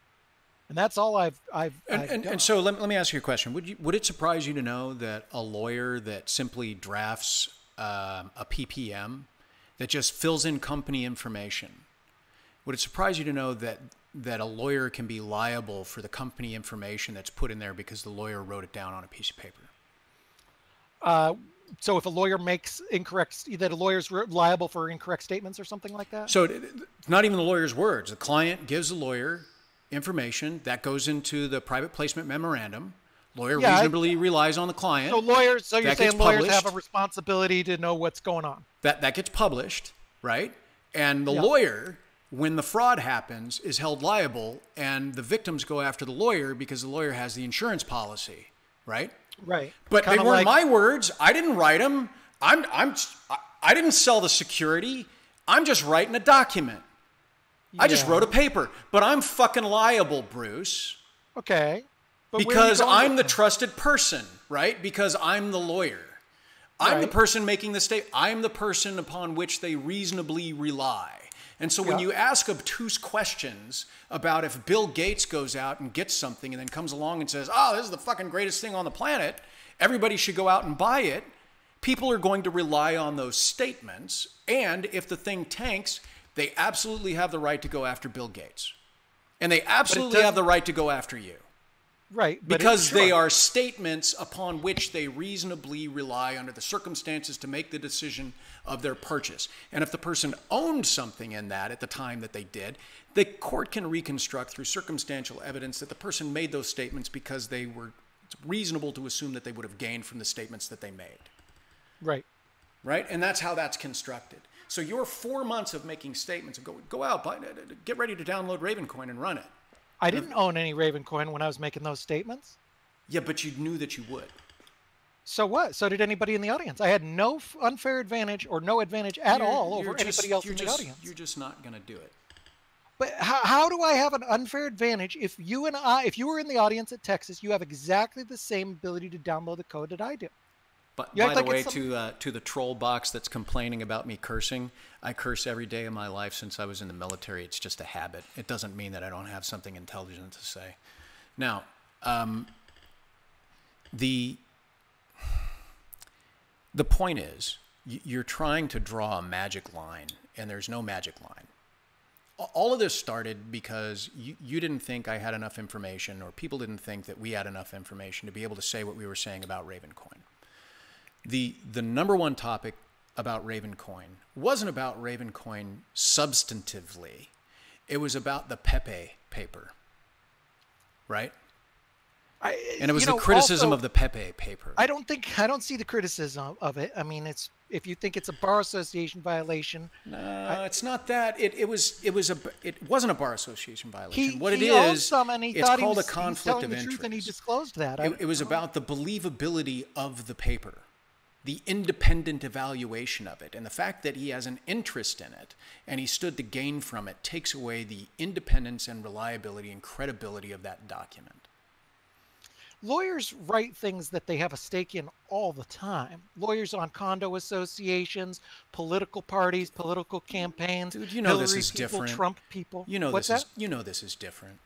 and that's all I've done. And so let me ask you a question. Would it surprise you to know that a lawyer that simply drafts a PPM that just fills in company information, would it surprise you to know that a lawyer can be liable for the company information that's put in there because the lawyer wrote it down on a piece of paper? So if a lawyer makes that a lawyer's liable for incorrect statements or something like that? So not even the lawyer's words. The client gives the lawyer information that goes into the private placement memorandum. Lawyer reasonably relies on the client. So you're saying lawyers have a responsibility to know what's going on. That gets published, right? And the lawyer, when the fraud happens, is held liable, and the victims go after the lawyer because the lawyer has the insurance policy, right? Right. But they weren't my words. I didn't write them. I didn't sell the security. I'm just writing a document. I just wrote a paper. But I'm fucking liable, Bruce. Okay. But because I'm the trusted person, right? Because I'm the lawyer. I'm the person making the statement. I'm the person upon which they reasonably rely. And so when you ask obtuse questions about if Bill Gates goes out and gets something and then comes along and says, oh, this is the fucking greatest thing on the planet, everybody should go out and buy it, people are going to rely on those statements. And if the thing tanks, they absolutely have the right to go after Bill Gates. And they absolutely have the right to go after you. Right. Because they are statements upon which they reasonably rely under the circumstances to make the decision of their purchase. And if the person owned something in that at the time that they did, the court can reconstruct through circumstantial evidence that the person made those statements because it's reasonable to assume that they would have gained from the statements that they made. Right. Right? And that's how that's constructed. So your 4 months of making statements, go out, get ready to download Ravencoin and run it. I didn't own any Ravencoin when I was making those statements. Yeah, but you knew that you would. So what? So did anybody in the audience. I had no unfair advantage or no advantage at all over anybody else in the audience. You're just not going to do it. But how do I have an unfair advantage if you were in the audience at Texas, you have exactly the same ability to download the code that I do. But by the way, to the troll box that's complaining about me cursing, I curse every day of my life since I was in the military. It's just a habit. It doesn't mean that I don't have something intelligent to say. Now, the point is, you're trying to draw a magic line, and there's no magic line. All of this started because you didn't think I had enough information, or people didn't think that we had enough information to be able to say what we were saying about Ravencoin. The number one topic about Ravencoin wasn't about Ravencoin substantively. It was about the Pepe paper, right? And it was the criticism of the Pepe paper. I don't see the criticism of it. I mean, if you think it's a bar association violation. No, it's not that. It wasn't a bar association violation. What it is, it's called a conflict of interest. And he disclosed that. It was about the believability of the paper, the independent evaluation of it, and the fact that he has an interest in it and he stood to gain from it takes away the independence and reliability and credibility of that document. Lawyers write things that they have a stake in all the time. Lawyers on condo associations, political parties, political campaigns. Dude, you know Hillary this is people, different. Trump people. You know What's this that? is. You know this is different.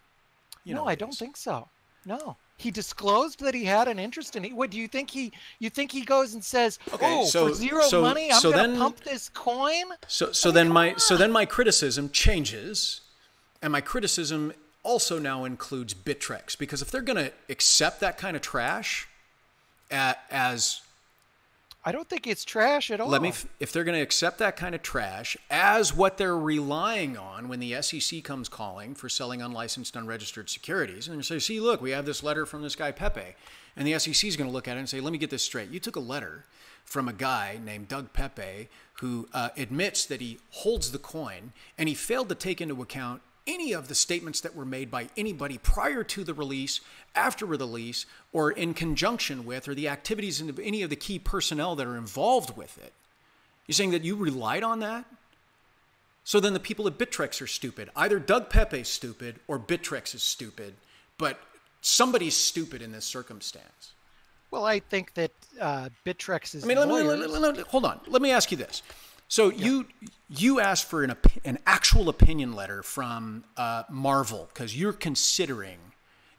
No, I don't think so. No, he disclosed that he had an interest in it. What do you think he goes and says? Okay, for zero money, I'm going to pump this coin. So then my criticism changes, and my criticism also now includes Bittrex, because if they're going to accept that kind of trash as I don't think it's trash at all. If they're going to accept that kind of trash as what they're relying on when the SEC comes calling for selling unlicensed, unregistered securities, and they say, see, look, we have this letter from this guy Pepe, and the SEC is going to look at it and say, let me get this straight. You took a letter from a guy named Doug Pepe who admits that he holds the coin, and he failed to take into account any of the statements that were made by anybody prior to the release, after the release, or in conjunction with, or the activities of any of the key personnel that are involved with it. You're saying that you relied on that? So then the people at Bittrex are stupid. Either Doug Pepe's stupid or Bittrex is stupid, but somebody's stupid in this circumstance. Well, I think that Bittrex is. Hold on. Let me ask you this. So you asked for an actual opinion letter from Marvel because you're considering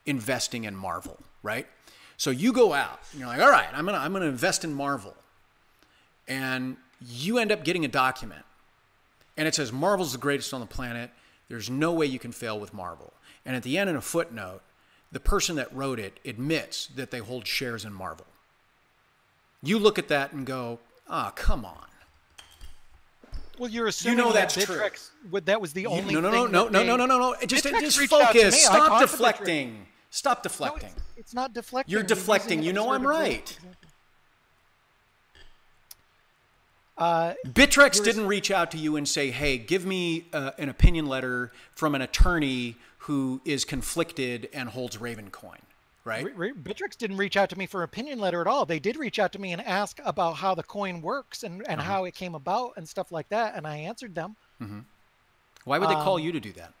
investing in Marvel, right? So you go out and you're like, all right, I'm gonna invest in Marvel, and you end up getting a document, and it says Marvel's the greatest on the planet. There's no way you can fail with Marvel. And at the end, in a footnote, the person that wrote it admits that they hold shares in Marvel. You look at that and go, come on. Well, you're assuming that's Bittrex, that was the only thing. No. Just focus. Stop deflecting. No, it's not deflecting. You're deflecting. You know I'm right. Bittrex didn't reach out to you and say, hey, give me an opinion letter from an attorney who is conflicted and holds Ravencoin. Right? Bittrex didn't reach out to me for an opinion letter at all. They did reach out to me and ask about how the coin works and how it came about and stuff like that, and I answered them. Mm-hmm. Why would they call you to do that?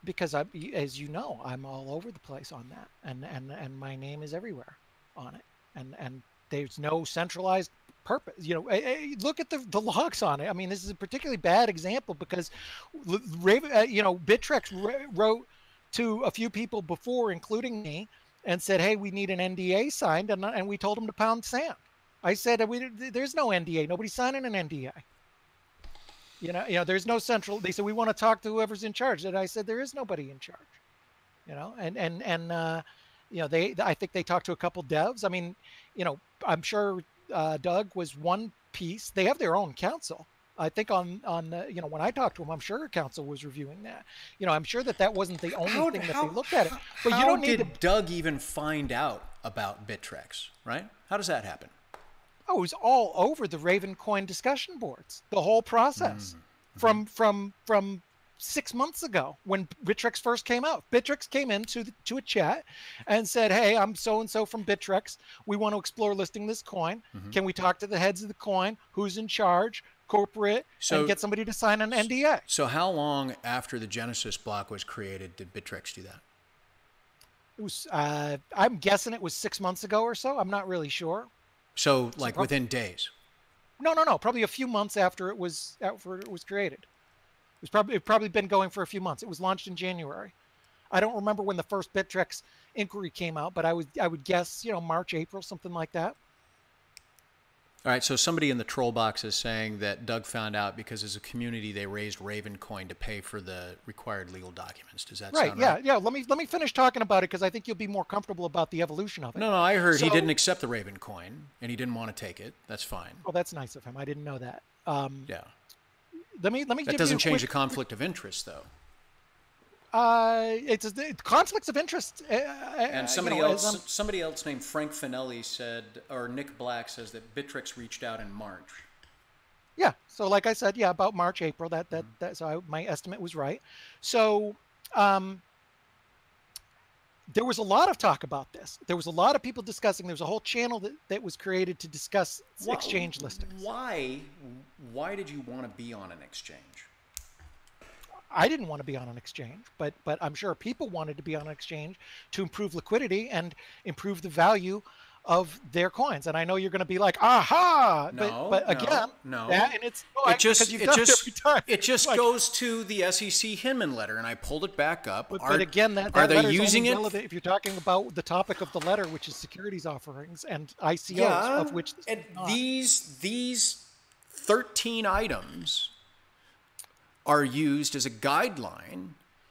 Because, as you know, I'm all over the place on that, and my name is everywhere on it, and there's no centralized purpose. Look at the logs on it. I mean, this is a particularly bad example because Bittrex wrote to a few people before, including me, and said, "Hey, we need an NDA signed," and we told them to pound sand. I said, "There's no NDA. Nobody's signing an NDA. There's no central." They said, "We want to talk to whoever's in charge." And I said, "There is nobody in charge." I think they talked to a couple devs. I mean, I'm sure Doug was one piece. They have their own counsel. I think when I talked to him, I'm sure counsel was reviewing that. I'm sure that wasn't the only thing that they looked at it. But how did Doug even find out about Bittrex, right? How does that happen? Oh, it was all over the Ravencoin discussion boards, the whole process from 6 months ago when Bittrex first came out. Bittrex came into a chat and said, "Hey, I'm so-and-so from Bittrex. We want to explore listing this coin. Can we talk to the heads of the coin? Who's in charge? Corporate, and get somebody to sign an NDA." So how long after the Genesis block was created did Bittrex do that? It was, I'm guessing it was 6 months ago or so. I'm not really sure. So within days? No. Probably a few months after it was created. It's probably been going for a few months. It was launched in January. I don't remember when the first Bittrex inquiry came out, but I would guess March, April, something like that. All right, so somebody in the troll box is saying that Doug found out because as a community they raised Ravencoin to pay for the required legal documents. Does that sound right? Yeah. Let me finish talking about it because I think you'll be more comfortable about the evolution of it. No, I heard he didn't accept the Ravencoin and he didn't want to take it. That's fine. Oh, that's nice of him. I didn't know that. Yeah. Let me. That doesn't change the conflict of interest, though. It's conflicts of interest. And somebody else named Frank Finelli said, or Nick Black says that Bittrex reached out in March. Yeah. So like I said, about March, April. So my estimate was right. So there was a lot of talk about this. There was a lot of people discussing. There was a whole channel that was created to discuss exchange listings. Why did you want to be on an exchange? I didn't want to be on an exchange, but I'm sure people wanted to be on an exchange to improve liquidity and improve the value of their coins. And I know you're going to be like, aha! But again, and it's it just goes to the SEC Hinman letter, and I pulled it back up. But again, that are they letter using is it? Relevant if you're talking about the topic of the letter, which is securities offerings and ICOs, of which these 13 items are used as a guideline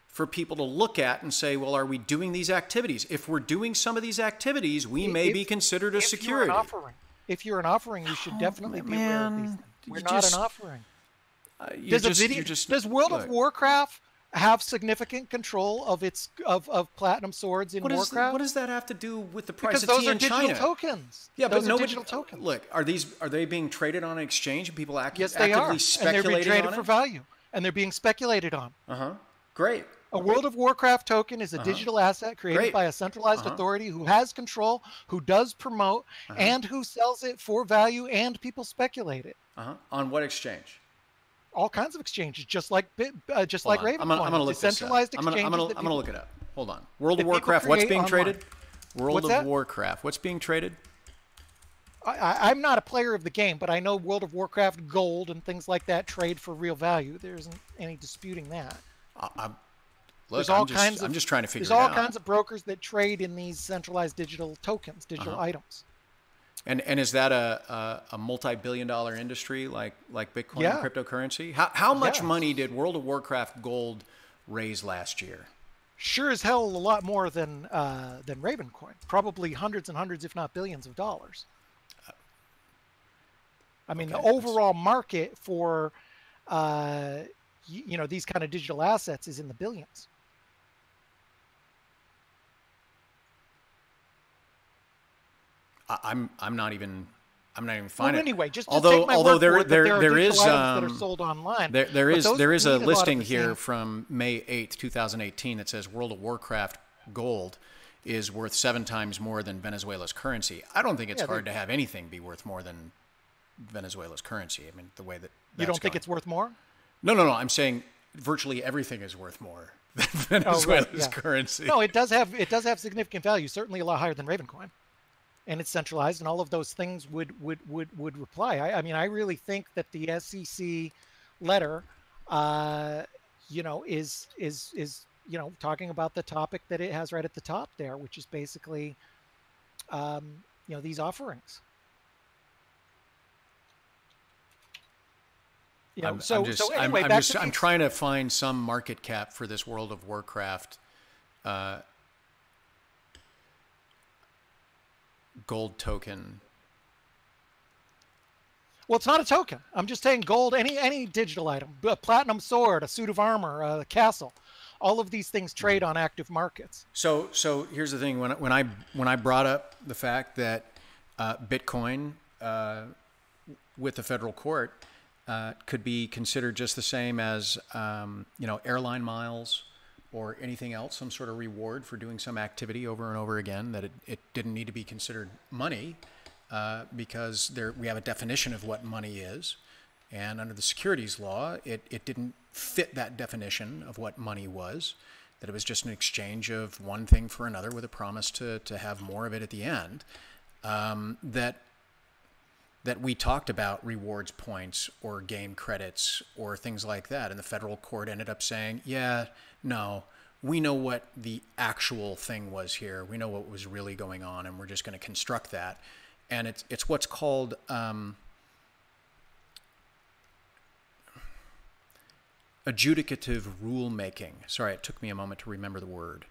for people to look at and say, well, are we doing these activities? If we're doing some of these activities, we may be considered a security. If you're an offering, you should definitely be aware of these things. We're not an offering. Does World of Warcraft have significant control of platinum swords in Warcraft? What does that have to do with the price of tea in China? Because those are digital tokens. Yeah, those are digital tokens. Look, are they being traded on an exchange and people actively speculating on it? Yes, they are. And they're being traded for value. And they're being speculated on. Great. A World of Warcraft token is a digital asset created by a centralized authority who has control, who does promote, and who sells it for value, and people speculate it. On what exchange? All kinds of exchanges, just like Ravencoin. I'm going to look this up. I'm going to look it up. Hold on. World of Warcraft, what's being traded? World of Warcraft, what's being traded? I'm not a player of the game, but I know World of Warcraft gold and things like that trade for real value. There isn't any disputing that. I'm just trying to figure it out. There's all kinds of brokers that trade in these centralized digital tokens, digital items. And is that a multi-billion-dollar industry like Bitcoin and cryptocurrency? How much money did World of Warcraft gold raise last year? Sure as hell a lot more than Ravencoin. Probably hundreds and hundreds, if not billions of dollars. I mean, the overall market for, these kind of digital assets is in the billions. I'm not even finding. Well, anyway, just although there is that are sold online. There is a listing here from May 8th, 2018 that says World of Warcraft gold is worth 7 times more than Venezuela's currency. I don't think it's hard to have anything be worth more than Venezuela's currency. I mean, the way that you don't think it's worth more? No. I'm saying virtually everything is worth more than Venezuela's currency. No, it does have significant value. Certainly a lot higher than Ravencoin. and it's centralized, and all of those things would reply. I mean, I really think that the SEC letter, is talking about the topic that it has right at the top there, which is basically these offerings. I'm trying to find some market cap for this World of Warcraft gold token. Well, it's not a token. I'm just saying gold, any digital item, a platinum sword, a suit of armor, a castle. All of these things trade on active markets. So here's the thing: when I brought up the fact that Bitcoin with the federal court could be considered just the same as airline miles or anything else, some sort of reward for doing some activity over and over again, that it didn't need to be considered money because we have a definition of what money is, and under the securities law, it didn't fit that definition of what money was, that it was just an exchange of one thing for another with a promise to have more of it at the end, that we talked about rewards points or game credits or things like that. And the federal court ended up saying, yeah, no, we know what the actual thing was here. We know what was really going on, and we're just going to construct that. And it's what's called adjudicative rulemaking. Sorry, it took me a moment to remember the word.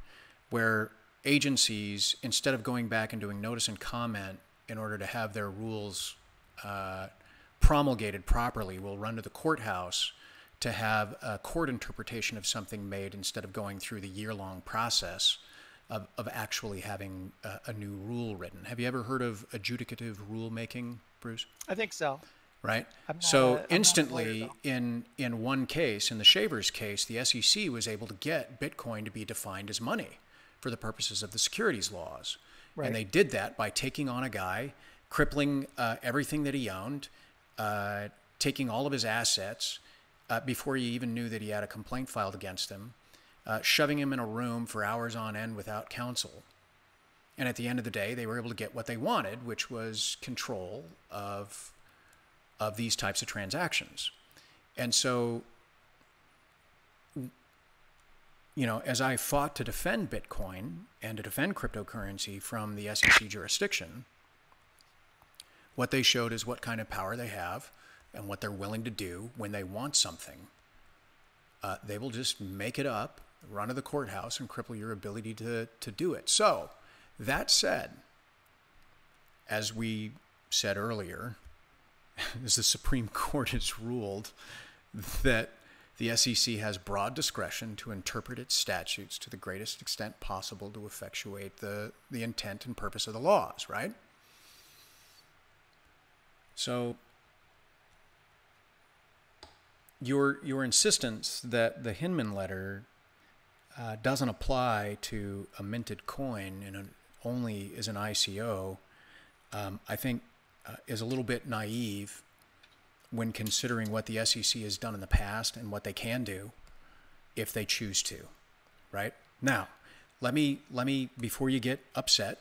Where agencies, instead of going back and doing notice and comment in order to have their rules promulgated properly, will run to the courthouse to have a court interpretation of something made, instead of going through the year-long process of actually having a new rule written. Have you ever heard of adjudicative rulemaking, Bruce? I think so. Right? Instantly, in one case, in the Shavers case, the SEC was able to get Bitcoin to be defined as money for the purposes of the securities laws. Right. And they did that by taking on a guy, crippling everything that he owned, taking all of his assets before you even knew that he had a complaint filed against him, shoving him in a room for hours on end without counsel. And at the end of the day, they were able to get what they wanted, which was control of these types of transactions. And so, as I fought to defend Bitcoin and to defend cryptocurrency from the SEC jurisdiction, what they showed is what kind of power they have and what they're willing to do when they want something. They will just make it up, run to the courthouse, and cripple your ability to do it. So, that said, as we said earlier, as the Supreme Court has ruled that the SEC has broad discretion to interpret its statutes to the greatest extent possible to effectuate the intent and purpose of the laws, right? So your insistence that the Hinman letter doesn't apply to a minted coin and only is an ICO, I think is a little bit naive when considering what the SEC has done in the past and what they can do if they choose to, right? Now, let me before you get upset,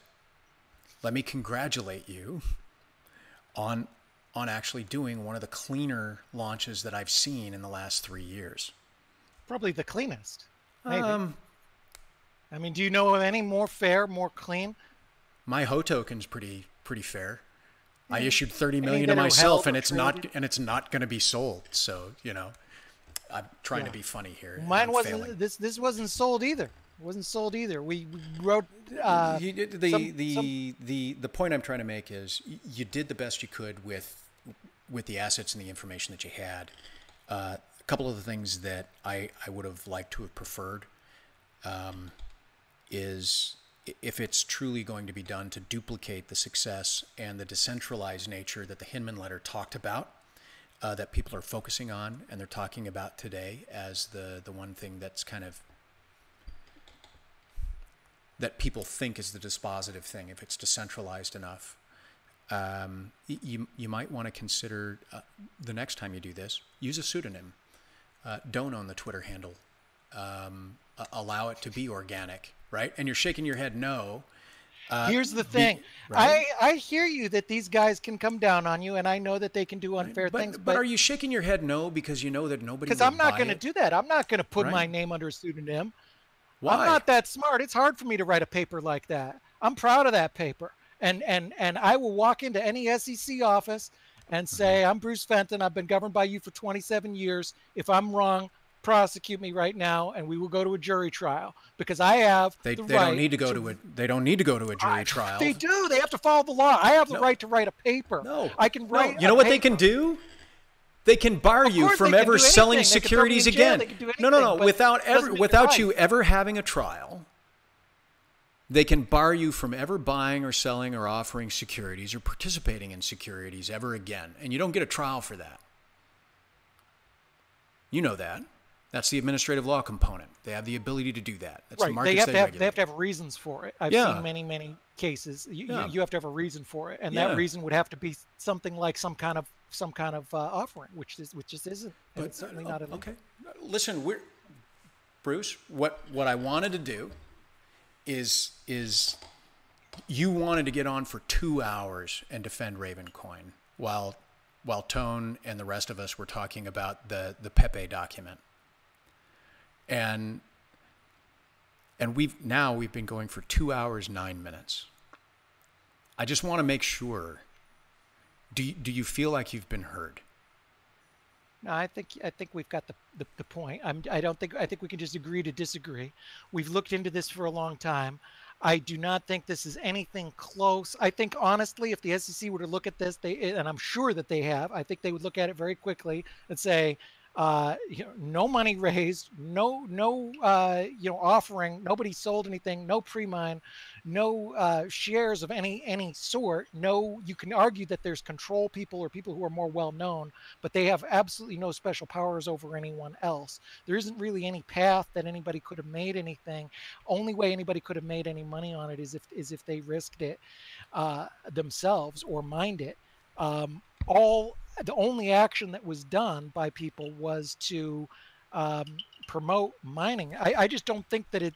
let me congratulate you on actually doing one of the cleaner launches that I've seen in the last 3 years. Probably the cleanest, maybe. I mean, do you know of any more fair, more clean? My Ho token's pretty fair. I issued 30 million to myself, and it's not going to be sold. So I'm trying to be funny here. Mine wasn't. This wasn't sold either. It wasn't sold either. We wrote. The point I'm trying to make is you did the best you could with the assets and the information that you had. A couple of the things that I would have liked to have preferred is, if it's truly going to be done to duplicate the success and the decentralized nature that the Hinman letter talked about, that people are focusing on and they're talking about today as the one thing that's kind of, that people think is the dispositive thing, if it's decentralized enough, you might want to consider the next time you do this, use a pseudonym. Don't own the Twitter handle. Allow it to be organic, right? And you're shaking your head no. Here's the thing. Right? I hear you that these guys can come down on you, and I know that they can do unfair things. But are you shaking your head no because you know that nobody will buy it? Because I'm not going to do that. I'm not going to put my name under a pseudonym. Why? I'm not that smart. It's hard for me to write a paper like that. I'm proud of that paper. And I will walk into any SEC office and say, I'm Bruce Fenton. I've been governed by you for 27 years. If I'm wrong, prosecute me right now, and we will go to a jury trial because I have the right. They don't need to go to a jury trial. They do. They have to follow the law. I have the right to write a paper. No, I can write. You know what they can do? They can bar you from ever selling securities again. No. Without you ever having a trial, they can bar you from ever buying or selling or offering securities or participating in securities ever again, and you don't get a trial for that. You know that. That's the administrative law component. They have the ability to do that. That's right. The markets they have to have reasons for it. I've seen many cases. You have to have a reason for it, and that reason would have to be something like some kind of offering, which just isn't. And it's certainly not illegal. Okay. Listen, Bruce. What I wanted to do is you wanted to get on for 2 hours and defend Ravencoin while Tone and the rest of us were talking about the Pepe document. And we've been going for 2 hours, 9 minutes. I just want to make sure. Do you feel like you've been heard? No, I think we've got the point. I think we can just agree to disagree. We've looked into this for a long time. I do not think this is anything close. I think honestly, if the SEC were to look at this, and I'm sure that they have, I think they would look at it very quickly and say, no money raised, no offering, nobody sold anything, no pre-mine, no shares of any sort. No, you can argue that there's control people or people who are more well known, but they have absolutely no special powers over anyone else. There isn't really any path that anybody could have made anything. Only way anybody could have made any money on it is if they risked it themselves or mined it. The only action that was done by people was to promote mining. I just don't think that it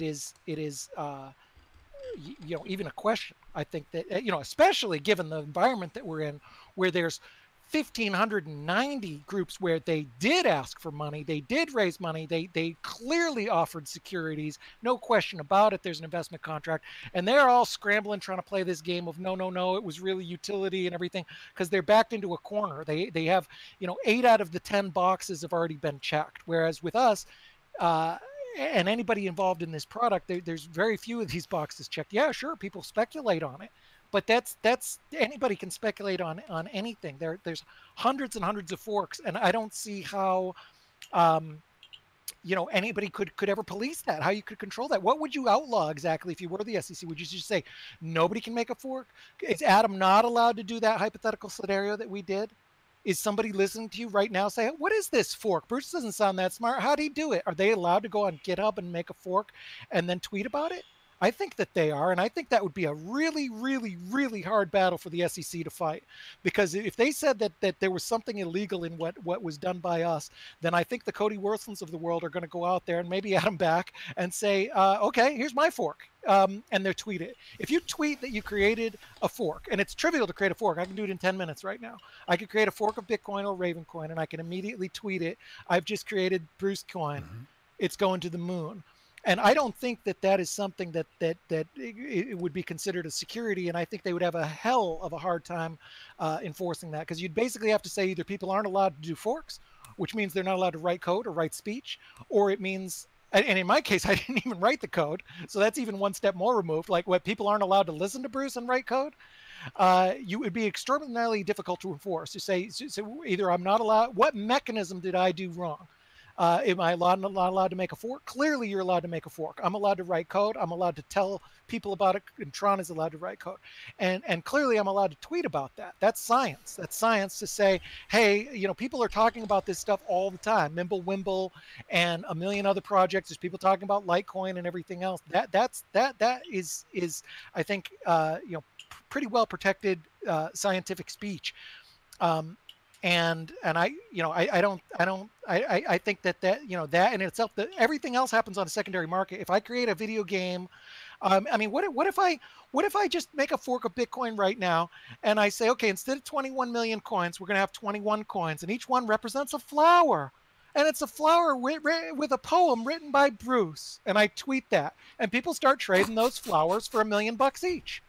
is even a question. I think that especially given the environment that we're in, where there's 1,590 groups where they did ask for money, they did raise money, they clearly offered securities, no question about it. There's an investment contract, and they're all scrambling trying to play this game of no, it was really utility and everything, because they're backed into a corner. They have 8 out of the 10 boxes have already been checked, whereas with us and anybody involved in this product, there's very few of these boxes checked. Yeah, sure, people speculate on it. But that's anybody can speculate on anything. There's hundreds and hundreds of forks, and I don't see how anybody could ever police that. How you could control that? What would you outlaw exactly if you were the SEC? Would you just say nobody can make a fork? Is Adam not allowed to do that hypothetical scenario that we did? Is somebody listening to you right now say, what is this fork? Bruce doesn't sound that smart. How'd he do it? Are they allowed to go on GitHub and make a fork and then tweet about it? I think that they are, and I think that would be a really, really, really hard battle for the SEC to fight. Because if they said that there was something illegal in what was done by us, then I think the Cody Worthlands of the world are going to go out there and maybe Adam back and say, okay, here's my fork, and they're tweet it. If you tweet that you created a fork, and it's trivial to create a fork, I can do it in 10 minutes right now. I could create a fork of Bitcoin or Ravencoin, and I can immediately tweet it. I've just created Bruce Coin. Mm-hmm. It's going to the moon. And I don't think that is something that it would be considered a security, and I think they would have a hell of a hard time enforcing that, because you'd basically have to say either people aren't allowed to do forks, which means they're not allowed to write code or write speech, or it means, and in my case, I didn't even write the code, so that's even one step more removed, like what people aren't allowed to listen to Bruce and write code. You would be extraordinarily difficult to enforce. To say either I'm not allowed, what mechanism did I do wrong? Am I not allowed to make a fork? Clearly, you're allowed to make a fork. I'm allowed to write code. I'm allowed to tell people about it, and Tron is allowed to write code. And clearly, I'm allowed to tweet about that. That's science. That's science to say, hey, people are talking about this stuff all the time. Mimblewimble and a million other projects. There's people talking about Litecoin and everything else. That is I think pretty well protected scientific speech. and I think that that in itself, that everything else happens on a secondary market. If I create a video game, I mean, what if I just make a fork of Bitcoin right now and I say, okay, instead of 21 million coins, we're going to have 21 coins, and each one represents a flower. And it's a flower with a poem written by Bruce. And I tweet that. And people start trading those flowers for $1 million each.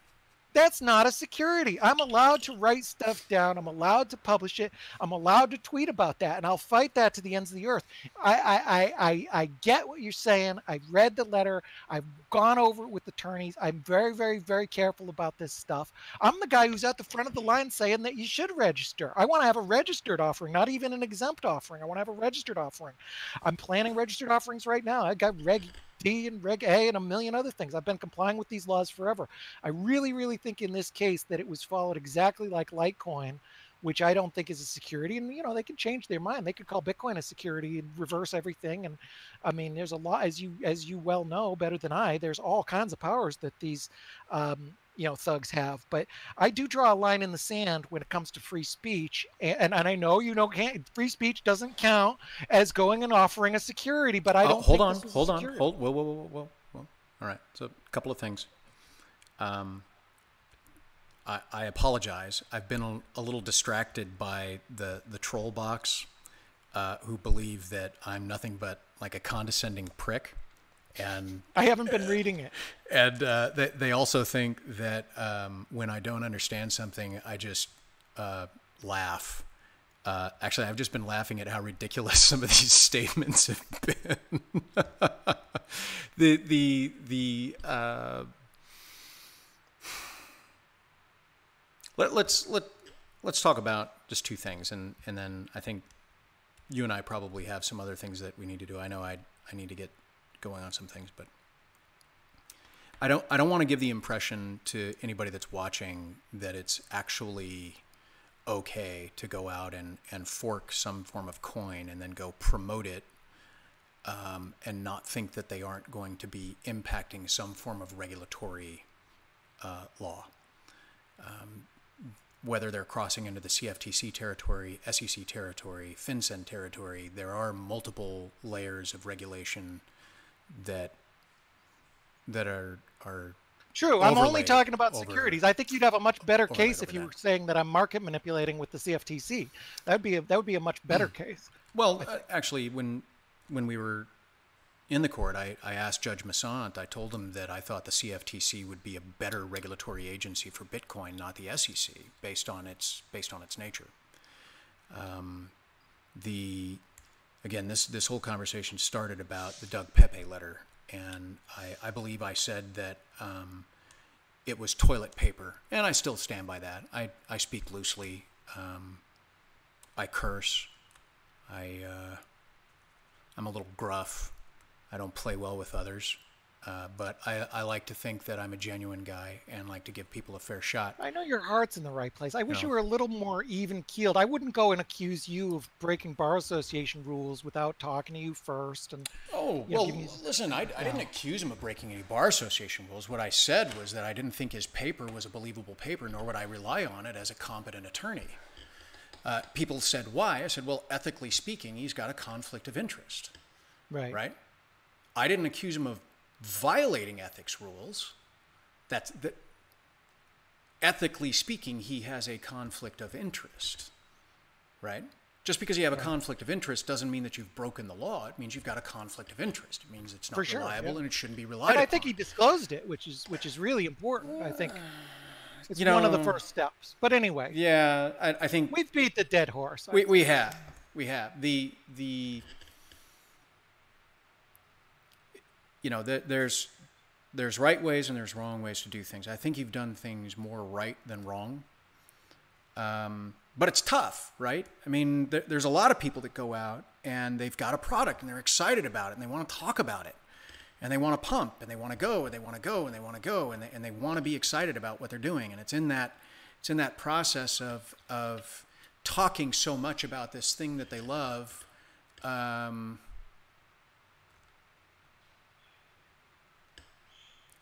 That's not a security. I'm allowed to write stuff down. I'm allowed to publish it. I'm allowed to tweet about that, and I'll fight that to the ends of the earth. I get what you're saying. I've read the letter. I've gone over it with attorneys. I'm very, very, very careful about this stuff. I'm the guy who's at the front of the line saying that you should register. I want to have a registered offering, not even an exempt offering. I want to have a registered offering. I'm planning registered offerings right now. I got Reg D and Reg A and a million other things. I've been complying with these laws forever. I really, really think in this case that it was followed exactly like Litecoin, which I don't think is a security. And, they can change their mind. They could call Bitcoin a security and reverse everything. And I mean, there's a lot, as you well know better than I, there's all kinds of powers that these, thugs have. But I do draw a line in the sand when it comes to free speech. And I know, free speech doesn't count as going and offering a security, but I don't hold on. Whoa. All right. So a couple of things. I apologize. I've been a little distracted by the troll box, who believe that I'm nothing but like a condescending prick. And I haven't been reading it. And they also think that when I don't understand something, I just laugh. Actually, I've just been laughing at how ridiculous some of these statements have been. Let's talk about just two things, and then I think you and I probably have some other things that we need to do. I know I need to get going on some things, but I don't want to give the impression to anybody that's watching that it's actually okay to go out and fork some form of coin and then go promote it, and not think that they aren't going to be impacting some form of regulatory law. Whether they're crossing into the CFTC territory, SEC territory, FinCEN territory, there are multiple layers of regulation that are true. I'm only talking about securities. I think you'd have a much better case if you were saying that I'm market manipulating with the CFTC. That would be a much better case. Well, actually, when we were in the court, I asked Judge Massant. I told him that I thought the CFTC would be a better regulatory agency for Bitcoin, not the SEC, based on its nature. Again, this whole conversation started about the Doug Pepe letter, and I believe I said that it was toilet paper, and I still stand by that. I speak loosely. I curse. I'm a little gruff. I don't play well with others, but I like to think that I'm a genuine guy and like to give people a fair shot. I know your heart's in the right place. I wish you were a little more even-keeled. I wouldn't go and accuse you of breaking Bar Association rules without talking to you first. And listen, I didn't accuse him of breaking any Bar Association rules. What I said was that I didn't think his paper was a believable paper, nor would I rely on it as a competent attorney. People said, why? I said, well, ethically speaking, he's got a conflict of interest. Right? I didn't accuse him of violating ethics rules. That ethically speaking, he has a conflict of interest, right? Just because you have a conflict of interest doesn't mean that you've broken the law. It means you've got a conflict of interest. It means it's not reliable and it shouldn't be relied upon. And I think he disclosed it, which is really important. I think it's one of the first steps. But anyway, I think we've beat the dead horse. We have. There's right ways and there's wrong ways to do things. I think you've done things more right than wrong. But it's tough, right? I mean, there's a lot of people that go out and they've got a product and they're excited about it and they want to talk about it and they want to pump and they want to go and they want to go and they want to go and they want to be excited about what they're doing. And it's in that process of talking so much about this thing that they love.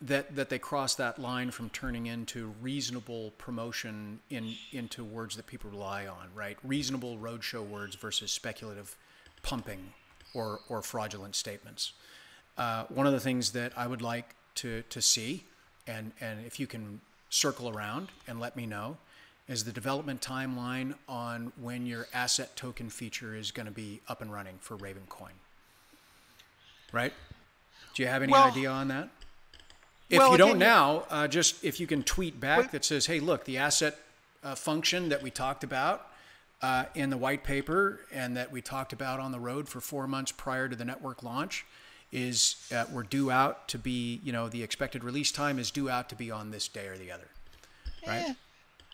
that they cross that line from turning into reasonable promotion into words that people rely on, right? Reasonable roadshow words versus speculative pumping or fraudulent statements. One of the things that I would like to see, and if you can circle around and let me know, is the development timeline on when your asset token feature is going to be up and running for Ravencoin. Right? Do you have any idea on that? If you don't now, just if you can tweet back that says, hey, look, the asset function that we talked about in the white paper and that we talked about on the road for 4 months prior to the network launch is we're due out to be, the expected release time is due out to be on this day or the other. Right?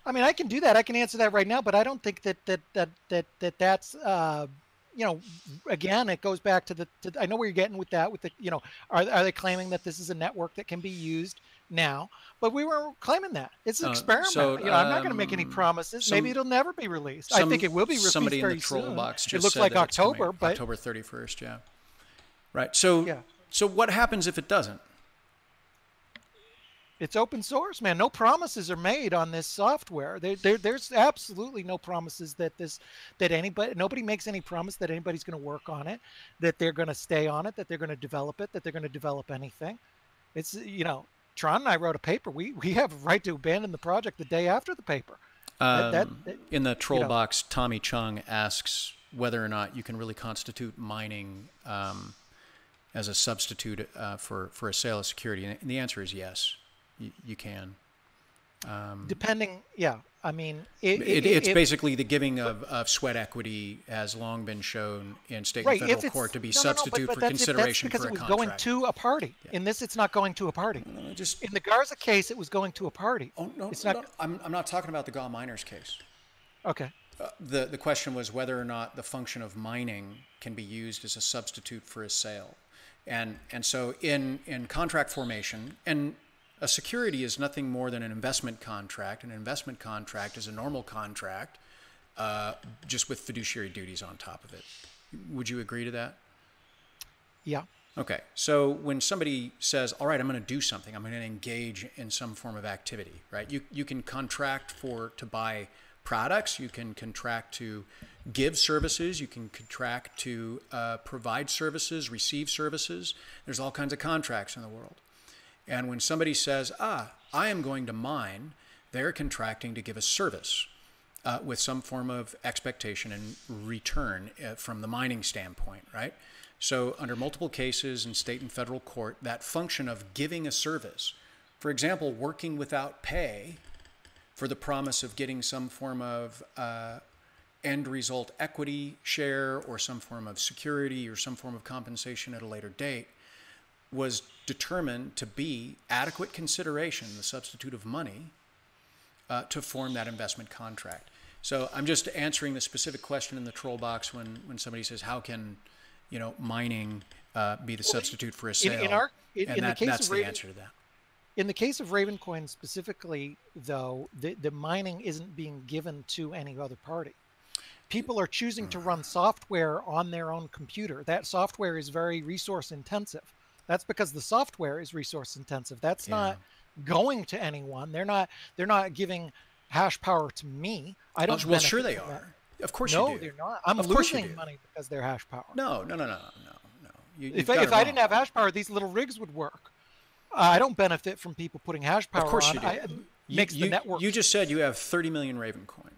I mean, I can do that. I can answer that right now, but I don't think that's again, it goes back to I know where you're getting with that, are they claiming that this is a network that can be used now? But we weren't claiming that. It's an experiment. So, I'm not going to make any promises. Maybe it'll never be released. I think it will be released very soon. Somebody in the troll box just it looks like October, but October 31st, yeah. Right. So, so what happens if it doesn't? It's open source, man. No promises are made on this software. There's absolutely no promises that nobody makes any promise that anybody's going to work on it, that they're going to stay on it, that they're going to develop it, that they're going to develop anything. It's, Tron and I wrote a paper. We have a right to abandon the project the day after the paper. In the troll box, Tommy Chung asks whether or not you can really constitute mining as a substitute for a sale of security. And the answer is yes. You can. Depending, I mean, it's basically the giving of sweat equity has long been shown in state and federal court to be substitute for consideration for a contract. That's because it was going to a party. Yeah. In this, it's not going to a party. In the Garza case, it was going to a party. Oh, no, it's not. No, I'm not talking about the GAW miners case. Okay. The question was whether or not the function of mining can be used as a substitute for a sale. And so in contract formation, and a security is nothing more than an investment contract. An investment contract is a normal contract, just with fiduciary duties on top of it. Would you agree to that? Yeah. Okay. So when somebody says, all right, I'm going to do something, I'm going to engage in some form of activity, right? You can contract to buy products, you can contract to give services, you can contract to provide services, receive services. There's all kinds of contracts in the world. And when somebody says, I am going to mine, they're contracting to give a service with some form of expectation and return from the mining standpoint, right? So under multiple cases in state and federal court, that function of giving a service, for example, working without pay for the promise of getting some form of end result equity share or some form of security or some form of compensation at a later date, was determined to be adequate consideration, the substitute of money, to form that investment contract. So I'm just answering the specific question in the troll box when somebody says, how can mining be the substitute for a sale? That's the answer to that. In the case of Ravencoin specifically, though, the mining isn't being given to any other party. People are choosing to run software on their own computer. That software is very resource intensive. That's because the software is resource intensive. That's not going to anyone. They're not giving hash power to me. I don't. Well, sure they are. Of course you do. No, they're not. I'm losing money because they're hash power. No. If I didn't have hash power, these little rigs would work. I don't benefit from people putting hash power on. Of course you do. Makes the network. You just said you have 30 million Ravencoin.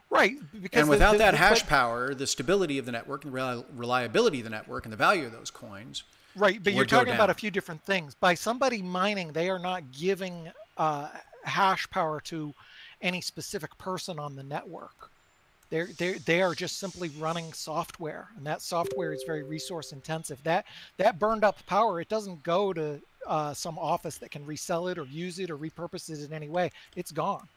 Right. And without that hash power, the stability of the network and the reliability of the network and the value of those coins. Right, but you're talking about a few different things. By somebody mining, they are not giving hash power to any specific person on the network. They are just simply running software, and that software is very resource intensive. That burned up power, it doesn't go to some office that can resell it or use it or repurpose it in any way. It's gone.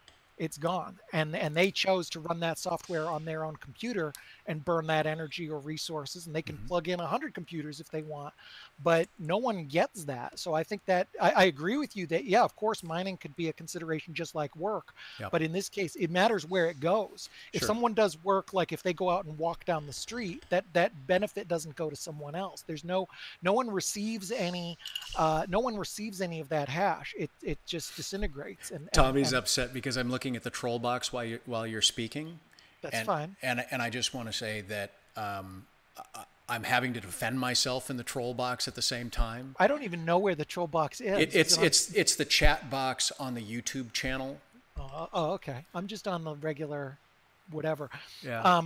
it's gone. And they chose to run that software on their own computer and burn that energy or resources, and they can plug in 100 computers if they want, but no one gets that. So I think that I agree with you that, yeah, of course, mining could be a consideration just like work, but in this case, it matters where it goes. If someone does work, like if they go out and walk down the street, that benefit doesn't go to someone else. There's no one receives any of that hash. It just disintegrates. And Tommy's upset because I'm looking at the troll box while you're speaking. That's fine. And I just want to say that I'm having to defend myself in the troll box at the same time. I don't even know where the troll box is. It's the chat box on the YouTube channel. Oh, okay. I'm just on the regular, whatever. Yeah.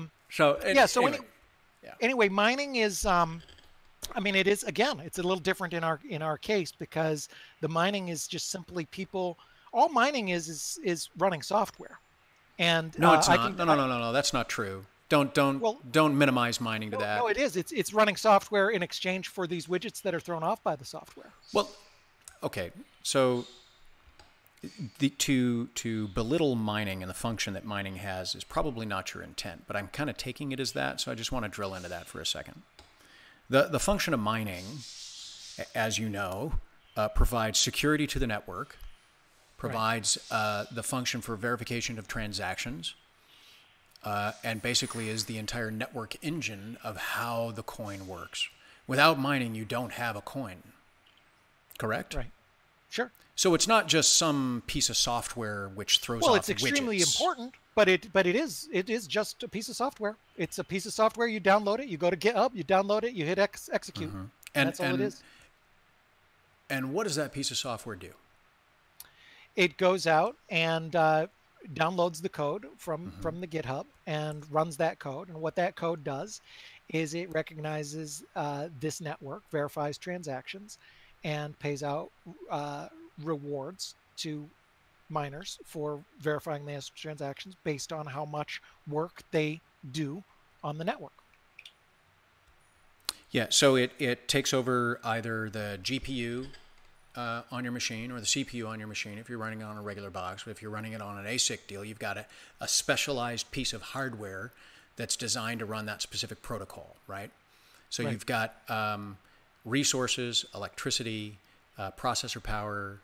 Anyway, mining is. I mean, it is, again, it's a little different in our case, because the mining is just simply people. All mining is running software. And no, it's not. No, that's not true. Don't minimize mining to that. No, it is. It's running software in exchange for these widgets that are thrown off by the software. Well, okay. So to belittle mining and the function that mining has is probably not your intent, but I'm kind of taking it as that. So I just want to drill into that for a second. The function of mining, as you know, provides security to the network, provides the function for verification of transactions, and basically is the entire network engine of how the coin works. Without mining, you don't have a coin. Correct? Right. Sure. So it's not just some piece of software which throws off widgets. Well, it's extremely important, but it is just a piece of software. It's a piece of software. You download it. You go to GitHub. You download it. You hit execute. And that's all it is. And what does that piece of software do? It goes out and downloads the code from the GitHub and runs that code. And what that code does is it recognizes this network, verifies transactions, and pays out rewards to miners for verifying those transactions based on how much work they do on the network. Yeah, so it takes over either the GPU on your machine or the CPU on your machine if you're running it on a regular box. But if you're running it on an ASIC deal, you've got a specialized piece of hardware that's designed to run that specific protocol, right? So you've got resources, electricity, processor power,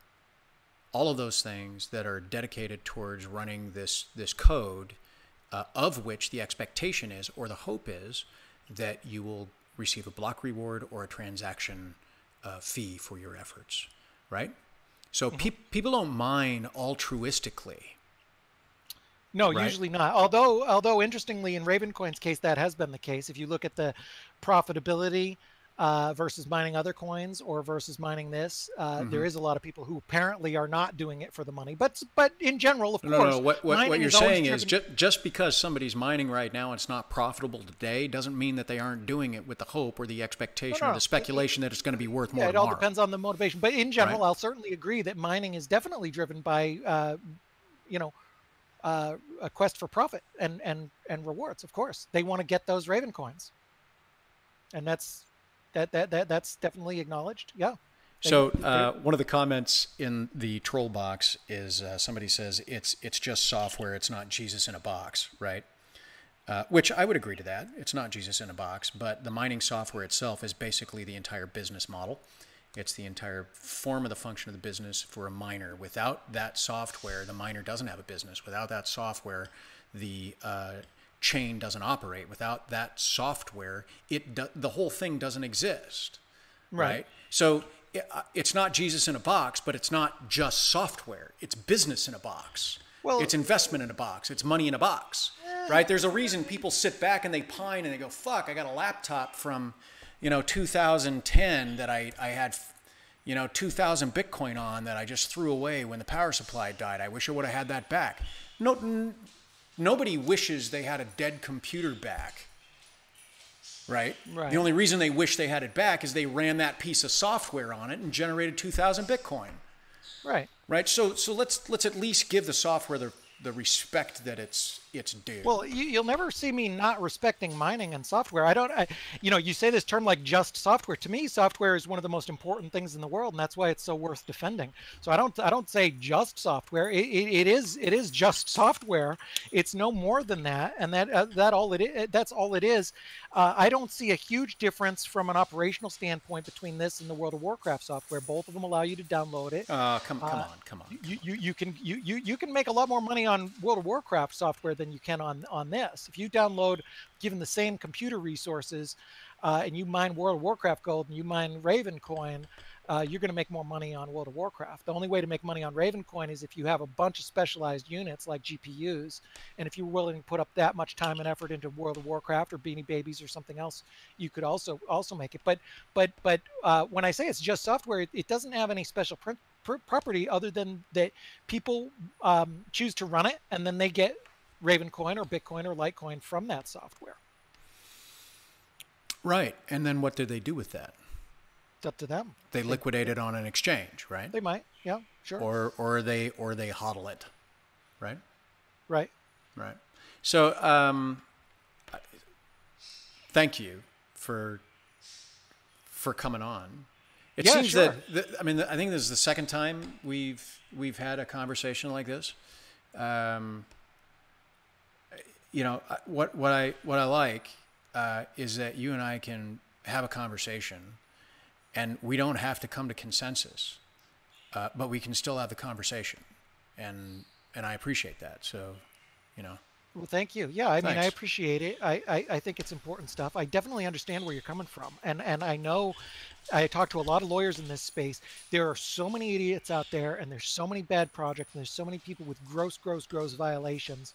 all of those things that are dedicated towards running this code, of which the expectation is, or the hope is, that you will receive a block reward or a transaction fee for your efforts, right? So people don't mine altruistically. No, right? Usually not. Although interestingly, in Ravencoin's case, that has been the case. If you look at the profitability versus mining other coins or versus mining this, there is a lot of people who apparently are not doing it for the money. But in general, of course, no. What you're saying is just because somebody's mining right now and it's not profitable today doesn't mean that they aren't doing it with the hope or the expectation or the speculation that it's going to be worth more tomorrow. It all depends on the motivation. But in general, I'll certainly agree that mining is definitely driven by, a quest for profit and rewards. Of course, they want to get those Ravencoins, and that's definitely acknowledged. Yeah. So one of the comments in the troll box is somebody says it's just software. It's not Jesus in a box, right? Which I would agree to that. It's not Jesus in a box, but the mining software itself is basically the entire business model. It's the entire form of the function of the business for a miner. Without that software, the miner doesn't have a business. Without that software, the chain doesn't operate. Without that software, the whole thing doesn't exist, right? So it's not Jesus in a box, but it's not just software. It's business in a box. Well, it's investment in a box. It's money in a box, right? There's a reason people sit back and they pine and they go, fuck, I got a laptop from 2010 that I had 2,000 Bitcoin on that I just threw away when the power supply died. I wish I would have had that back. Nobody wishes they had a dead computer back, right? The only reason they wish they had it back is they ran that piece of software on it and generated 2,000 Bitcoin. Right. So let's at least give the software the respect that it's due. Well, you'll never see me not respecting mining and software. You say this term like just software. To me, software is one of the most important things in the world, and that's why it's so worth defending. So I don't say just software. It is just software. It's no more than that, and that's all it is. I don't see a huge difference from an operational standpoint between this and the World of Warcraft software. Both of them allow you to download it. Come on. You can make a lot more money on World of Warcraft software than you can on this. If you download, given the same computer resources, and you mine World of Warcraft gold and you mine Ravencoin, you're going to make more money on World of Warcraft. The only way to make money on Ravencoin is if you have a bunch of specialized units like GPUs, and if you're willing to put up that much time and effort into World of Warcraft or Beanie Babies or something else, you could also make it. But when I say it's just software, it doesn't have any special property other than that people choose to run it, and then they get Ravencoin or Bitcoin or Litecoin from that software. Right. And then what do they do with that? It's up to them. They liquidate it on an exchange, right? They might, yeah, sure. Or they hodl it, right? Right. So, thank you for coming on. It seems sure. I think this is the second time we've had a conversation like this. What I like is that you and I can have a conversation, and we don't have to come to consensus, but we can still have the conversation, and I appreciate that. So, Well, thank you. Yeah, I mean, Thanks. I appreciate it. I think it's important stuff. I definitely understand where you're coming from. And I know I talk to a lot of lawyers in this space. There are so many idiots out there, and there's so many bad projects, and there's so many people with gross violations.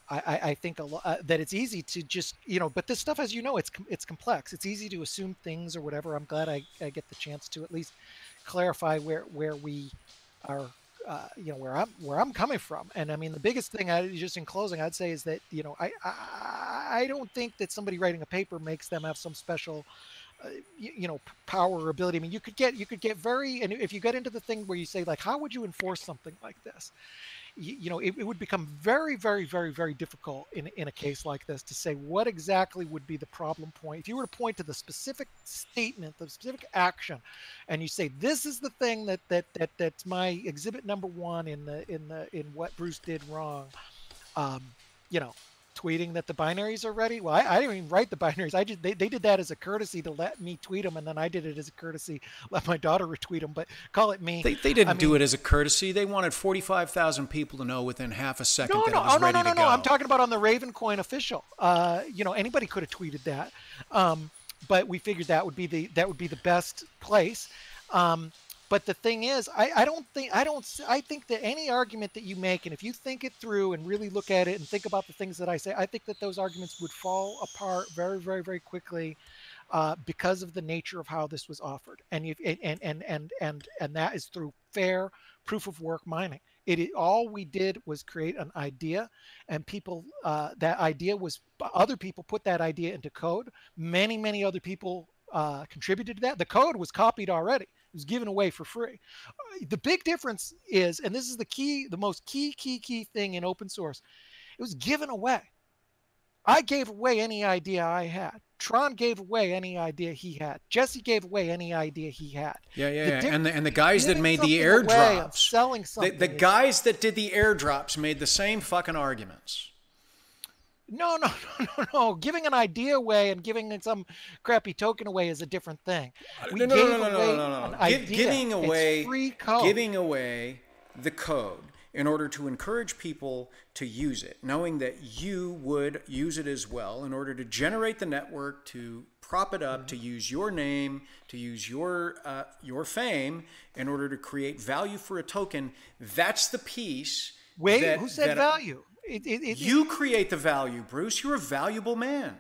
I think that it's easy to just, but this stuff, as you know, it's complex. It's easy to assume things or whatever. I'm glad I get the chance to at least clarify where we are. Where I'm coming from. And I mean, the biggest thing, just in closing, I'd say is that, I don't think that somebody writing a paper makes them have some special, power or ability. I mean, you could get and if you get into the thing where you say, like, how would you enforce something like this? It would become very, very, very, very difficult in a case like this to say what exactly would be the problem point. If you were to point to the specific statement, the specific action, and you say, this is the thing that's my exhibit number one in what Bruce did wrong, tweeting that the binaries are ready. Well, I didn't even write the binaries. They did that as a courtesy to let me tweet them, and then I did it as a courtesy, let my daughter retweet them. But call it me. They didn't do it as a courtesy. They wanted 45,000 people to know within half a second that it was ready to go. No. I'm talking about on the Ravencoin official. Anybody could have tweeted that, but we figured that would be the best place. But the thing is, I think that any argument that you make, and if you think it through and really look at it and think about the things that I say, I think that those arguments would fall apart very, very, very quickly because of the nature of how this was offered. And that is through fair proof of work mining. All we did was create an idea, and people, that idea was, other people put that idea into code. Many, many other people contributed to that. The code was copied already. It was given away for free. The big difference is, and this is the most key thing in open source, it was given away. I gave away any idea I had. Tron gave away any idea he had. Jesse gave away any idea he had. Yeah. And the guys that made the airdrops, selling something. The guys that did the airdrops made the same fucking arguments. No. Giving an idea away and giving some crappy token away is a different thing. No. Giving away the code in order to encourage people to use it, knowing that you would use it as well in order to generate the network, to prop it up, to use your name, to use your fame in order to create value for a token. That's the piece. Wait, who said value? You create the value, Bruce. You're a valuable man.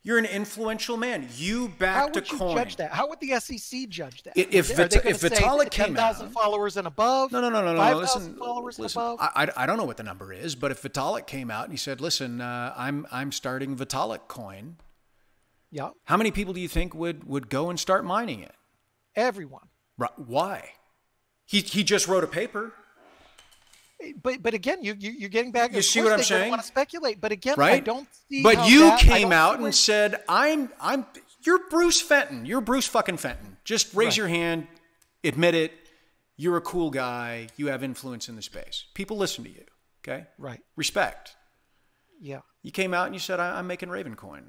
You're an influential man. You backed a coin. How would you judge that? How would the SEC judge that? If Vitalik came out, 10,000 followers and above. No. 5,000 followers and above. I don't know what the number is, but if Vitalik came out and he said, "Listen, I'm starting Vitalik coin." Yeah. How many people do you think would go and start mining it? Everyone. Right. Why? He just wrote a paper. But again, you're getting back. You see what I'm saying? I want to speculate, but again, right? I don't see. But you came out and said, You're Bruce Fenton. You're Bruce fucking Fenton. Just raise your hand, admit it. You're a cool guy. You have influence in the space. People listen to you. Okay? Right. Respect. Yeah. You came out and you said, I'm making Ravencoin.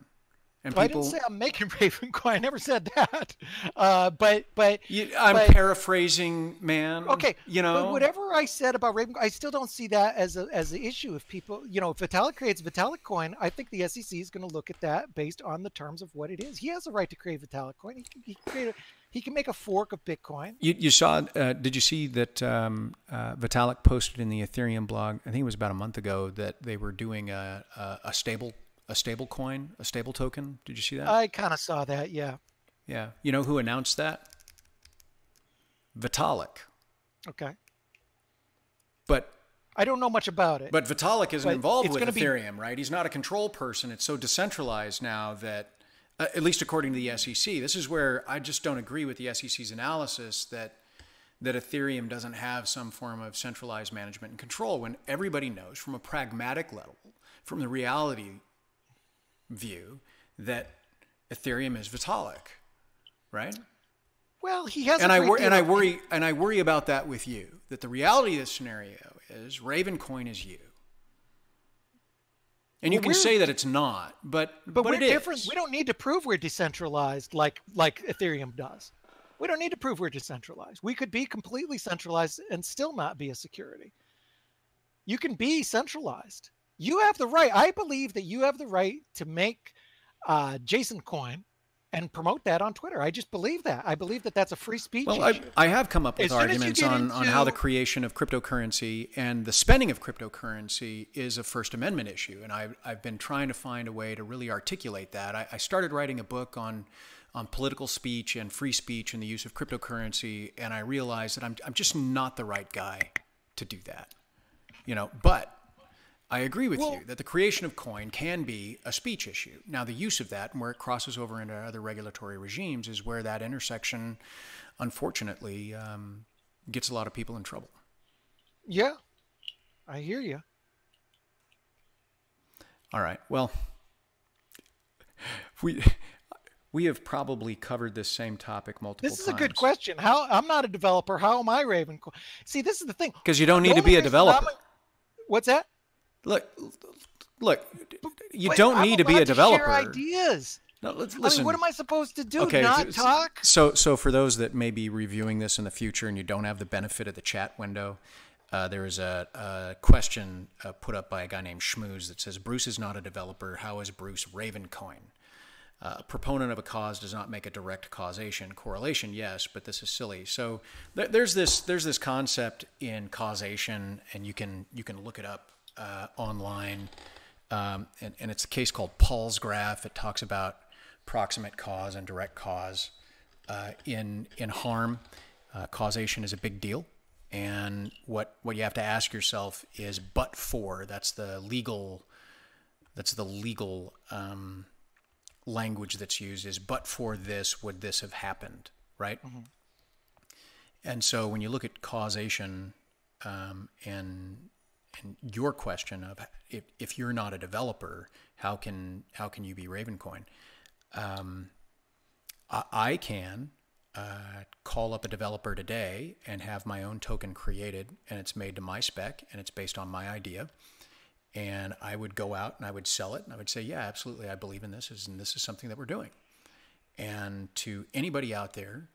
And I didn't say I'm making Ravencoin. I never said that. But I'm paraphrasing, man. Okay. But whatever I said about Ravencoin, I still don't see that as an issue. If people, if Vitalik creates Vitalik coin, I think the SEC is going to look at that based on the terms of what it is. He has a right to create Vitalik coin. He can make a fork of Bitcoin. You saw? Did you see that Vitalik posted in the Ethereum blog? I think it was about a month ago that they were doing a stable coin, a stable token. Did you see that? I kind of saw that. Yeah. Yeah. You know who announced that? Vitalik. Okay. But I don't know much about it. But Vitalik isn't involved with Ethereum, right? He's not a control person. It's so decentralized now that, at least according to the SEC, this is where I just don't agree with the SEC's analysis that Ethereum doesn't have some form of centralized management and control, when everybody knows from a pragmatic level, from the reality view, that Ethereum is Vitalik, right? Well, he has, and I worry about that with you. That the reality of this scenario is Ravencoin is you, and you can say that it's not, but we're it different. is. We don't need to prove we're decentralized like Ethereum does. We don't need to prove we're decentralized. We could be completely centralized and still not be a security. You can be centralized. You have the right. I believe that you have the right to make Jason Coin and promote that on Twitter. I just believe that. I believe that that's a free speech issue. I have come up with arguments on how the creation of cryptocurrency and the spending of cryptocurrency is a First Amendment issue. And I've been trying to find a way to really articulate that. I started writing a book on political speech and free speech and the use of cryptocurrency. And I realized that I'm just not the right guy to do that. But I agree with you that the creation of coin can be a speech issue. Now, the use of that and where it crosses over into other regulatory regimes is where that intersection, unfortunately, gets a lot of people in trouble. Yeah, I hear you. All right. Well, we have probably covered this same topic multiple times. This is a good question. I'm not a developer. How am I Ravencoin? See, this is the thing. Because you don't need to be a developer. What's that? Look, you don't need to be a developer. Share ideas. No, listen. I mean, what am I supposed to do? Okay, not talk? So for those that may be reviewing this in the future and you don't have the benefit of the chat window, there is a question put up by a guy named Schmooze that says, Bruce is not a developer. How is Bruce Ravencoin? Proponent of a cause does not make a direct correlation, yes, but this is silly. So there's this concept in causation, and you can look it up online, and it's a case called Paul's graph. It talks about proximate cause and direct cause in harm. Causation is a big deal, and what you have to ask yourself is, but for, that's the legal language that's used, is, but for this, would this have happened, right? Mm-hmm. And so when you look at causation, and your question of if you're not a developer, how can you be Ravencoin? I can call up a developer today and have my own token created, and it's made to my spec, and it's based on my idea. And I would go out and I would sell it, and I would say, yeah, absolutely, I believe in this, and this is something that we're doing. And to anybody out there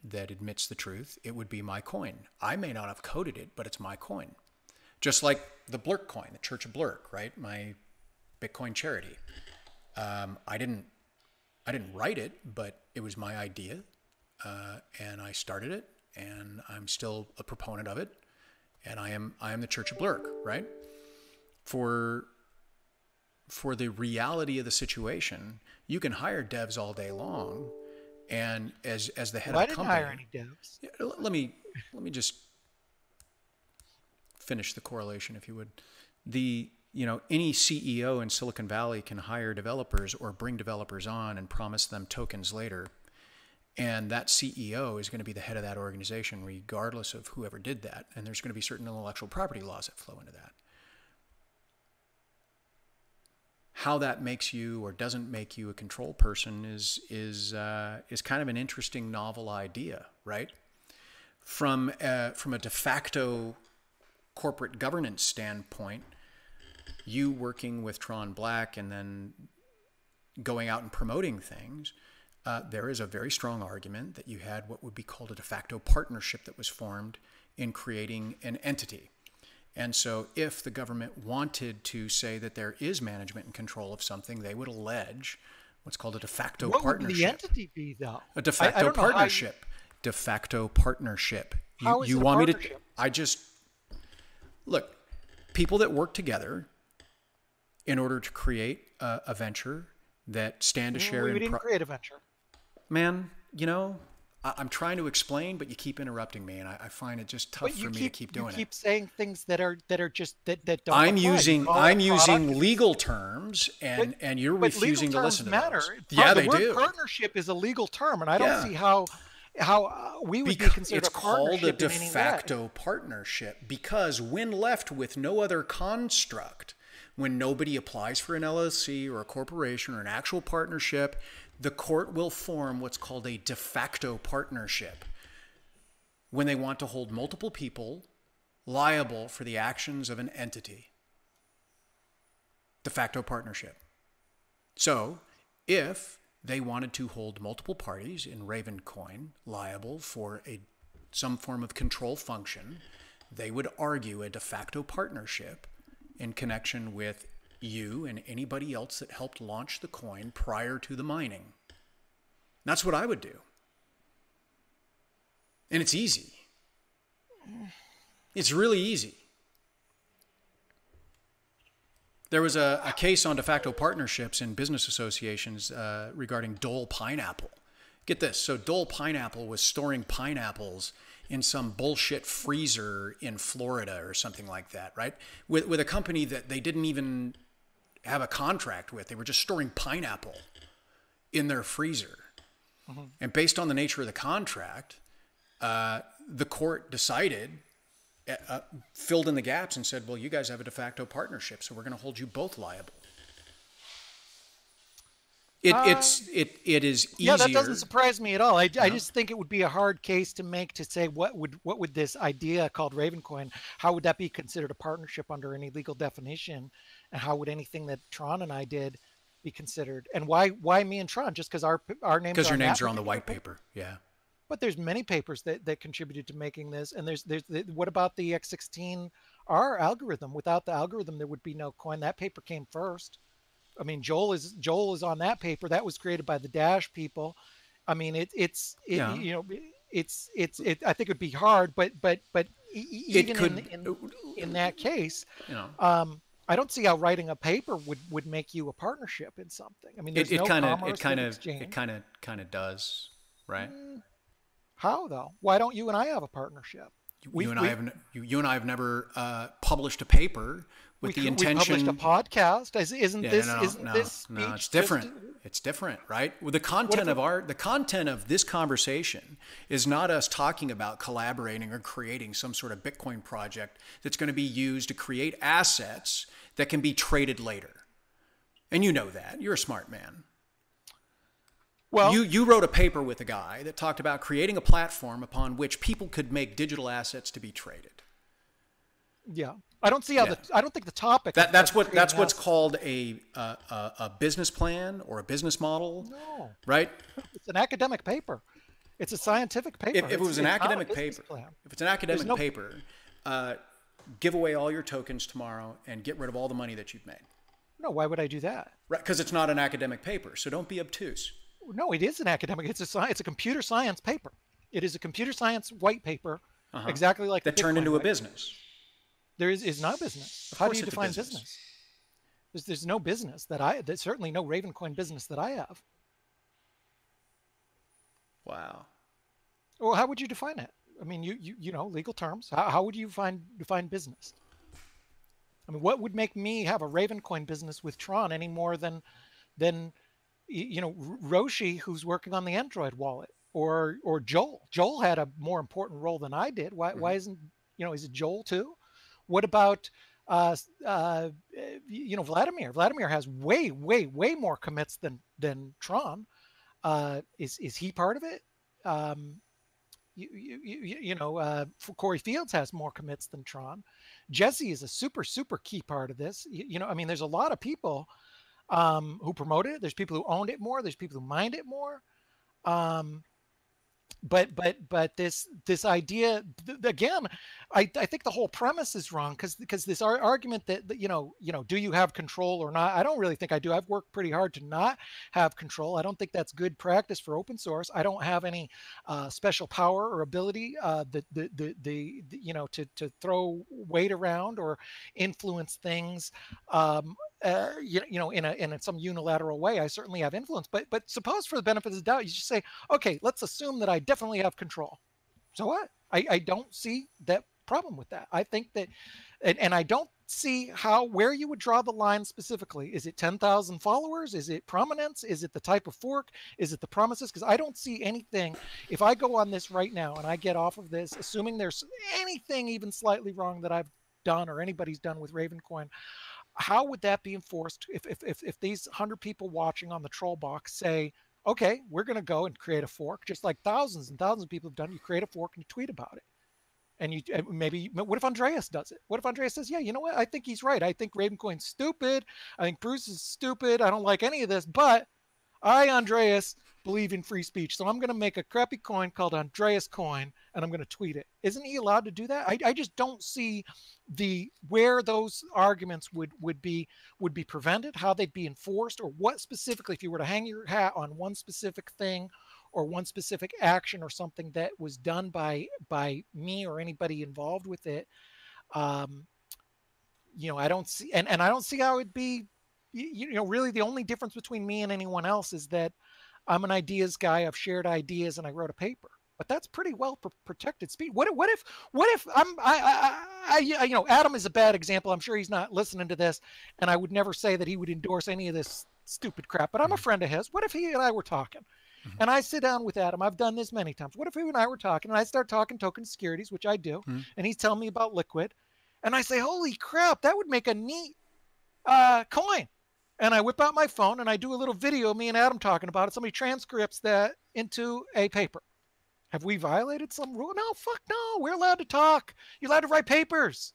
that admits the truth, it would be my coin. I may not have coded it, but it's my coin. Just like the Blurk coin, the Church of Blurk, right? My Bitcoin charity. I didn't write it, but it was my idea, and I started it, and I'm still a proponent of it, and I am the Church of Blurk, right? For the reality of the situation, you can hire devs all day long, and as the head of a company, I didn't hire any devs. Let me just finish the correlation, if you would. Any CEO in Silicon Valley can hire developers or bring developers on and promise them tokens later, And that CEO is going to be the head of that organization regardless of whoever did that. And there's going to be certain intellectual property laws that flow into that. How that makes you or doesn't make you a control person is kind of an interesting, novel idea, right? From a de facto corporate governance standpoint, you working with Tron Black and then going out and promoting things, there is a very strong argument that you had what would be called a de facto partnership that was formed in creating an entity. And so if the government wanted to say that there is management and control of something, they would allege what's called a de facto partnership. What would the entity be, though? A de facto partnership. De facto partnership. How is it a partnership? Look, people that work together in order to create a venture that stand to share. We didn't create a venture. Man, you know, I'm trying to explain, but you keep interrupting me, and I find it just tough for me to keep doing it. You keep saying things that just that don't. I'm using legal terms, and you're refusing to listen to those. Yeah, they do. The word partnership is a legal term, and I don't see how we would be considered a partnership. It's called a de facto partnership because when left with no other construct, when nobody applies for an LLC or a corporation or an actual partnership, the court will form what's called a de facto partnership when they want to hold multiple people liable for the actions of an entity. De facto partnership. So, if they wanted to hold multiple parties in Ravencoin liable for some form of control function, they would argue a de facto partnership in connection with you and anybody else that helped launch the coin prior to the mining. That's what I would do. And it's easy. It's really easy. There was a case on de facto partnerships in business associations regarding Dole Pineapple. Get this. So Dole Pineapple was storing pineapples in some bullshit freezer in Florida or something like that, right? With a company that they didn't even have a contract with. They were just storing pineapple in their freezer. Mm-hmm. And based on the nature of the contract, the court decided, filled in the gaps and said, well, you guys have a de facto partnership, so we're going to hold you both liable. It is easier. Yeah, that doesn't surprise me at all. I just think it would be a hard case to make to say what would this idea called Ravencoin, how would that be considered a partnership under any legal definition, and how would anything that Tron and I did be considered? And why me and Tron? Just because our names because your names are on the white paper. Yeah. But there's many papers that contributed to making this, and there's what about the X16R algorithm? Without the algorithm, there would be no coin. That paper came first. I mean, Joel is on that paper that was created by the Dash people. I mean, I think it'd be hard, but even in that case, I don't see how writing a paper would make you a partnership in something. I mean, there's no commerce, it kind of does, right? How though? Why don't you and I have a partnership? You and I have never published a paper with the intention. We published a podcast. Isn't this? No, it's different. It's different, right? Well, the content of this conversation is not us talking about collaborating or creating some sort of Bitcoin project that's going to be used to create assets that can be traded later. And you know that. You're a smart man. Well, you wrote a paper with a guy that talked about creating a platform upon which people could make digital assets to be traded. Yeah, I don't see how I don't think the topic. That's what's called a business plan or a business model. No, right? It's an academic paper. It's a scientific paper. If it was an academic paper, if it's an academic paper, give away all your tokens tomorrow and get rid of all the money that you've made. No, why would I do that? Right, because it's not an academic paper. So don't be obtuse. No, it is an academic. It's a computer science paper. It is a computer science white paper, exactly like that turned into a business. There is no business. How do you define business? There's no business there's certainly no Ravencoin business that I have. Wow. Well, how would you define it? I mean, you know, legal terms. How would you define business? I mean, what would make me have a Ravencoin business with Tron any more than Roshi, who's working on the Android wallet? or Joel? Joel had a more important role than I did. Why isn't, is it Joel too? What about Vladimir? Vladimir has way more commits than Tron. Is he part of it? Corey Fields has more commits than Tron. Jesse is a super key part of this. There's a lot of people who promoted it. There's people who owned it more. There's people who mined it more. But this idea again, I think the whole premise is wrong because this argument that do you have control or not? I don't really think I do. I've worked pretty hard to not have control. I don't think that's good practice for open source. I don't have any special power or ability to throw weight around or influence things. In some unilateral way. I certainly have influence, but suppose for the benefit of the doubt, you just say, okay, let's assume that I definitely have control. So what? I don't see that problem with that. I think that, and I don't see where you would draw the line specifically. Is it 10,000 followers? Is it prominence? Is it the type of fork? Is it the promises? Because I don't see anything. If I go on this right now and I get off of this, assuming there's anything even slightly wrong that I've done or anybody's done with Ravencoin, how would that be enforced if these 100 people watching on the troll box say, okay, we're going to go and create a fork, just like thousands and thousands of people have done. You create a fork and you tweet about it. And what if Andreas does it? What if Andreas says, yeah, you know what? I think he's right. I think Ravencoin's stupid. I think Bruce is stupid. I don't like any of this, but I, Andreas, believe in free speech. So I'm going to make a crappy coin called Andreas Coin, and I'm going to tweet it. Isn't he allowed to do that? I just don't see where those arguments would be prevented, how they'd be enforced, or what specifically, if you were to hang your hat on one specific thing or one specific action or something that was done by me or anybody involved with it. I don't see, and I don't see how it'd be, really the only difference between me and anyone else is that I'm an ideas guy. I've shared ideas and I wrote a paper, but that's pretty well protected speech. What if Adam is a bad example. I'm sure he's not listening to this, and I would never say that he would endorse any of this stupid crap, but I'm a friend of his. What if he and I were talking? And I sit down with Adam. I've done this many times. What if he and I were talking and I start talking token securities, which I do, and he's telling me about Liquid, and I say, holy crap, that would make a neat coin. And I whip out my phone and I do a little video of me and Adam talking about it. Somebody transcripts that into a paper. Have we violated some rule? No, fuck no. We're allowed to talk. You're allowed to write papers.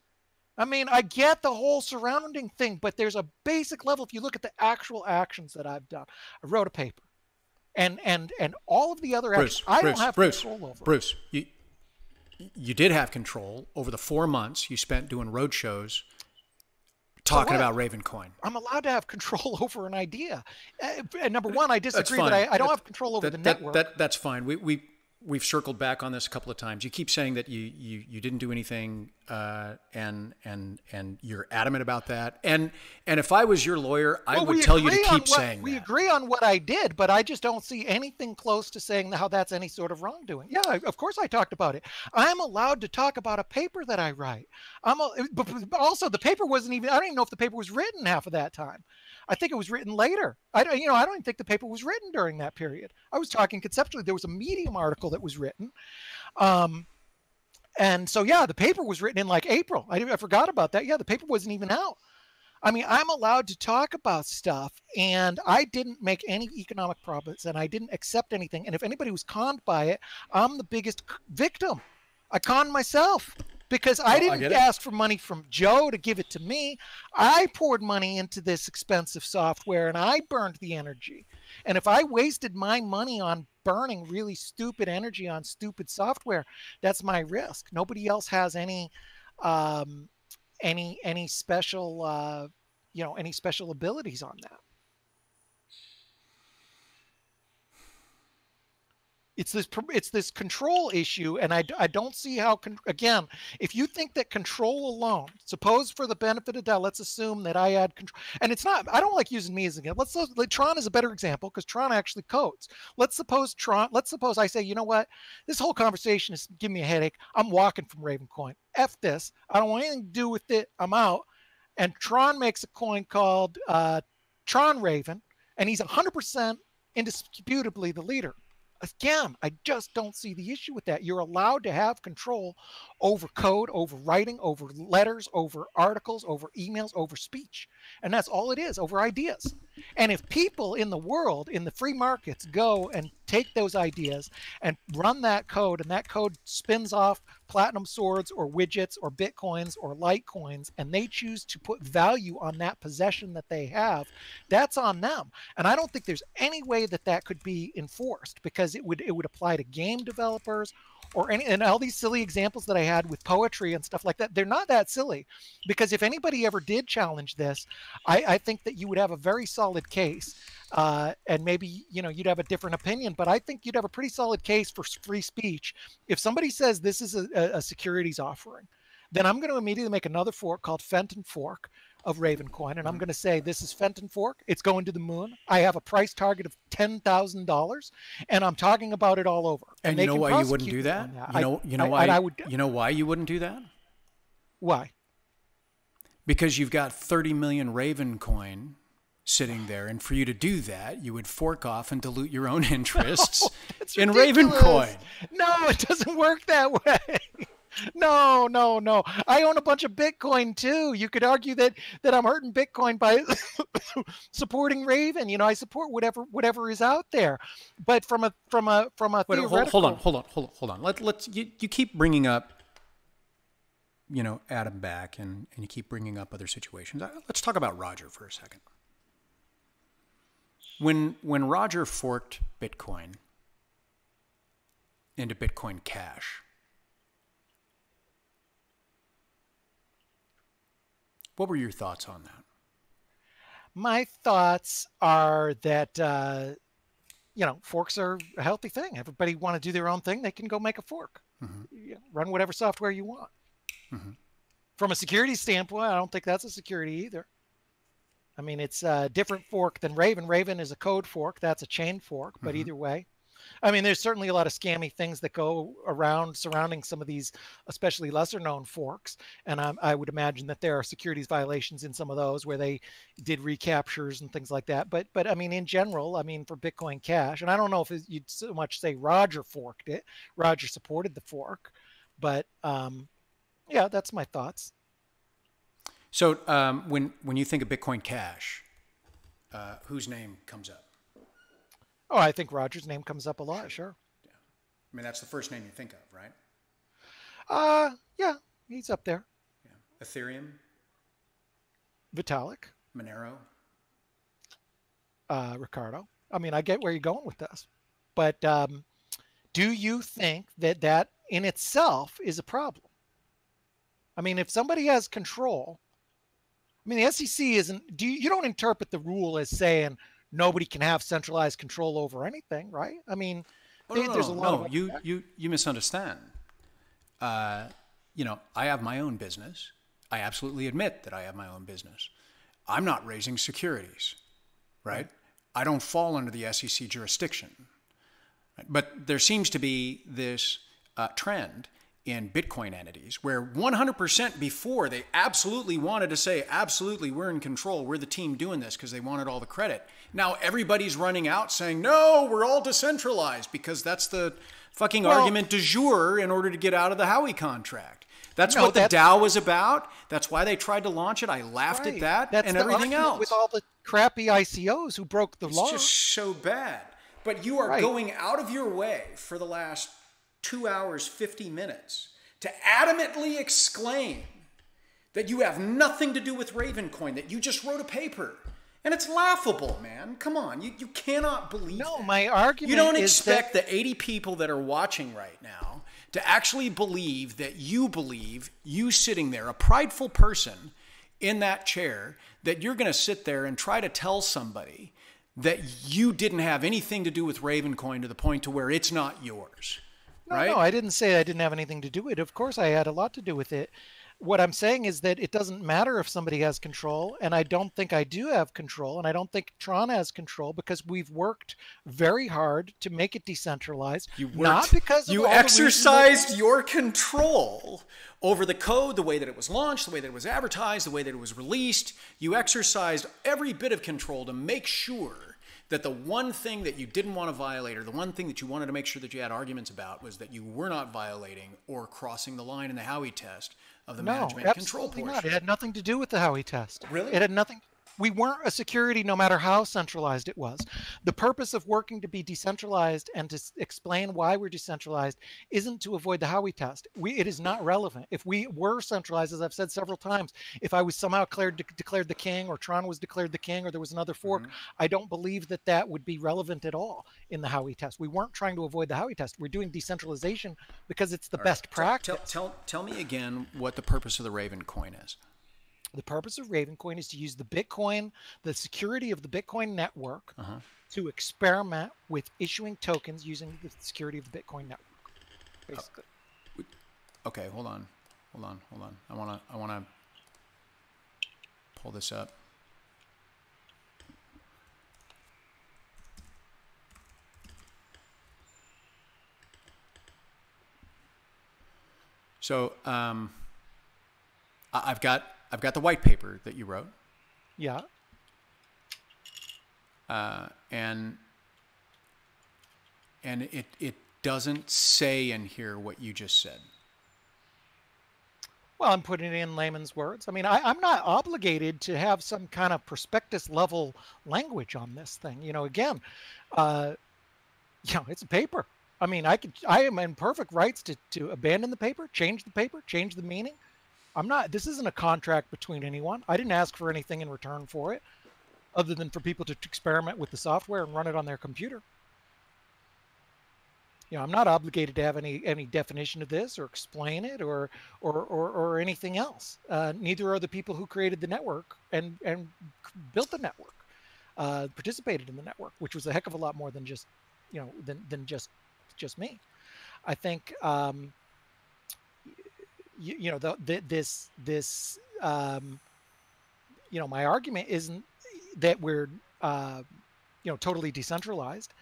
I get the whole surrounding thing, but there's a basic level. If you look at the actual actions that I've done, I wrote a paper. And all of the other actions, I don't have control over. Bruce, you did have control over the 4 months you spent doing road shows talking about Ravencoin. I'm allowed to have control over an idea. Number one, I disagree, but I don't have control over the network. That's fine. We've circled back on this a couple of times. You keep saying that you didn't do anything, and you're adamant about that. And if I was your lawyer, I would tell you to keep saying that. We agree on what I did, but I just don't see anything close to saying how that's any sort of wrongdoing. Yeah, of course I talked about it. I'm allowed to talk about a paper that I write. But also the paper wasn't even. I don't even know if the paper was written half of that time. I think it was written later. I don't even think the paper was written during that period. I was talking conceptually. There was a Medium article that was written. And so, yeah, the paper was written in like April. I forgot about that. Yeah, the paper wasn't even out. I'm allowed to talk about stuff, and I didn't make any economic profits, and I didn't accept anything. And if anybody was conned by it, I'm the biggest victim. I conned myself. Because I didn't ask for money from Joe to give it to me. I poured money into this expensive software and I burned the energy. And if I wasted my money on burning really stupid energy on stupid software, that's my risk. Nobody else has any special any special abilities on that. It's this control issue, and I don't see how, again, if you think that control alone, suppose for the benefit of doubt, let's assume that I had control, and it's not, I don't like using me as an example. Tron is a better example because Tron actually codes. Let's suppose I say, you know what, this whole conversation is giving me a headache. I'm walking from Ravencoin. F this. I don't want anything to do with it. I'm out. And Tron makes a coin called Tron Raven, and he's 100% indisputably the leader. Again, I just don't see the issue with that. You're allowed to have control over code, over writing, over letters, over articles, over emails, over speech. And that's all it is, over ideas. And if people in the world, in the free markets, go and take those ideas and run that code, and that code spins off platinum swords or widgets or bitcoins or litecoins, and they choose to put value on that possession that they have, that's on them. And I don't think there's any way that that could be enforced, because it would apply to game developers or any, and all these silly examples that I had with poetry and stuff like that. They're not that silly, because if anybody ever did challenge this, I think that you would have a very solid case. And maybe, you'd have a different opinion, but I think you'd have a pretty solid case for free speech. If somebody says this is a securities offering, then I'm going to immediately make another fork called Fenton Fork of Ravencoin, and I'm going to say, this is Fenton Fork. It's going to the moon. I have a price target of $10,000, and I'm talking about it all over. And you know why you wouldn't do that? You know why you wouldn't do that? Why? Because you've got 30 million Ravencoin sitting there, and for you to do that, you would fork off and dilute your own interests in Ravencoin. No, it doesn't work that way. No. I own a bunch of Bitcoin too. You could argue that I'm hurting Bitcoin by supporting Raven. I support whatever is out there. But from a theoretical... Hold on. You keep bringing up, Adam Back, and you keep bringing up other situations. Let's talk about Roger for a second. When Roger forked Bitcoin into Bitcoin Cash, what were your thoughts on that? My thoughts are that, forks are a healthy thing. Everybody want to do their own thing, they can go make a fork. Mm-hmm. Run whatever software you want. Mm-hmm. From a security standpoint, I don't think that's a security either. I mean, it's a different fork than Raven. Raven is a code fork. That's a chain fork. But either way, I mean, there's certainly a lot of scammy things that go around surrounding some of these, especially lesser known forks. And I would imagine that there are securities violations in some of those where they did recaptures and things like that. But I mean, in general, for Bitcoin Cash, and I don't know if you'd so much say Roger forked it. Roger supported the fork. But yeah, that's my thoughts. So when you think of Bitcoin Cash, whose name comes up? Oh, I think Roger's name comes up a lot, sure. Yeah. I mean, that's the first name you think of, right? Yeah, he's up there. Yeah. Ethereum? Vitalik? Monero? Ricardo? I mean, I get where you're going with this. But do you think that in itself is a problem? I mean, if somebody has control... I mean, the SEC isn't... You don't interpret the rule as saying nobody can have centralized control over anything, right? I mean, there's a lot of... You misunderstand. I have my own business. I absolutely admit that I have my own business. I'm not raising securities, right? I don't fall under the SEC jurisdiction. Right? But there seems to be this trend in Bitcoin entities where 100% before they absolutely wanted to say, absolutely, we're in control, we're the team doing this because they wanted all the credit. Now everybody's running out saying, no, we're all decentralized, because that's the fucking argument du jour in order to get out of the Howey contract. That's what the DAO was about. That's why they tried to launch it. I laughed at that and everything else. With all the crappy ICOs who broke the law. It's just so bad. But you are going out of your way for the last 2 hours, 50 minutes to adamantly exclaim that you have nothing to do with Ravencoin, that you just wrote a paper. And it's laughable, man. Come on. You cannot believe that. My argument is you don't expect the 80 people that are watching right now to actually believe that you sitting there, a prideful person in that chair, that you're going to sit there and try to tell somebody that you didn't have anything to do with Ravencoin to the point to where it's not yours. Right? No, I didn't say I didn't have anything to do with it. Of course, I had a lot to do with it. What I'm saying is that it doesn't matter if somebody has control, and I don't think I do have control, and I don't think Tron has control, because we've worked very hard to make it decentralized. Not because you exercised your control over the code, the way that it was launched, the way that it was advertised, the way that it was released. You exercised every bit of control to make sure that the one thing that you didn't want to violate, or the one thing that you wanted to make sure that you had arguments about, was that you were not violating or crossing the line in the Howey test of the management control portion. Not. It had nothing to do with the Howey test. Really? It had nothing. We weren't a security no matter how centralized it was. The purpose of working to be decentralized and to explain why we're decentralized isn't to avoid the Howey test. It is not relevant. If we were centralized, as I've said several times, if I was somehow declared the king, or Tron was declared the king, or there was another fork, I don't believe that that would be relevant at all in the Howey test. We weren't trying to avoid the Howey test. We're doing decentralization because it's the best practice. Tell me again what the purpose of the Ravencoin is. The purpose of Ravencoin is to use the Bitcoin, the security of the Bitcoin network, to experiment with issuing tokens using the security of the Bitcoin network, basically. Okay, hold on. I wanna pull this up. So I've got the white paper that you wrote. Yeah. And it doesn't say in here what you just said. Well, I'm putting it in layman's words. I mean, I'm not obligated to have some kind of prospectus level language on this thing. Again, it's a paper. I mean, I am in perfect rights to abandon the paper, change the meaning. This isn't a contract between anyone. I didn't ask for anything in return for it, other than for people to experiment with the software and run it on their computer. I'm not obligated to have any definition of this or explain it or anything else. Neither are the people who created the network and built the network, participated in the network, which was a heck of a lot more than just, than just me. I think, my argument isn't that we're, totally decentralized.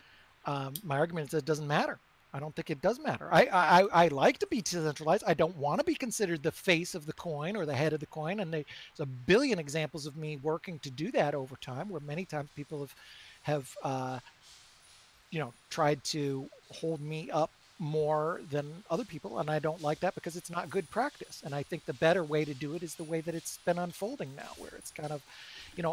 My argument is that it doesn't matter. I don't think it does matter. I like to be decentralized. I don't want to be considered the face of the coin or the head of the coin. And there's a billion examples of me working to do that over time, where many times people have tried to hold me up more than other people, and I don't like that because it's not good practice. And I think the better way to do it is the way that it's been unfolding now, where it's kind of,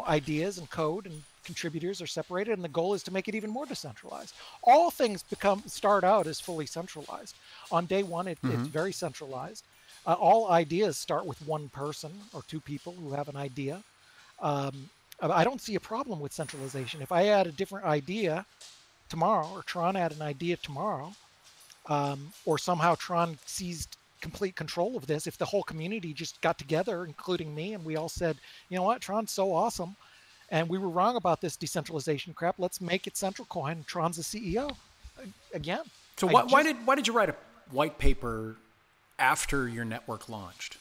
ideas and code and contributors are separated, and the goal is to make it even more decentralized. All things start out as fully centralized. On day one, it's very centralized. All ideas start with one person or two people who have an idea. I don't see a problem with centralization. If I add a different idea tomorrow, or Tron add an idea tomorrow, or somehow Tron seized complete control of this, if the whole community just got together, including me, and we all said, you know what, Tron's so awesome, and we were wrong about this decentralization crap, let's make it central coin, and Tron's the CEO. Again. So why did you write a white paper after your network launched?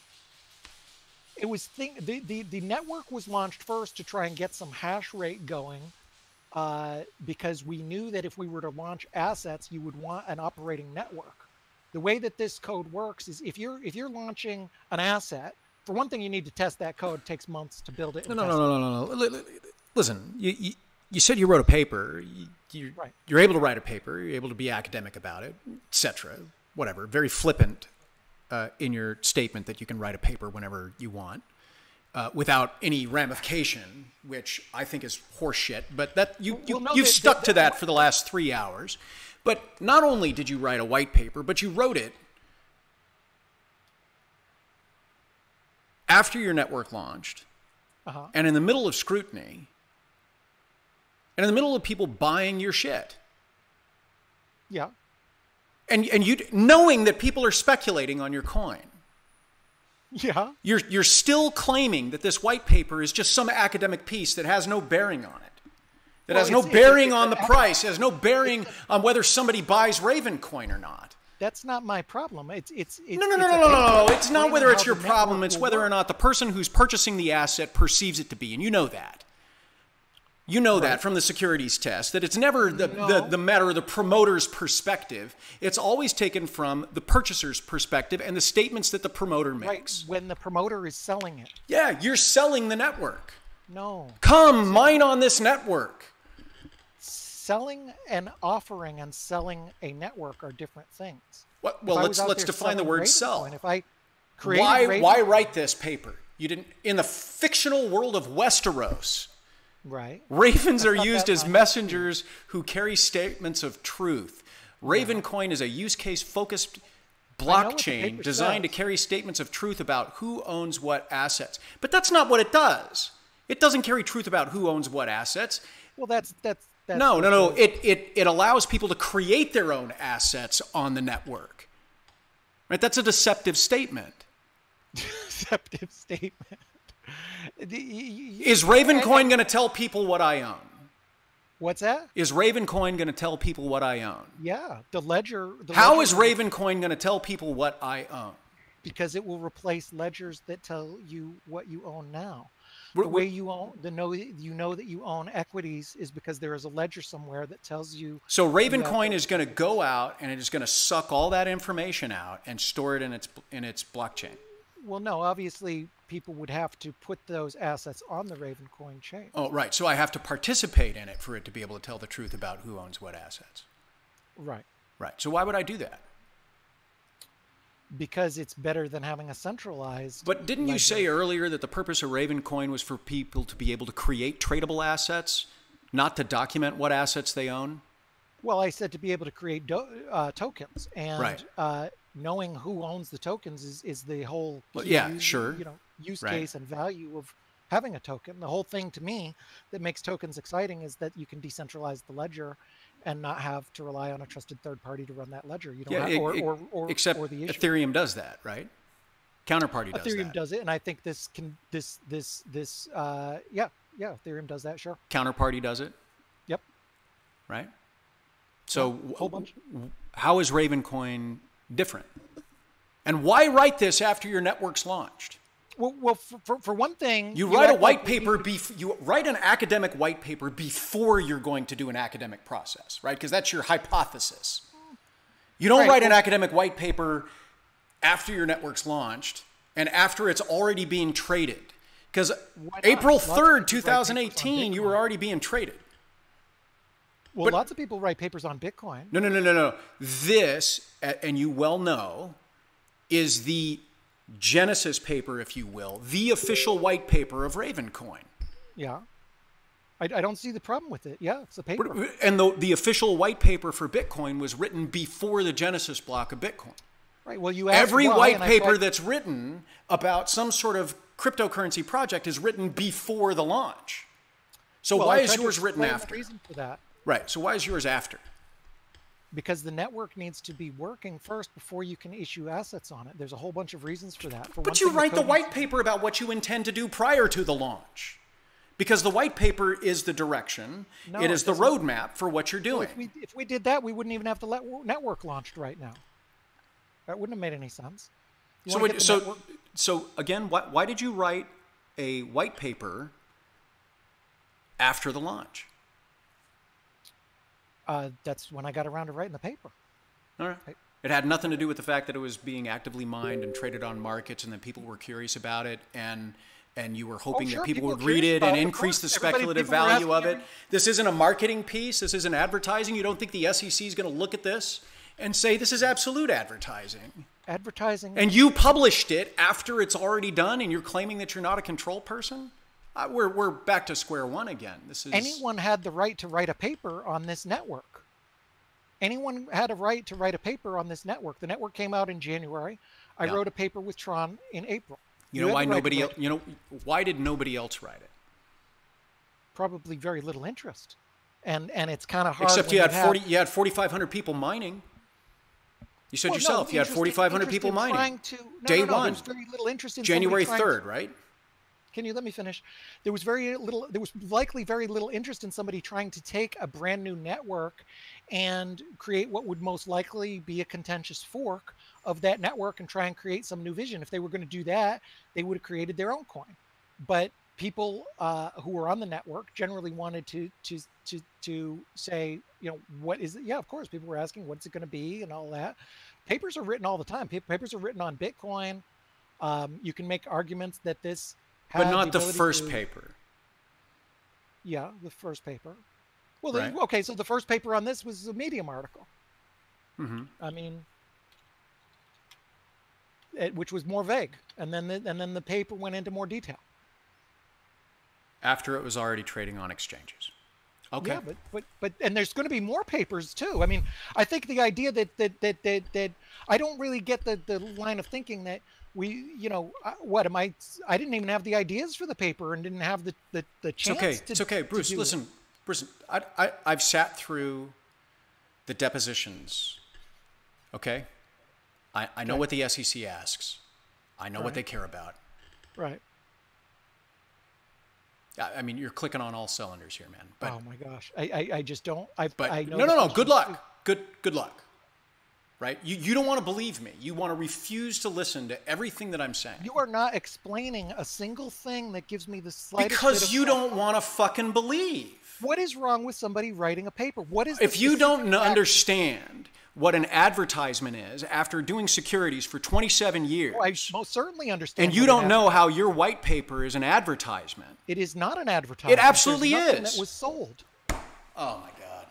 It was the network was launched first to try and get some hash rate going, because we knew that if we were to launch assets, you would want an operating network. The way that this code works is if you're launching an asset, for one thing, you need to test that code. It takes months to build it. No. Listen, you said you wrote a paper. You're able to write a paper. You're able to be academic about it, etc. Whatever. Very flippant in your statement that you can write a paper whenever you want. Without any ramification, which I think is horseshit. But that you've stuck to that for the last 3 hours. But not only did you write a white paper, but you wrote it after your network launched, and in the middle of scrutiny, and in the middle of people buying your shit. Yeah. And you knowing that people are speculating on your coin. Yeah. You're still claiming that this white paper is just some academic piece that has no bearing on it. That has no bearing on the price. It has no bearing on whether somebody buys Ravencoin or not. That's not my problem. No. It's not whether it's your problem. It's whether or not the person who's purchasing the asset perceives it to be. And you know that. You know that from the securities test, that it's never the matter of the promoter's perspective. It's always taken from the purchaser's perspective and the statements that the promoter makes. Right, when the promoter is selling it. Yeah, you're selling the network. No. Come, mine on this network. selling and offering and selling a network are different things. Well, let's define the word sell. If I created why write this paper? You didn't in the fictional world of Westeros. Right. Ravens are used as messengers who carry statements of truth. Ravencoin is a use case focused blockchain designed to carry statements of truth about who owns what assets. But that's not what it does. It doesn't carry truth about who owns what assets. Well, that's no. It allows people to create their own assets on the network. Right? That's a deceptive statement. Deceptive statement. Is Ravencoin going to tell people what I own? What's that? Is Ravencoin going to tell people what I own? Yeah, the ledger. How is Ravencoin going to tell people what I own? Because it will replace ledgers that tell you what you own now. The way you own, you know that you own equities is because there is a ledger somewhere that tells you. So Ravencoin is going to go out and it is going to suck all that information out and store it in its blockchain. Well, no, obviously people would have to put those assets on the Ravencoin chain. Oh, right. So I have to participate in it for it to be able to tell the truth about who owns what assets. Right. Right. So why would I do that? Because it's better than having a centralized. But didn't you say earlier that the purpose of Ravencoin was for people to be able to create tradable assets, not to document what assets they own? Well, I said to be able to create tokens, and right. Knowing who owns the tokens is the whole use case and value of having a token. The whole thing to me that makes tokens exciting is that you can decentralize the ledger and not have to rely on a trusted third party to run that ledger. You don't have, except or the issue. Ethereum does that, right? Counterparty does that. Ethereum does it, and I think Ethereum does that. Sure. Counterparty does it. Yep. Right. So whole bunch. How is Ravencoin different? And why write this after your network's launched? Well, for one thing, you write a white paper. You write an academic white paper before you're going to do an academic process, right? Because that's your hypothesis. You don't write an academic white paper after your network's launched and after it's already being traded. Because April 3rd, 2018, you were already being traded. Well, lots of people write papers on Bitcoin. No. This, and you well know, is the Genesis paper, if you will, the official white paper of Ravencoin. Yeah. I don't see the problem with it. Yeah, it's a paper. And the official white paper for Bitcoin was written before the Genesis block of Bitcoin. Right. Well, you asked every white paper that's written about some sort of cryptocurrency project is written before the launch. So why is yours written after? The reason for that. Right. So why is yours after? Because the network needs to be working first before you can issue assets on it. There's a whole bunch of reasons for that. But you write the white paper about what you intend to do prior to the launch. Because the white paper is the direction. No, it is the roadmap for what you're doing. Well, if we did that, we wouldn't even have the network launched right now. That wouldn't have made any sense. So again, why did you write a white paper after the launch? That's when I got around to writing the paper. All right. It had nothing to do with the fact that it was being actively mined and traded on markets and that people were curious about it and you were hoping that people would read it and increase the speculative value of it. This isn't a marketing piece. This isn't advertising. You don't think the SEC is going to look at this and say this is absolute advertising? Advertising. And you published it after it's already done and you're claiming that you're not a control person? We're back to square one again. Anyone had the right to write a paper on this network. Anyone had a right to write a paper on this network. The network came out in January. I wrote a paper with Tron in April. You know why nobody else? Why did nobody else write it? Probably very little interest, and it's kind of hard. Except you had 4,500 people mining. You said yourself you had 4,500 people mining. Day one. There was very little interest in January 3rd, right? Can you let me finish? There was likely very little interest in somebody trying to take a brand new network and create what would most likely be a contentious fork of that network and try and create some new vision. If they were going to do that, they would have created their own coin. But people who were on the network generally wanted to say, what is it? Yeah, of course, people were asking, what's it going to be and all that. Papers are written all the time. Papers are written on Bitcoin. You can make arguments that this... But not the first paper. Yeah, the first paper. Well, right? Okay, so the first paper on this was a Medium article. Mm-hmm. I mean, which was more vague, and then the paper went into more detail. After it was already trading on exchanges. Okay. Yeah, but and there's going to be more papers too. I mean, I think the idea that I don't really get the line of thinking that what am I didn't even have the ideas for the paper and didn't have the chance. It's okay, Bruce. Listen, Bruce. I've sat through the depositions. Okay. I know what the SEC asks. I know what they care about. Right. I mean, you're clicking on all cylinders here, man. But, oh my gosh, I just don't. No. Good luck. Good luck. Right? You don't want to believe me. You want to refuse to listen to everything that I'm saying. You are not explaining a single thing that gives me the slightest. Because you don't want to fucking believe. What is wrong with somebody writing a paper? What is if you don't understand what an advertisement is after doing securities for 27 years. I most certainly understand. And you don't know how your white paper is an advertisement. It is not an advertisement. It absolutely is. That was sold. Oh my God.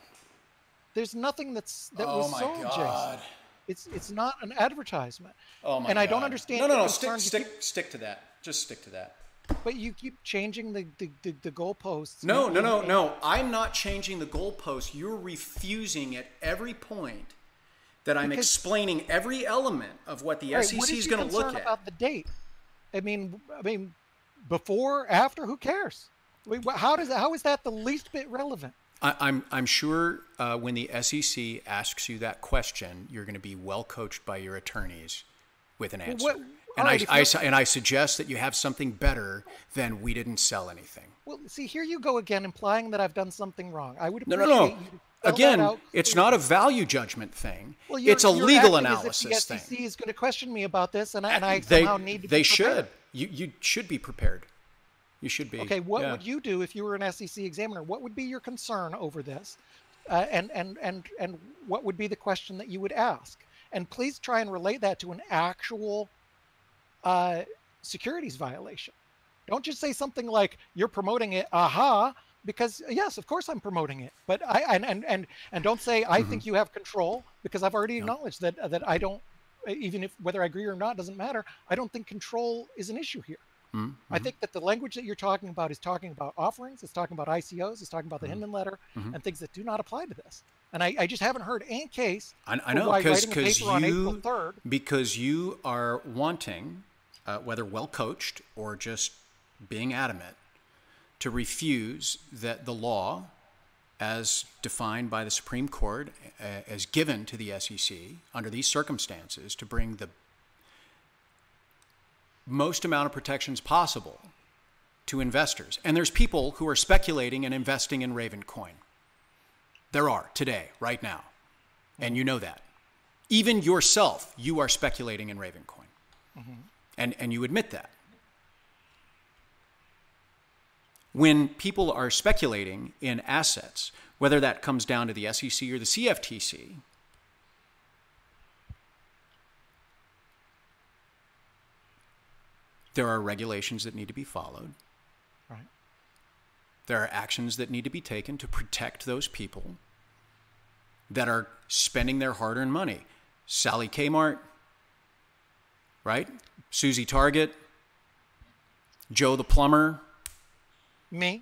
The's nothing that was sold, God. Jason. It's not an advertisement. Oh my God. And I don't understand. No. Stick to that. Just stick to that. But you keep changing the goalposts. No. I'm not changing the goalposts. You're refusing at every point that I'm explaining every element of what the SEC is going to look at. About the date? I mean, before, after, who cares? How is that the least bit relevant? I'm sure when the SEC asks you that question, you're going to be well coached by your attorneys with an answer. And I suggest that you have something better than we didn't sell anything. Well, see, here you go again, implying that I've done something wrong. I would appreciate No. you to again, it's not a value judgment thing. Well, it's a legal analysis thing. The SEC is going to question me about this, and I somehow need to be prepared. They should. You should be prepared. You should be. Okay, what would you do if you were an SEC examiner? What would be your concern over this? And what would be the question that you would ask? And please try and relate that to an actual securities violation. Don't just say something like you're promoting it, because yes, of course I'm promoting it. But and don't say I think you have control, because I've already acknowledged that I don't, even if whether I agree or not doesn't matter. I don't think control is an issue here. I think that the language that you're talking about is talking about offerings, it's talking about ICOs, it's talking about the Hinman letter, and things that do not apply to this. And I just haven't heard any case. I know, because you are wanting, whether well coached or just being adamant, to refuse that the law, as defined by the Supreme Court, as given to the SEC under these circumstances, to bring the most amount of protections possible to investors. And there's people who are speculating and investing in Ravencoin. There are today, right now. And you know that. Even yourself, you are speculating in Ravencoin. And you admit that. When people are speculating in assets, whether that comes down to the SEC or the CFTC, there are regulations that need to be followed. Right. There are actions that need to be taken to protect those people that are spending their hard-earned money. Sally Kmart, right? Susie Target, Joe the plumber. Me?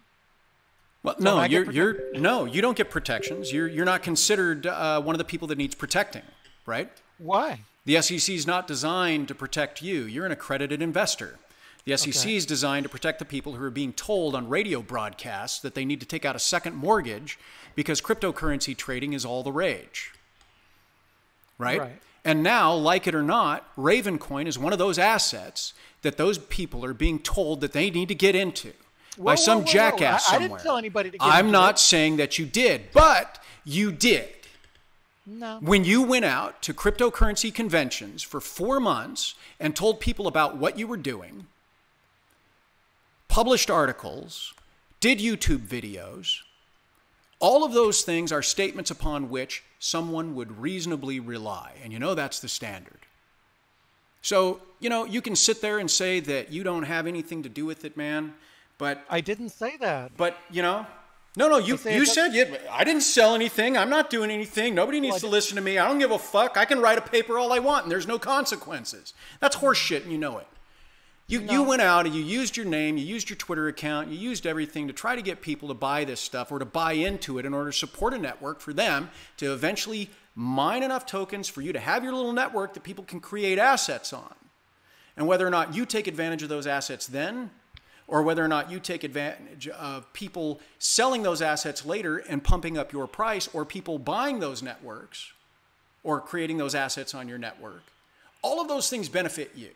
Well, no, you don't get protections. You're not considered one of the people that needs protecting, right? Why? The SEC is not designed to protect you. You're an accredited investor. The SEC is designed to protect the people who are being told on radio broadcasts that they need to take out a second mortgage because cryptocurrency trading is all the rage. Right? And now, like it or not, Ravencoin is one of those assets that those people are being told that they need to get into by some jackass somewhere. I didn't tell anybody to get I'm not saying that you did, but you did. No. When you went out to cryptocurrency conventions for 4 months and told people about what you were doing, published articles, did YouTube videos, all of those things are statements upon which someone would reasonably rely. And you know that's the standard. So, you can sit there and say that you don't have anything to do with it, man, but... I didn't say that. But, No, you said, I didn't sell anything. I'm not doing anything. Nobody needs to listen to me. I don't give a fuck. I can write a paper all I want, and there's no consequences. That's horseshit, and you know it. You went out and you used your name, you used your Twitter account, you used everything to try to get people to buy this stuff or to buy into it in order to support a network for them to eventually mine enough tokens for you to have your little network that people can create assets on. And whether or not you take advantage of those assets then, or whether or not you take advantage of people selling those assets later and pumping up your price, or people buying those networks or creating those assets on your network, all of those things benefit you.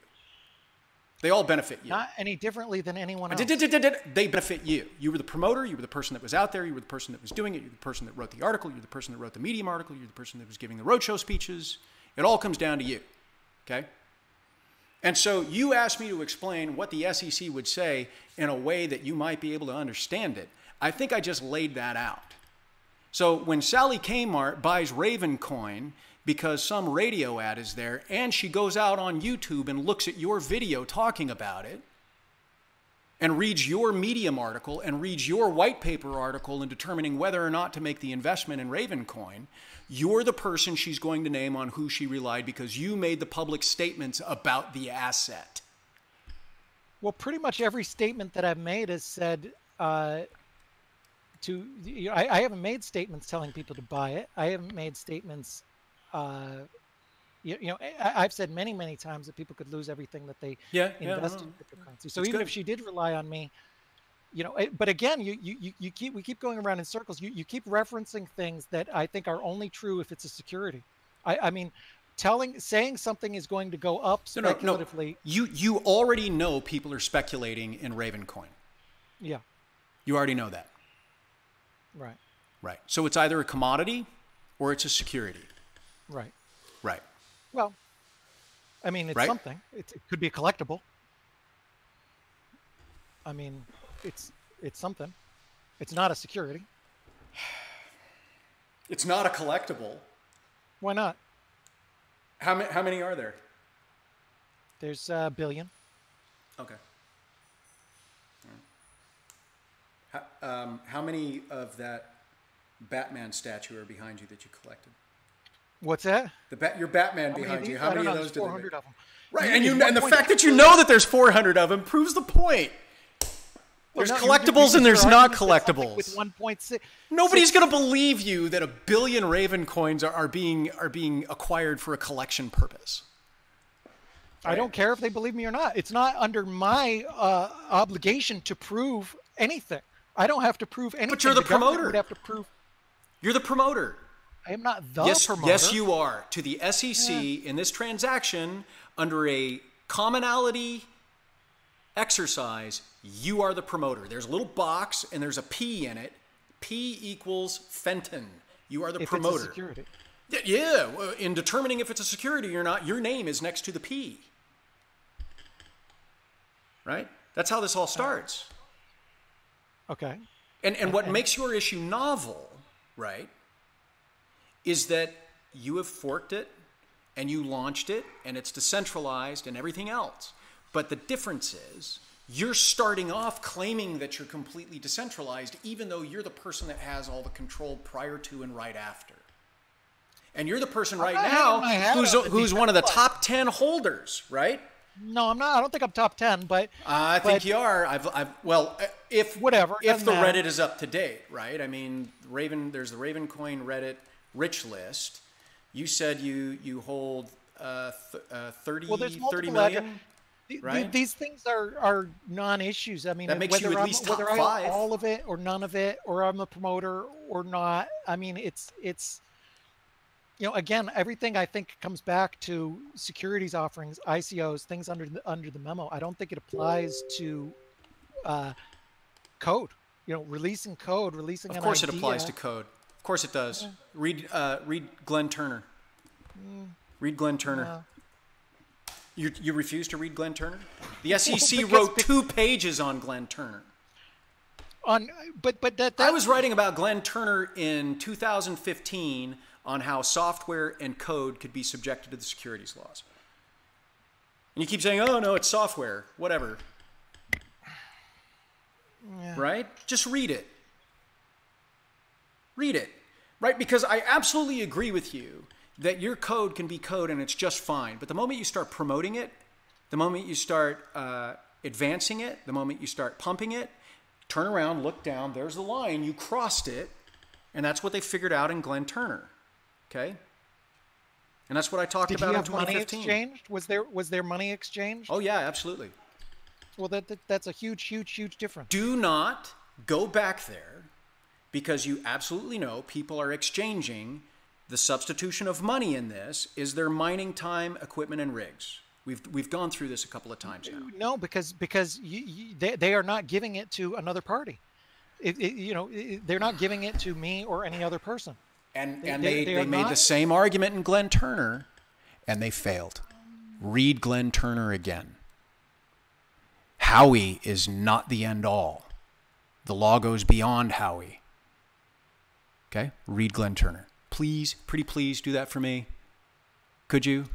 They all benefit you. Not any differently than anyone else. They benefit you. You were the promoter. You were the person that was out there. You were the person that was doing it. You're the person that wrote the article. You're the person that wrote the Medium article. You're the person that was giving the roadshow speeches. It all comes down to you. Okay? And so you asked me to explain what the SEC would say in a way that you might be able to understand it. I think I just laid that out. So when Sally Kmart buys Ravencoin because some radio ad is there, and she goes out on YouTube and looks at your video talking about it, and reads your Medium article, and reads your white paper article in determining whether or not to make the investment in Ravencoin, you're the person she's going to name on who she relied because you made the public statements about the asset. Well, pretty much every statement that I've made has said I haven't made statements telling people to buy it. I haven't made statements. I've said many, many times that people could lose everything that they invest in cryptocurrency. So even if she did rely on me, but again, we keep going around in circles. You keep referencing things that I think are only true if it's a security. I mean, saying something is going to go up speculatively. No. You already know people are speculating in Ravencoin. Yeah. You already know that. Right. Right. So it's either a commodity or it's a security. Right. Right. Well, I mean, it's something. It could be a collectible. I mean, it's something. It's not a security. It's not a collectible. Why not? How many are there? There's a billion. Okay. How many of that Batman statue are behind you that you collected? What's that? Your Batman behind you. How many of those did 400 of them. Right, and the fact that you know that there's 400 of them proves the point. There's collectibles and there's not collectibles. With 1.6, nobody's going to believe you that 1 billion Ravencoins are being acquired for a collection purpose. Right? I don't care if they believe me or not. It's not under my obligation to prove anything. I don't have to prove anything. But you're the promoter. Would have to prove. You're the promoter. I am not the promoter. Yes, you are. To the SEC in this transaction, under a commonality exercise, you are the promoter. There's a little box and there's a P in it. P equals Fenton. You are the promoter. It's a security. Yeah. In determining if it's a security or not, your name is next to the P. Right? That's how this all starts. Okay. And what makes your issue novel, right, is that you have forked it and you launched it and it's decentralized and everything else. But the difference is you're starting off claiming that you're completely decentralized even though you're the person that has all the control prior to and right after. And you're the person right now who's one of the top 10 holders, right? No, I'm not. I don't think I'm top 10, but I think you are. If the Reddit is up to date, right? I mean, there's the Ravencoin Reddit rich list. You said you hold 30 million. Right? These things are non-issues. I mean, that makes you at least top 5. I own all of it or none of it, or I'm a promoter or not. I mean, it's again, everything I think comes back to securities offerings, ICOs, things under the memo. I don't think it applies to code. Releasing code, releasing. Of course, it applies to code. Of course, it does. Yeah. Read Glenn Turner. Read Glenn Turner. You refuse to read Glenn Turner? The SEC wrote 2 pages on Glenn Turner. I was writing about Glenn Turner in 2015 on how software and code could be subjected to the securities laws. And you keep saying, "Oh no, it's software, whatever." Yeah. Right? Just read it. Read it, right? Because I absolutely agree with you that your code can be code and it's just fine. But the moment you start promoting it, the moment you start advancing it, the moment you start pumping it, turn around, look down, there's the line, you crossed it, and that's what they figured out in Glenn Turner, okay? And that's what I talked about in 2015. Did you have money exchanged? Was there money exchanged? Oh, yeah, absolutely. Well, that's a huge difference. Do not go back there because you absolutely know people are exchanging. The substitution of money in this is their mining time, equipment, and rigs. We've gone through this a couple of times now. No, because they are not giving it to another party. They're not giving it to me or any other person. And they made the same argument in Glenn Turner, and they failed. Read Glenn Turner again. Howey is not the end all. The law goes beyond Howey. Okay? Read Glenn Turner. Please, pretty please, do that for me. Could you?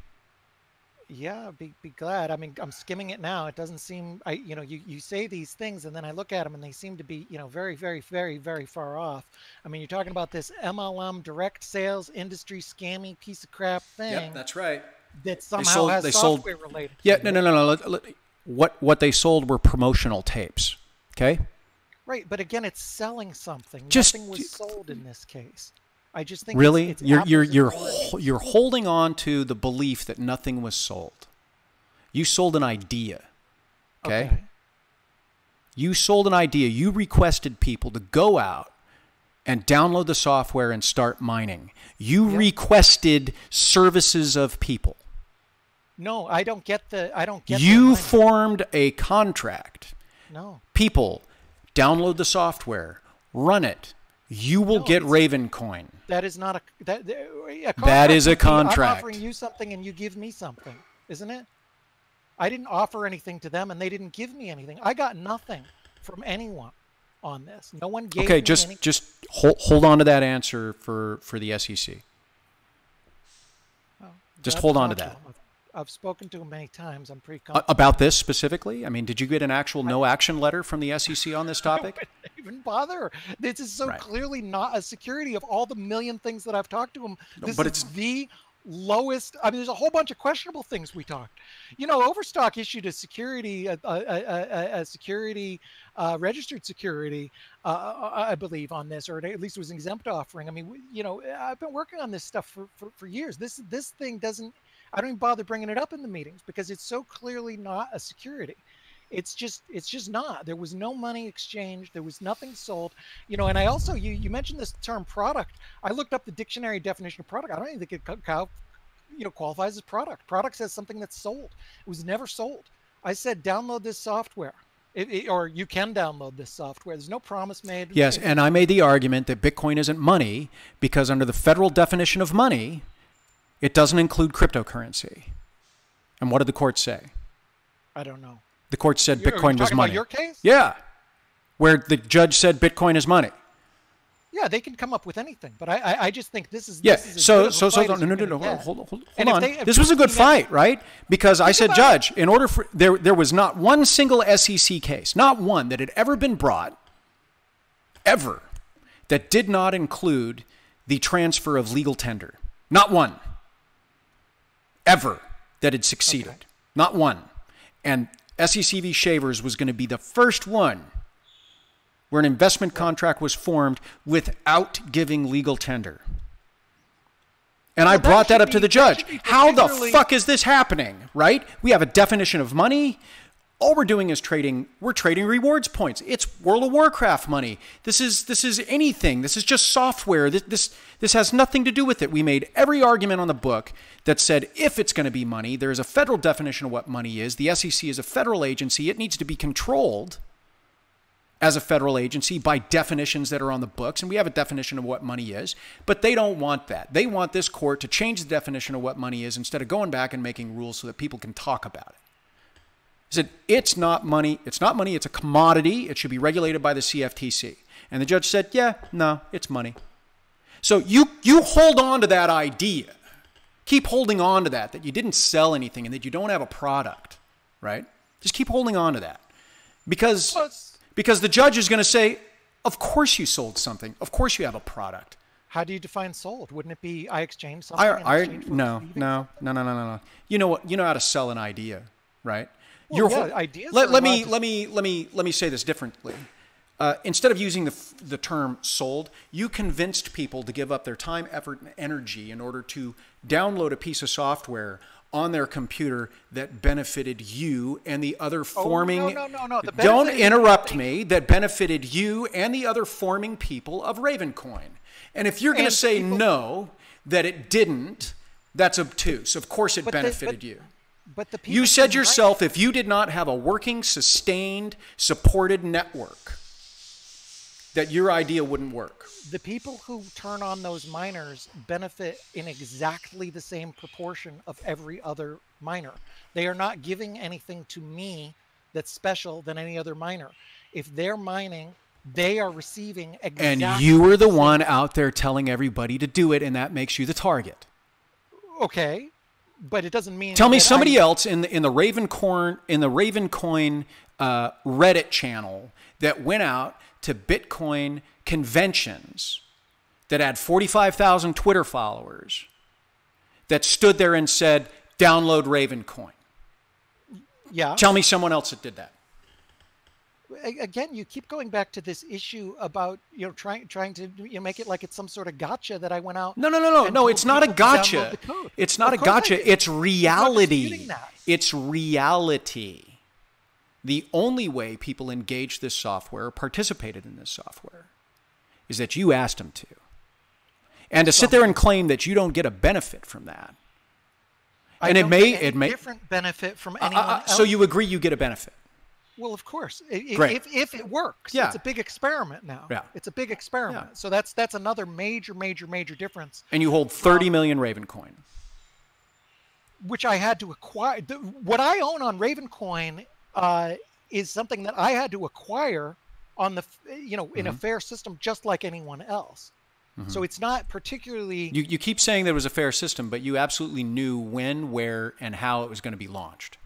Yeah, be glad. I mean, I'm skimming it now. It doesn't seem, you say these things and then I look at them and they seem to be, very, very, very, very far off. I mean, you're talking about this MLM direct sales industry scammy piece of crap thing. Yep, that's right. That somehow has software related. Yeah, no. What they sold were promotional tapes. Okay? Right, but again, it's selling something. Nothing was sold in this case. I just think really it's you're holding on to the belief that nothing was sold. You sold an idea. Okay? You sold an idea. You requested people to go out and download the software and start mining. You requested services of people. No, I don't get you formed a contract. No. People, download the software, run it. You will get Ravencoin. That is not a contract. That is a contract. I'm offering you something and you give me something, isn't it? I didn't offer anything to them and they didn't give me anything. I got nothing from anyone on this. No one gave me anything. Okay, just hold on to that answer for the SEC. Well, just hold on to that. I've spoken to him many times. I'm pretty confident. About this specifically? I mean, did you get an actual no-action letter from the SEC on this topic? I didn't even bother. This is so clearly not a security of all the million things that I've talked to him. This is the lowest. I mean, there's a whole bunch of questionable things we talked. Overstock issued a security, registered security, I believe, on this, or at least it was an exempt offering. I mean, I've been working on this stuff for years. This thing doesn't. I don't even bother bringing it up in the meetings because it's so clearly not a security. It's just not. There was no money exchanged. There was nothing sold. And I also, you mentioned this term product. I looked up the dictionary definition of product. I don't even think it qualifies as product. Product says something that's sold. It was never sold. I said, download this software. Or you can download this software. There's no promise made. Yes, and I made the argument that Bitcoin isn't money because under the federal definition of money, it doesn't include cryptocurrency. And what did the court say? I don't know. The court said Bitcoin was money. About your case? Yeah. Where the judge said Bitcoin is money. Yeah, they can come up with anything. But I just think this is... Yeah, this is no, hold on. This was a good fight, right? Because I said, Judge, in order for... There was not one single SEC case, not one that had ever been brought, ever, that did not include the transfer of legal tender. Not one. Ever that had succeeded. Okay. Not one. And SEC v. Shavers was going to be the first one where an investment contract was formed without giving legal tender. And I brought that up to the judge. How the fuck is this happening, right? We have a definition of money. All we're doing is we're trading rewards points. It's World of Warcraft money. This is anything. This is just software. This has nothing to do with it. We made every argument on the book that said if it's going to be money, there is a federal definition of what money is. The SEC is a federal agency. It needs to be controlled as a federal agency by definitions that are on the books, and we have a definition of what money is, but they don't want that. They want this court to change the definition of what money is instead of going back and making rules so that people can talk about it. He said, it's not money. It's not money. It's a commodity. It should be regulated by the CFTC. And the judge said, yeah, no, it's money. So you hold on to that idea. Keep holding on to that you didn't sell anything and that you don't have a product, right? Just keep holding on to that. Because the judge is going to say, Of course you sold something. Of course you have a product. How do you define sold? Wouldn't it be I exchanged something? No. You know what? You know how to sell an idea, right? Well, ideas. Let me say this differently. Instead of using the term sold, you convinced people to give up their time, effort, and energy in order to download a piece of software on their computer that benefited you and the other forming... No. Don't interrupt me. That benefited you and the other forming people of Ravencoin. And if you're going to say no, that it didn't, that's obtuse. Of course it benefited you. But the people you said yourself, if you did not have a working, sustained, supported network, that your idea wouldn't work. The people who turn on those miners benefit in exactly the same proportion of every other miner. They are not giving anything to me that's special than any other miner. If they're mining, they are receiving exactly. And you were the one out there telling everybody to do it, and that makes you the target. Okay, but it doesn't mean. Tell me somebody else in the Ravencoin Reddit channel that went out to Bitcoin conventions that had 45,000 Twitter followers that stood there and said, download Ravencoin. Yeah. Tell me someone else that did that. Again, you keep going back to this issue about, trying to make it like it's some sort of gotcha that I went out. No, it's not a gotcha. It's not a gotcha. It's reality. It's reality. The only way people engage this software or participated in this software is that you asked them to. And to sit there and claim that you don't get a benefit from that. And it may different benefit from anyone else. So you agree you get a benefit? Well, of course. Great. If it works, yeah. It's a big experiment now. Yeah. It's a big experiment. Yeah. So that's another major difference. And you hold 30 million Ravencoin. Which I had to acquire. What I own on Ravencoin is something that I had to acquire on the, in a fair system, just like anyone else. Mm-hmm. So it's not particularly. You keep saying there was a fair system, but you absolutely knew when, where, and how it was going to be launched.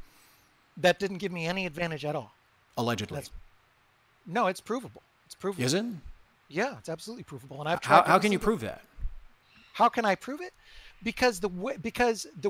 That didn't give me any advantage at all. Allegedly. No, it's provable. It's provable. Is it? Yeah, it's absolutely provable. And I've tried. How can you prove that? How can I prove it? Because the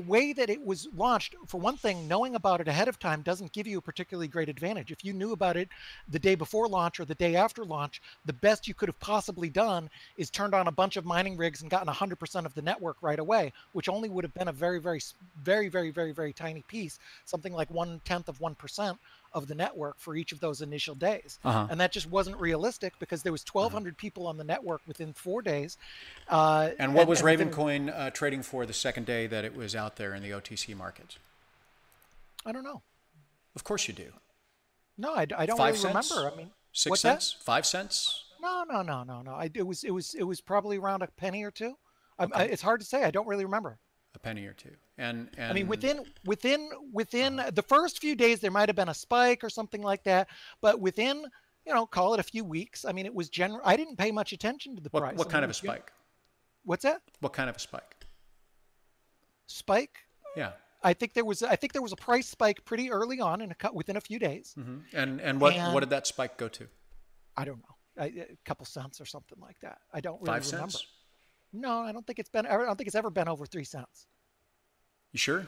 way that it was launched, for one thing, knowing about it ahead of time doesn't give you a particularly great advantage. If you knew about it the day before launch or the day after launch, the best you could have possibly done is turned on a bunch of mining rigs and gotten 100% of the network right away, which only would have been a very, very, very, very, very, very tiny piece, something like 1/10 of 1% of the network for each of those initial days. And that just wasn't realistic because there was 1,200 people on the network within 4 days. And what was Ravencoin trading for the second day that it was out there in the OTC markets? I don't know. Of course you do. No, I don't 5 really cents? remember. I mean, 6 cents? 5 cents? No. It was probably around a penny or two. Okay. It's hard to say. I don't really remember. A penny or two. And I mean, within the first few days, there might have been a spike or something like that. But within, call it a few weeks. I mean, it was I didn't pay much attention to the price. What kind of a spike? What's that? What kind of a spike? Spike? Yeah. I think there was a price spike pretty early on within a few days. Mm-hmm. And what did that spike go to? I don't know. A couple cents or something like that. I don't really 5 remember. Cents? No, I don't think it's ever been over 3 cents. You sure?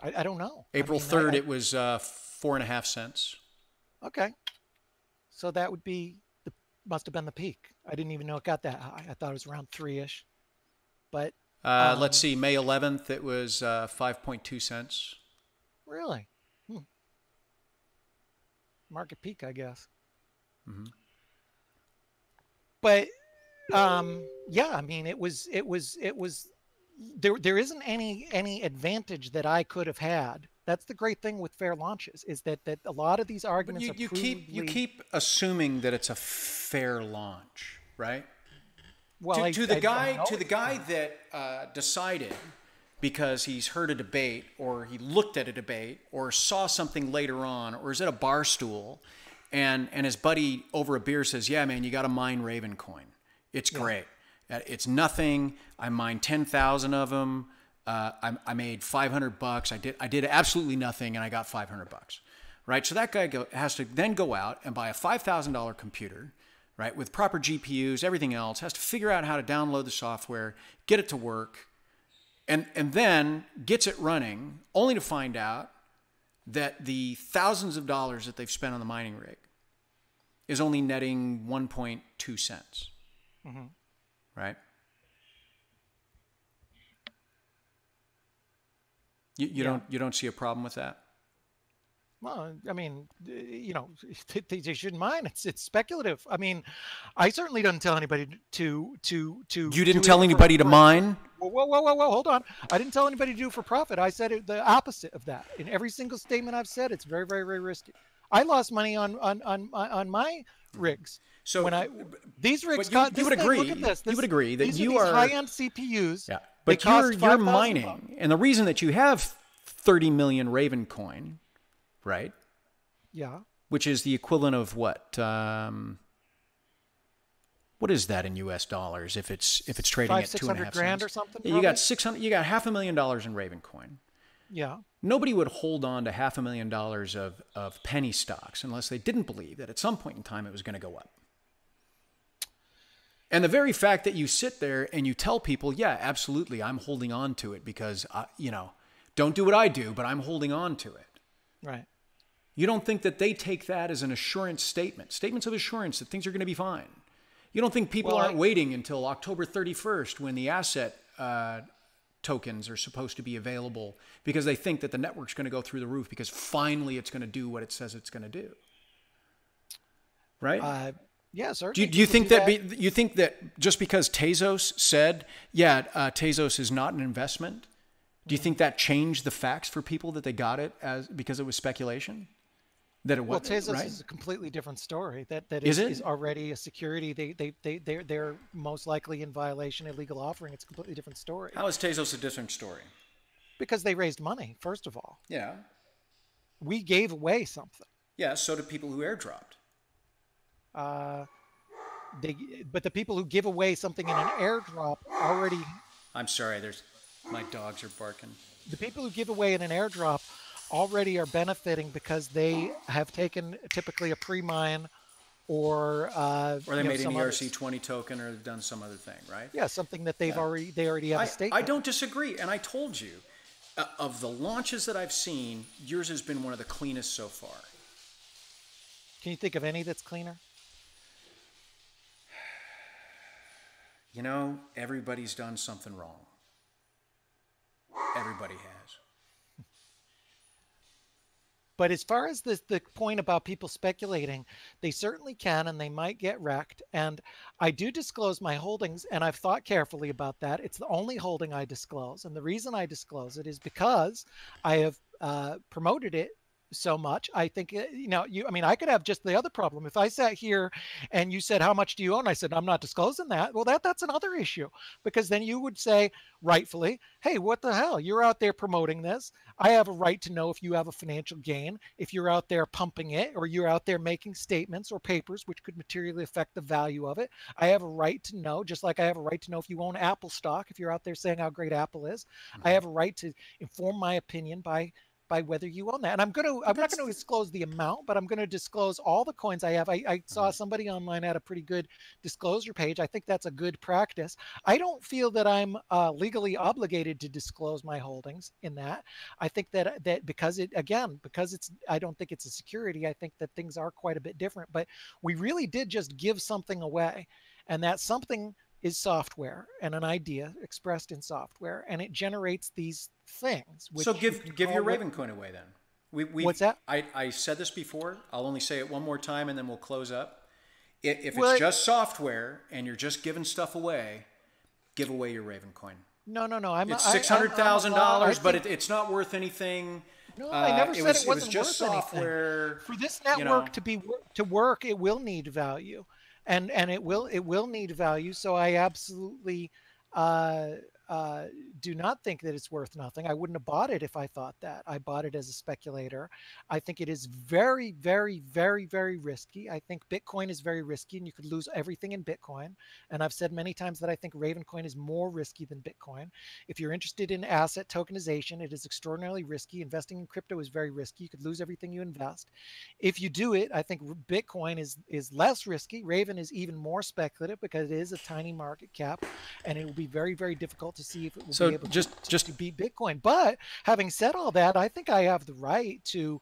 I don't know. April 3rd, it was 4.5 cents. Okay. So that would be must have been the peak. I didn't even know it got that high. I thought it was around 3-ish. But let's see, May 11th, it was 5.2 cents. Really? Market peak, I guess. Mm-hmm. But yeah, I mean, it was there isn't any advantage that I could have had. That's the great thing with fair launches is that a lot of these arguments you keep assuming that it's a fair launch, right? Well, to the guy that decided because he's heard a debate or he looked at a debate or saw something later on or is at a bar stool and his buddy over a beer says, "Yeah, man, you got to mine Ravencoin. It's great. It's nothing. I mined 10,000 of them. I made $500. I did absolutely nothing, and I got $500. Right? So that guy has to then go out and buy a $5,000 computer, right? With proper GPUs, everything else, has to figure out how to download the software, get it to work, and then gets it running, only to find out that the thousands of dollars that they've spent on the mining rig is only netting 1.2 cents, right? You don't see a problem with that? Well, I mean, you know, they shouldn't mind. It's speculative. I mean, I certainly didn't tell anybody to. You didn't tell anybody to mine? Whoa! Hold on. I didn't tell anybody to do it for profit. I said the opposite of that. In every single statement I've said, it's very, very, very risky. I lost money on my rigs. So when these rigs, you would agree. Look at this. You would agree that you are high-end CPUs. Yeah, but you're mining, and the reason that you have 30 million Ravencoin, right? Yeah. Which is the equivalent of what? What is that in U.S. dollars? If it's trading at 2.5 grand or something. Yeah, you got $600. You got $500,000 in Ravencoin. Yeah. Nobody would hold on to $500,000 of penny stocks unless they didn't believe that at some point in time it was going to go up. And the very fact that you sit there and you tell people, yeah, absolutely, I'm holding on to it because, don't do what I do, but I'm holding on to it. Right. You don't think that they take that as an assurance statement, statements of assurance that things are going to be fine. You don't think people aren't waiting until October 31st when the asset tokens are supposed to be available because they think that the network's going to go through the roof because finally it's going to do what it says it's going to do. Right? Yeah, sir. Do you think you think that just because Tezos said, Tezos is not an investment, do you think that changed the facts for people that they got it because it was speculation? That it wasn't, Tezos right? is a completely different story. That is already a security. They're most likely in violation of illegal offering. It's a completely different story. How is Tezos a different story? Because they raised money, first of all. Yeah. We gave away something. Yeah, so did people who airdropped. But the people who give away something in an airdrop already. I'm sorry, my dogs are barking. The people who give away in an airdrop already are benefiting because they have taken typically a pre-mine or they made an ERC20 token or they've done some other thing, right? Yeah, something that they already have a stake. I don't disagree, and I told you of the launches that I've seen, yours has been one of the cleanest so far. Can you think of any that's cleaner? Everybody's done something wrong. Everybody has. But as far as the point about people speculating, they certainly can and they might get wrecked. And I do disclose my holdings, and I've thought carefully about that. It's the only holding I disclose. And the reason I disclose it is because I have promoted it so much. I think, I could have just the other problem. If I sat here and you said, how much do you own? I said, I'm not disclosing that. Well, that's another issue, because then you would say, rightfully, hey, what the hell? You're out there promoting this. I have a right to know if you have a financial gain, if you're out there pumping it, or you're out there making statements or papers which could materially affect the value of it. I have a right to know, just like I have a right to know if you own Apple stock, if you're out there saying how great Apple is. I have a right to inform my opinion by whether you own that. And I'm not going to disclose the amount, but I'm going to disclose all the coins I have. I saw somebody online had a pretty good disclosure page. I think that's a good practice. I don't feel that I'm legally obligated to disclose my holdings in that. I think that because I don't think it's a security. I think that things are quite a bit different, but we really did just give something away, and that something is software and an idea expressed in software, and it generates these things. So give your Ravencoin away then. What's that? I said this before. I'll only say it one more time and then we'll close up. If it's just software and you're just giving stuff away, give away your Ravencoin. No. It's $600,000, but it's not worth anything. No, I never said it wasn't it was just worth software. Anything. For this network to work, it will need value. And it will need value. So I absolutely do not think that it's worth nothing. I wouldn't have bought it if I thought that. I bought it as a speculator. I think it is very, very, very, very risky. I think Bitcoin is very risky, and you could lose everything in Bitcoin. And I've said many times that I think Ravencoin is more risky than Bitcoin. If you're interested in asset tokenization, it is extraordinarily risky. Investing in crypto is very risky. You could lose everything you invest. If you do it, I think Bitcoin is less risky. Raven is even more speculative because it is a tiny market cap, and it will be very, very difficult to see if it will be able to beat Bitcoin. But having said all that, I think I have the right to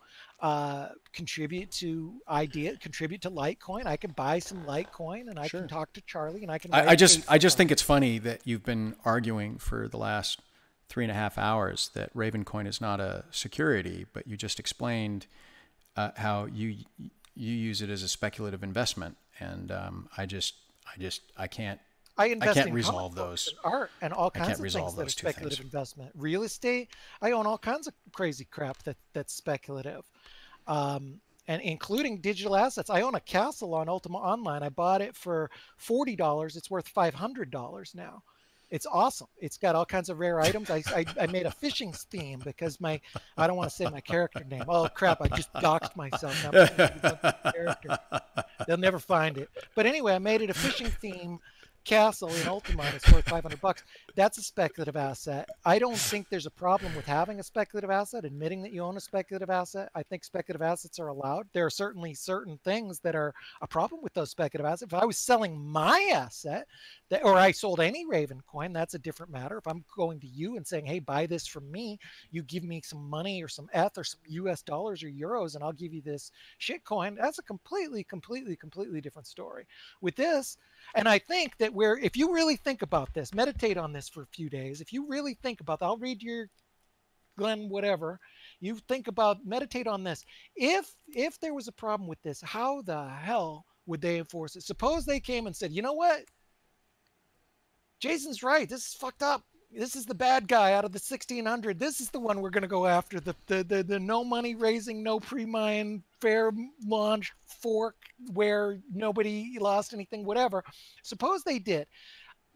contribute to Litecoin. I can buy some Litecoin, and I can talk to Charlie, and I can. I just think it's funny that you've been arguing for the last 3.5 hours that Ravencoin is not a security, but you just explained how you use it as a speculative investment, and I can't. I invest in resolve those. And art and all kinds of things that are speculative investment. Real estate, I own all kinds of crazy crap that's speculative, and including digital assets. I own a castle on Ultima Online. I bought it for $40. It's worth $500 now. It's awesome. It's got all kinds of rare items. I made a fishing theme because I don't want to say my character name. Oh crap! I just doxed myself. Character. They'll never find it. But anyway, I made it a fishing theme castle in Ultima. It's worth $500. That's a speculative asset. I don't think there's a problem with having a speculative asset, admitting that you own a speculative asset. I think speculative assets are allowed. There are certainly certain things that are a problem with those speculative assets. If I was selling my asset, or I sold any Ravencoin, that's a different matter. If I'm going to you and saying, hey, buy this from me, you give me some money or some ETH or some US dollars or euros, and I'll give you this shitcoin, that's a completely different story. With this, and I think that if you really think about this, meditate on this for a few days. If you really think about that, I'll read your Glenn, whatever. You think about, meditate on this. If there was a problem with this, how the hell would they enforce it? Suppose they came and said, you know what? Jason's right. This is fucked up. This is the bad guy out of the 1600. This is the one we're going to go after. The no money raising, no pre-mine, fair launch fork where nobody lost anything, whatever. Suppose they did.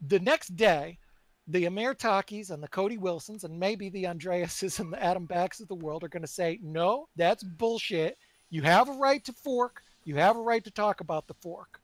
The next day, the Amir Takis and the Cody Wilsons and maybe the Andreases and the Adam Backs of the world are going to say, no, that's bullshit. You have a right to fork. You have a right to talk about the fork,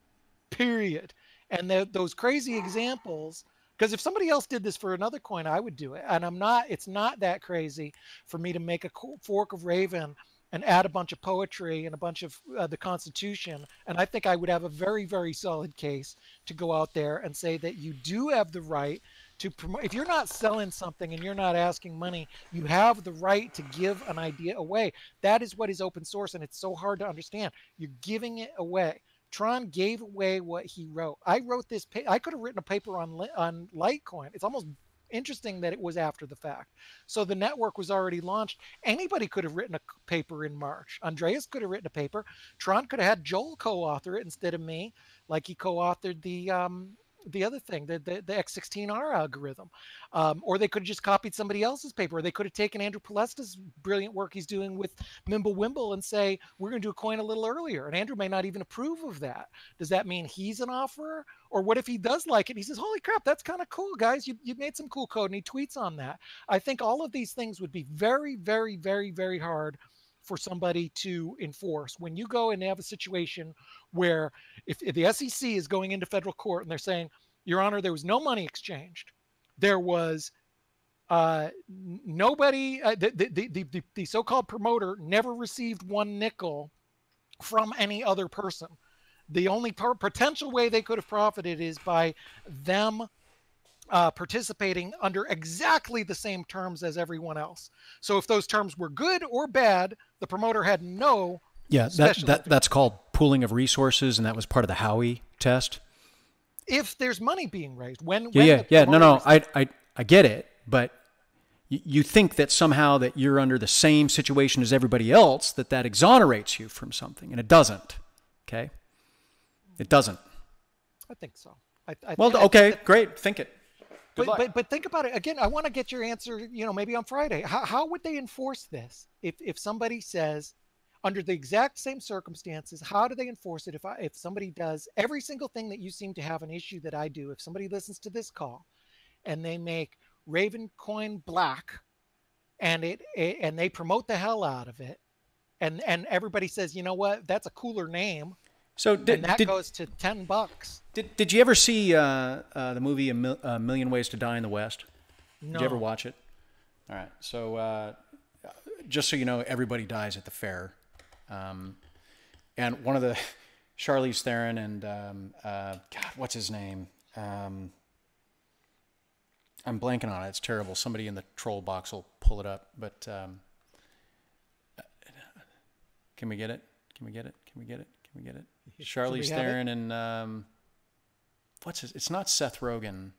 period. And those crazy examples, because if somebody else did this for another coin, I would do it. And it's not that crazy for me to make a fork of Raven and add a bunch of poetry and a bunch of the Constitution. And I think I would have a very, very solid case to go out there and say that you do have the right to promote. If you're not selling something and you're not asking money, you have the right to give an idea away. That is what is open source, and it's so hard to understand. You're giving it away. Tron gave away what he wrote. I wrote this. I could have written a paper on Litecoin. It's almost interesting that it was after the fact. So the network was already launched. Anybody could have written a paper in March. Andreas could have written a paper. Tron could have had Joel co-author it instead of me, like he co-authored the other thing, the X16R algorithm. Or they could have just copied somebody else's paper. Or they could have taken Andrew Palesta's brilliant work he's doing with Mimblewimble and say, we're going to do a coin a little earlier. And Andrew may not even approve of that. Does that mean he's an offerer? Or what if he does like it? He says, holy crap, that's kind of cool, guys. You made some cool code, and he tweets on that. I think all of these things would be very, very, very, very hard for somebody to enforce. When you go and have a situation where if the SEC is going into federal court and they're saying, Your Honor, there was no money exchanged. There was nobody, the so-called promoter never received one nickel from any other person. The only potential way they could have profited is by them participating under exactly the same terms as everyone else. So if those terms were good or bad, the promoter had no. Yeah, that's called pooling of resources, and that was part of the Howey test. If there's money being raised, when no, I get it, but you think that somehow that you're under the same situation as everybody else, that exonerates you from something, and it doesn't. Okay, it doesn't. I think so. Great. Think it. But think about it again. I want to get your answer. Maybe on Friday. How would they enforce this? If somebody says, under the exact same circumstances, how do they enforce it? If somebody does every single thing that you seem to have an issue that I do, if somebody listens to this call, and they make Ravencoin Black, and and they promote the hell out of it, and everybody says, you know what, that's a cooler name. So and that goes to $10. Did you ever see the movie A Million Ways to Die in the West? No. Did you ever watch it? All right. So just so you know, everybody dies at the fair. And one of the Charlize Theron and God, what's his name? I'm blanking on it. It's terrible. Somebody in the troll box will pull it up. But can we get it? Can we get it? Can we get it? Can we get it? Charlize Theron and what's his? It's not Seth Rogen.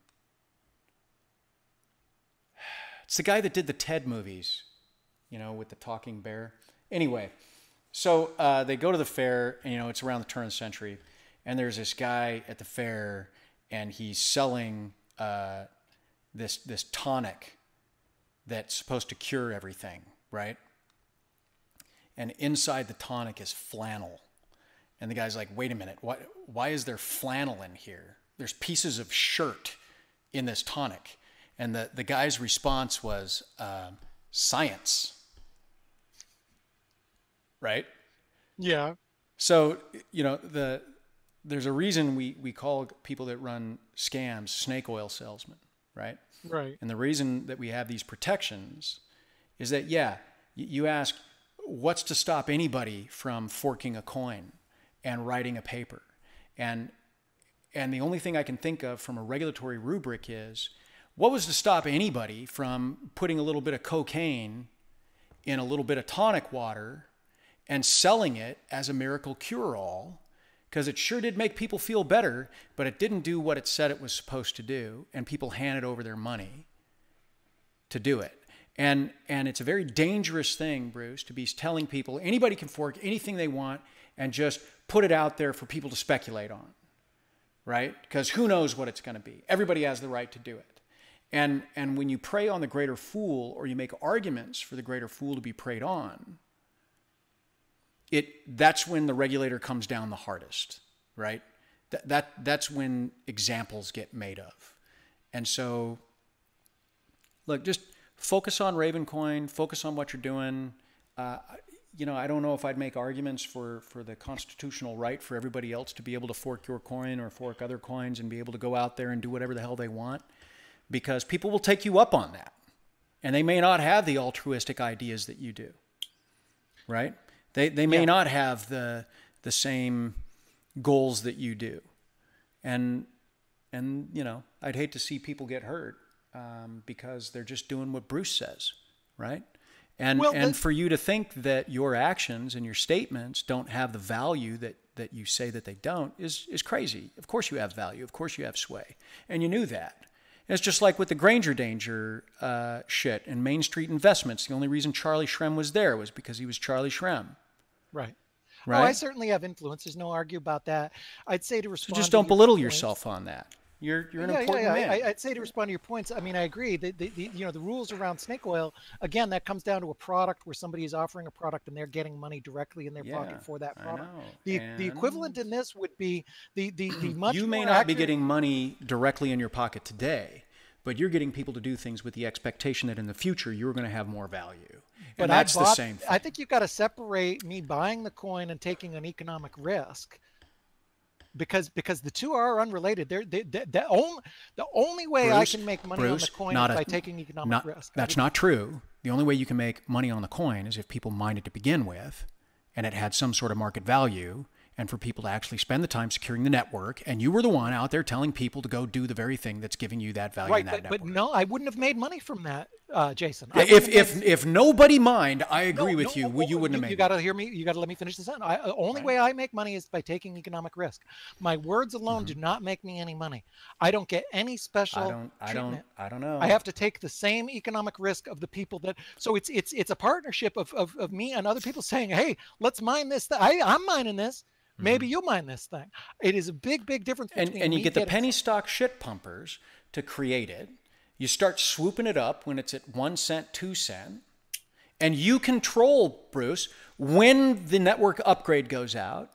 It's the guy that did the Ted movies, you know, with the talking bear. Anyway, so they go to the fair, and, you know, it's around the turn of the century, and there's this guy at the fair, and he's selling this tonic that's supposed to cure everything, right? And inside the tonic is flannel. And the guy's like, wait a minute, why is there flannel in here? There's pieces of shirt in this tonic. And the guy's response was, science. Right? Yeah. So, you know, there's a reason we call people that run scams snake oil salesmen, right? Right. And the reason that we have these protections is that, yeah, you ask, what's to stop anybody from forking a coin and writing a paper? And the only thing I can think of from a regulatory rubric is, what was to stop anybody from putting a little bit of cocaine in a little bit of tonic water and selling it as a miracle cure-all? Because it sure did make people feel better, but it didn't do what it said it was supposed to do, and people handed over their money to do it. And it's a very dangerous thing, Bruce, to be telling people anybody can fork anything they want and just put it out there for people to speculate on, right? Because who knows what it's going to be. Everybody has the right to do it. And when you prey on the greater fool, or you make arguments for the greater fool to be preyed on, that's when the regulator comes down the hardest, right? That's when examples get made of. And so, look, just focus on Ravencoin, focus on what you're doing. You know, I don't know if I'd make arguments for the constitutional right for everybody else to be able to fork your coin or fork other coins and be able to go out there and do whatever the hell they want, because people will take you up on that. And they may not have the altruistic ideas that you do, right? They may not have the same goals that you do. And you know, I'd hate to see people get hurt because they're just doing what Bruce says, right? And for you to think that your actions and your statements don't have the value that you say that they don't is crazy. Of course you have value. Of course you have sway. And you knew that. And it's just like with the Granger Danger shit and Main Street Investments. The only reason Charlie Shrem was there was because he was Charlie Shrem. Right. Right. Oh, I certainly have influence. There's no argue about that. I'd say to respond. So just don't belittle yourself on that. You're an important man. I'd say to respond to your points. I mean, I agree. The rules around snake oil, again, that comes down to a product where somebody is offering a product and they're getting money directly in their pocket for that product. The equivalent in this would be the much. You may not be getting money directly in your pocket today, but you're getting people to do things with the expectation that in the future you're going to have more value. And that's the same thing. I think you've got to separate me buying the coin and taking an economic risk, because the two are unrelated. The only way, Bruce, I can make money on the coin is by taking economic risk. That's not true. The only way you can make money on the coin is if people mined it to begin with, and it had some sort of market value, and for people to actually spend the time securing the network, and you were the one out there telling people to go do the very thing that's giving you that value in that network. But no, I wouldn't have made money from that, Jason. If nobody mined, I agree with you. You wouldn't have made. You got to hear me. You got to let me finish the sentence. The only way I make money is by taking economic risk. My words alone do not make me any money. I don't get any special treatment. I don't know. I have to take the same economic risk of the people that. So it's a partnership of me and other people saying, hey, let's mine this. I'm mining this. Maybe you'll mine this thing. It is a big difference. And you get the penny stock shit pumpers to create it. You start swooping it up when it's at 1 cent, 2 cent. And you control, Bruce, when the network upgrade goes out,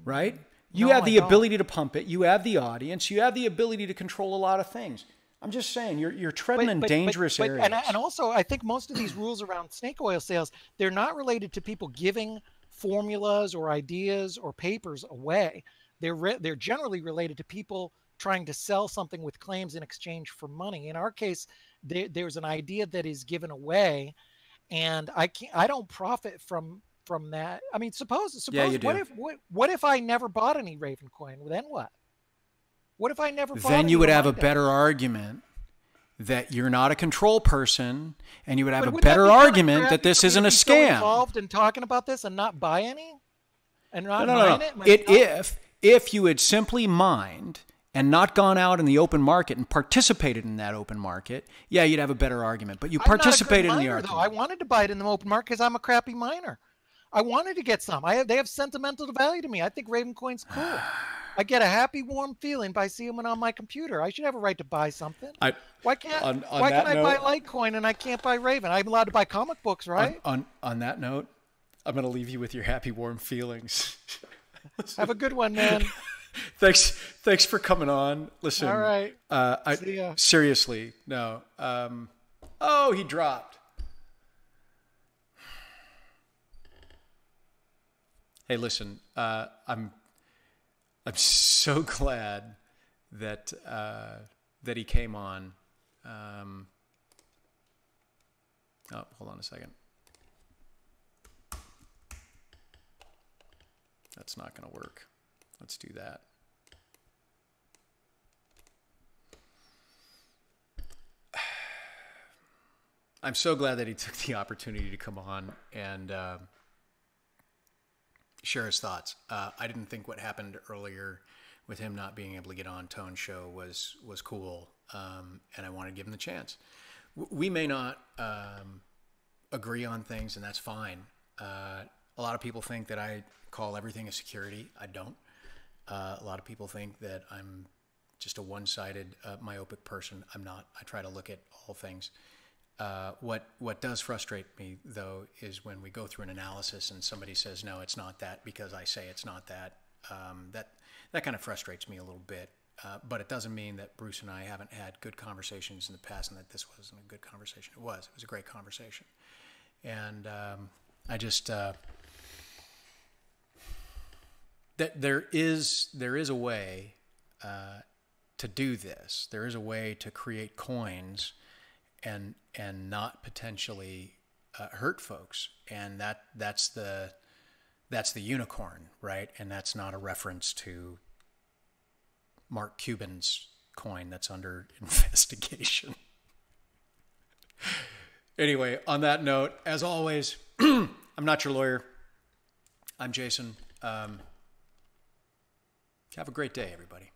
right? You have the ability to pump it. You have the audience. You have the ability to control a lot of things. I'm just saying you're treading in dangerous areas. And also, I think most of these rules around snake oil sales, they're not related to people giving formulas or ideas or papers away. They're generally related to people trying to sell something with claims in exchange for money. In our case, there's an idea that is given away, and I don't profit from that. I mean, suppose yeah, you do. What if I never bought any Ravencoin? Then what? What if I never bought Then you would have a better argument that you're not a control person, and you would have a better argument that this isn't a scam. Involved in talking about this and not buy any, and not mine it. If you had simply mined and not gone out in the open market and participated in that open market, yeah, you'd have a better argument. But you participated in the argument. Though. I wanted to buy it in the open market because I'm a crappy miner. I wanted to get some. They have sentimental value to me. I think Ravencoin's cool. I get a happy, warm feeling by seeing it on my computer. I should have a right to buy something. Why can't I buy Litecoin and I can't buy Raven? I'm allowed to buy comic books, right? On that note, I'm going to leave you with your happy, warm feelings. Have a good one, man. Thanks for coming on. Listen. All right. See ya. Seriously, no. Oh, he dropped. Hey, listen. I'm so glad that he came on. Oh, hold on a second. That's not going to work. Let's do that. I'm so glad that he took the opportunity to come on and share his thoughts. I didn't think what happened earlier with him not being able to get on Tone's show was cool, and I wanted to give him the chance. We may not agree on things, and that's fine. A lot of people think that I call everything a security. I don't. A lot of people think that I'm just a one-sided, myopic person. I'm not. I try to look at all things. What does frustrate me, though, is when we go through an analysis and somebody says, no, it's not that because I say it's not that. That kind of frustrates me a little bit. But it doesn't mean that Bruce and I haven't had good conversations in the past and that this wasn't a good conversation. It was. It was a great conversation. And I just... that there is a way to do this. There is a way to create coins and not potentially hurt folks, and that's the unicorn, right? And that's not a reference to Mark Cuban's coin that's under investigation. Anyway, on that note, as always, I'm not your lawyer. I'm Jason. Have a great day, everybody.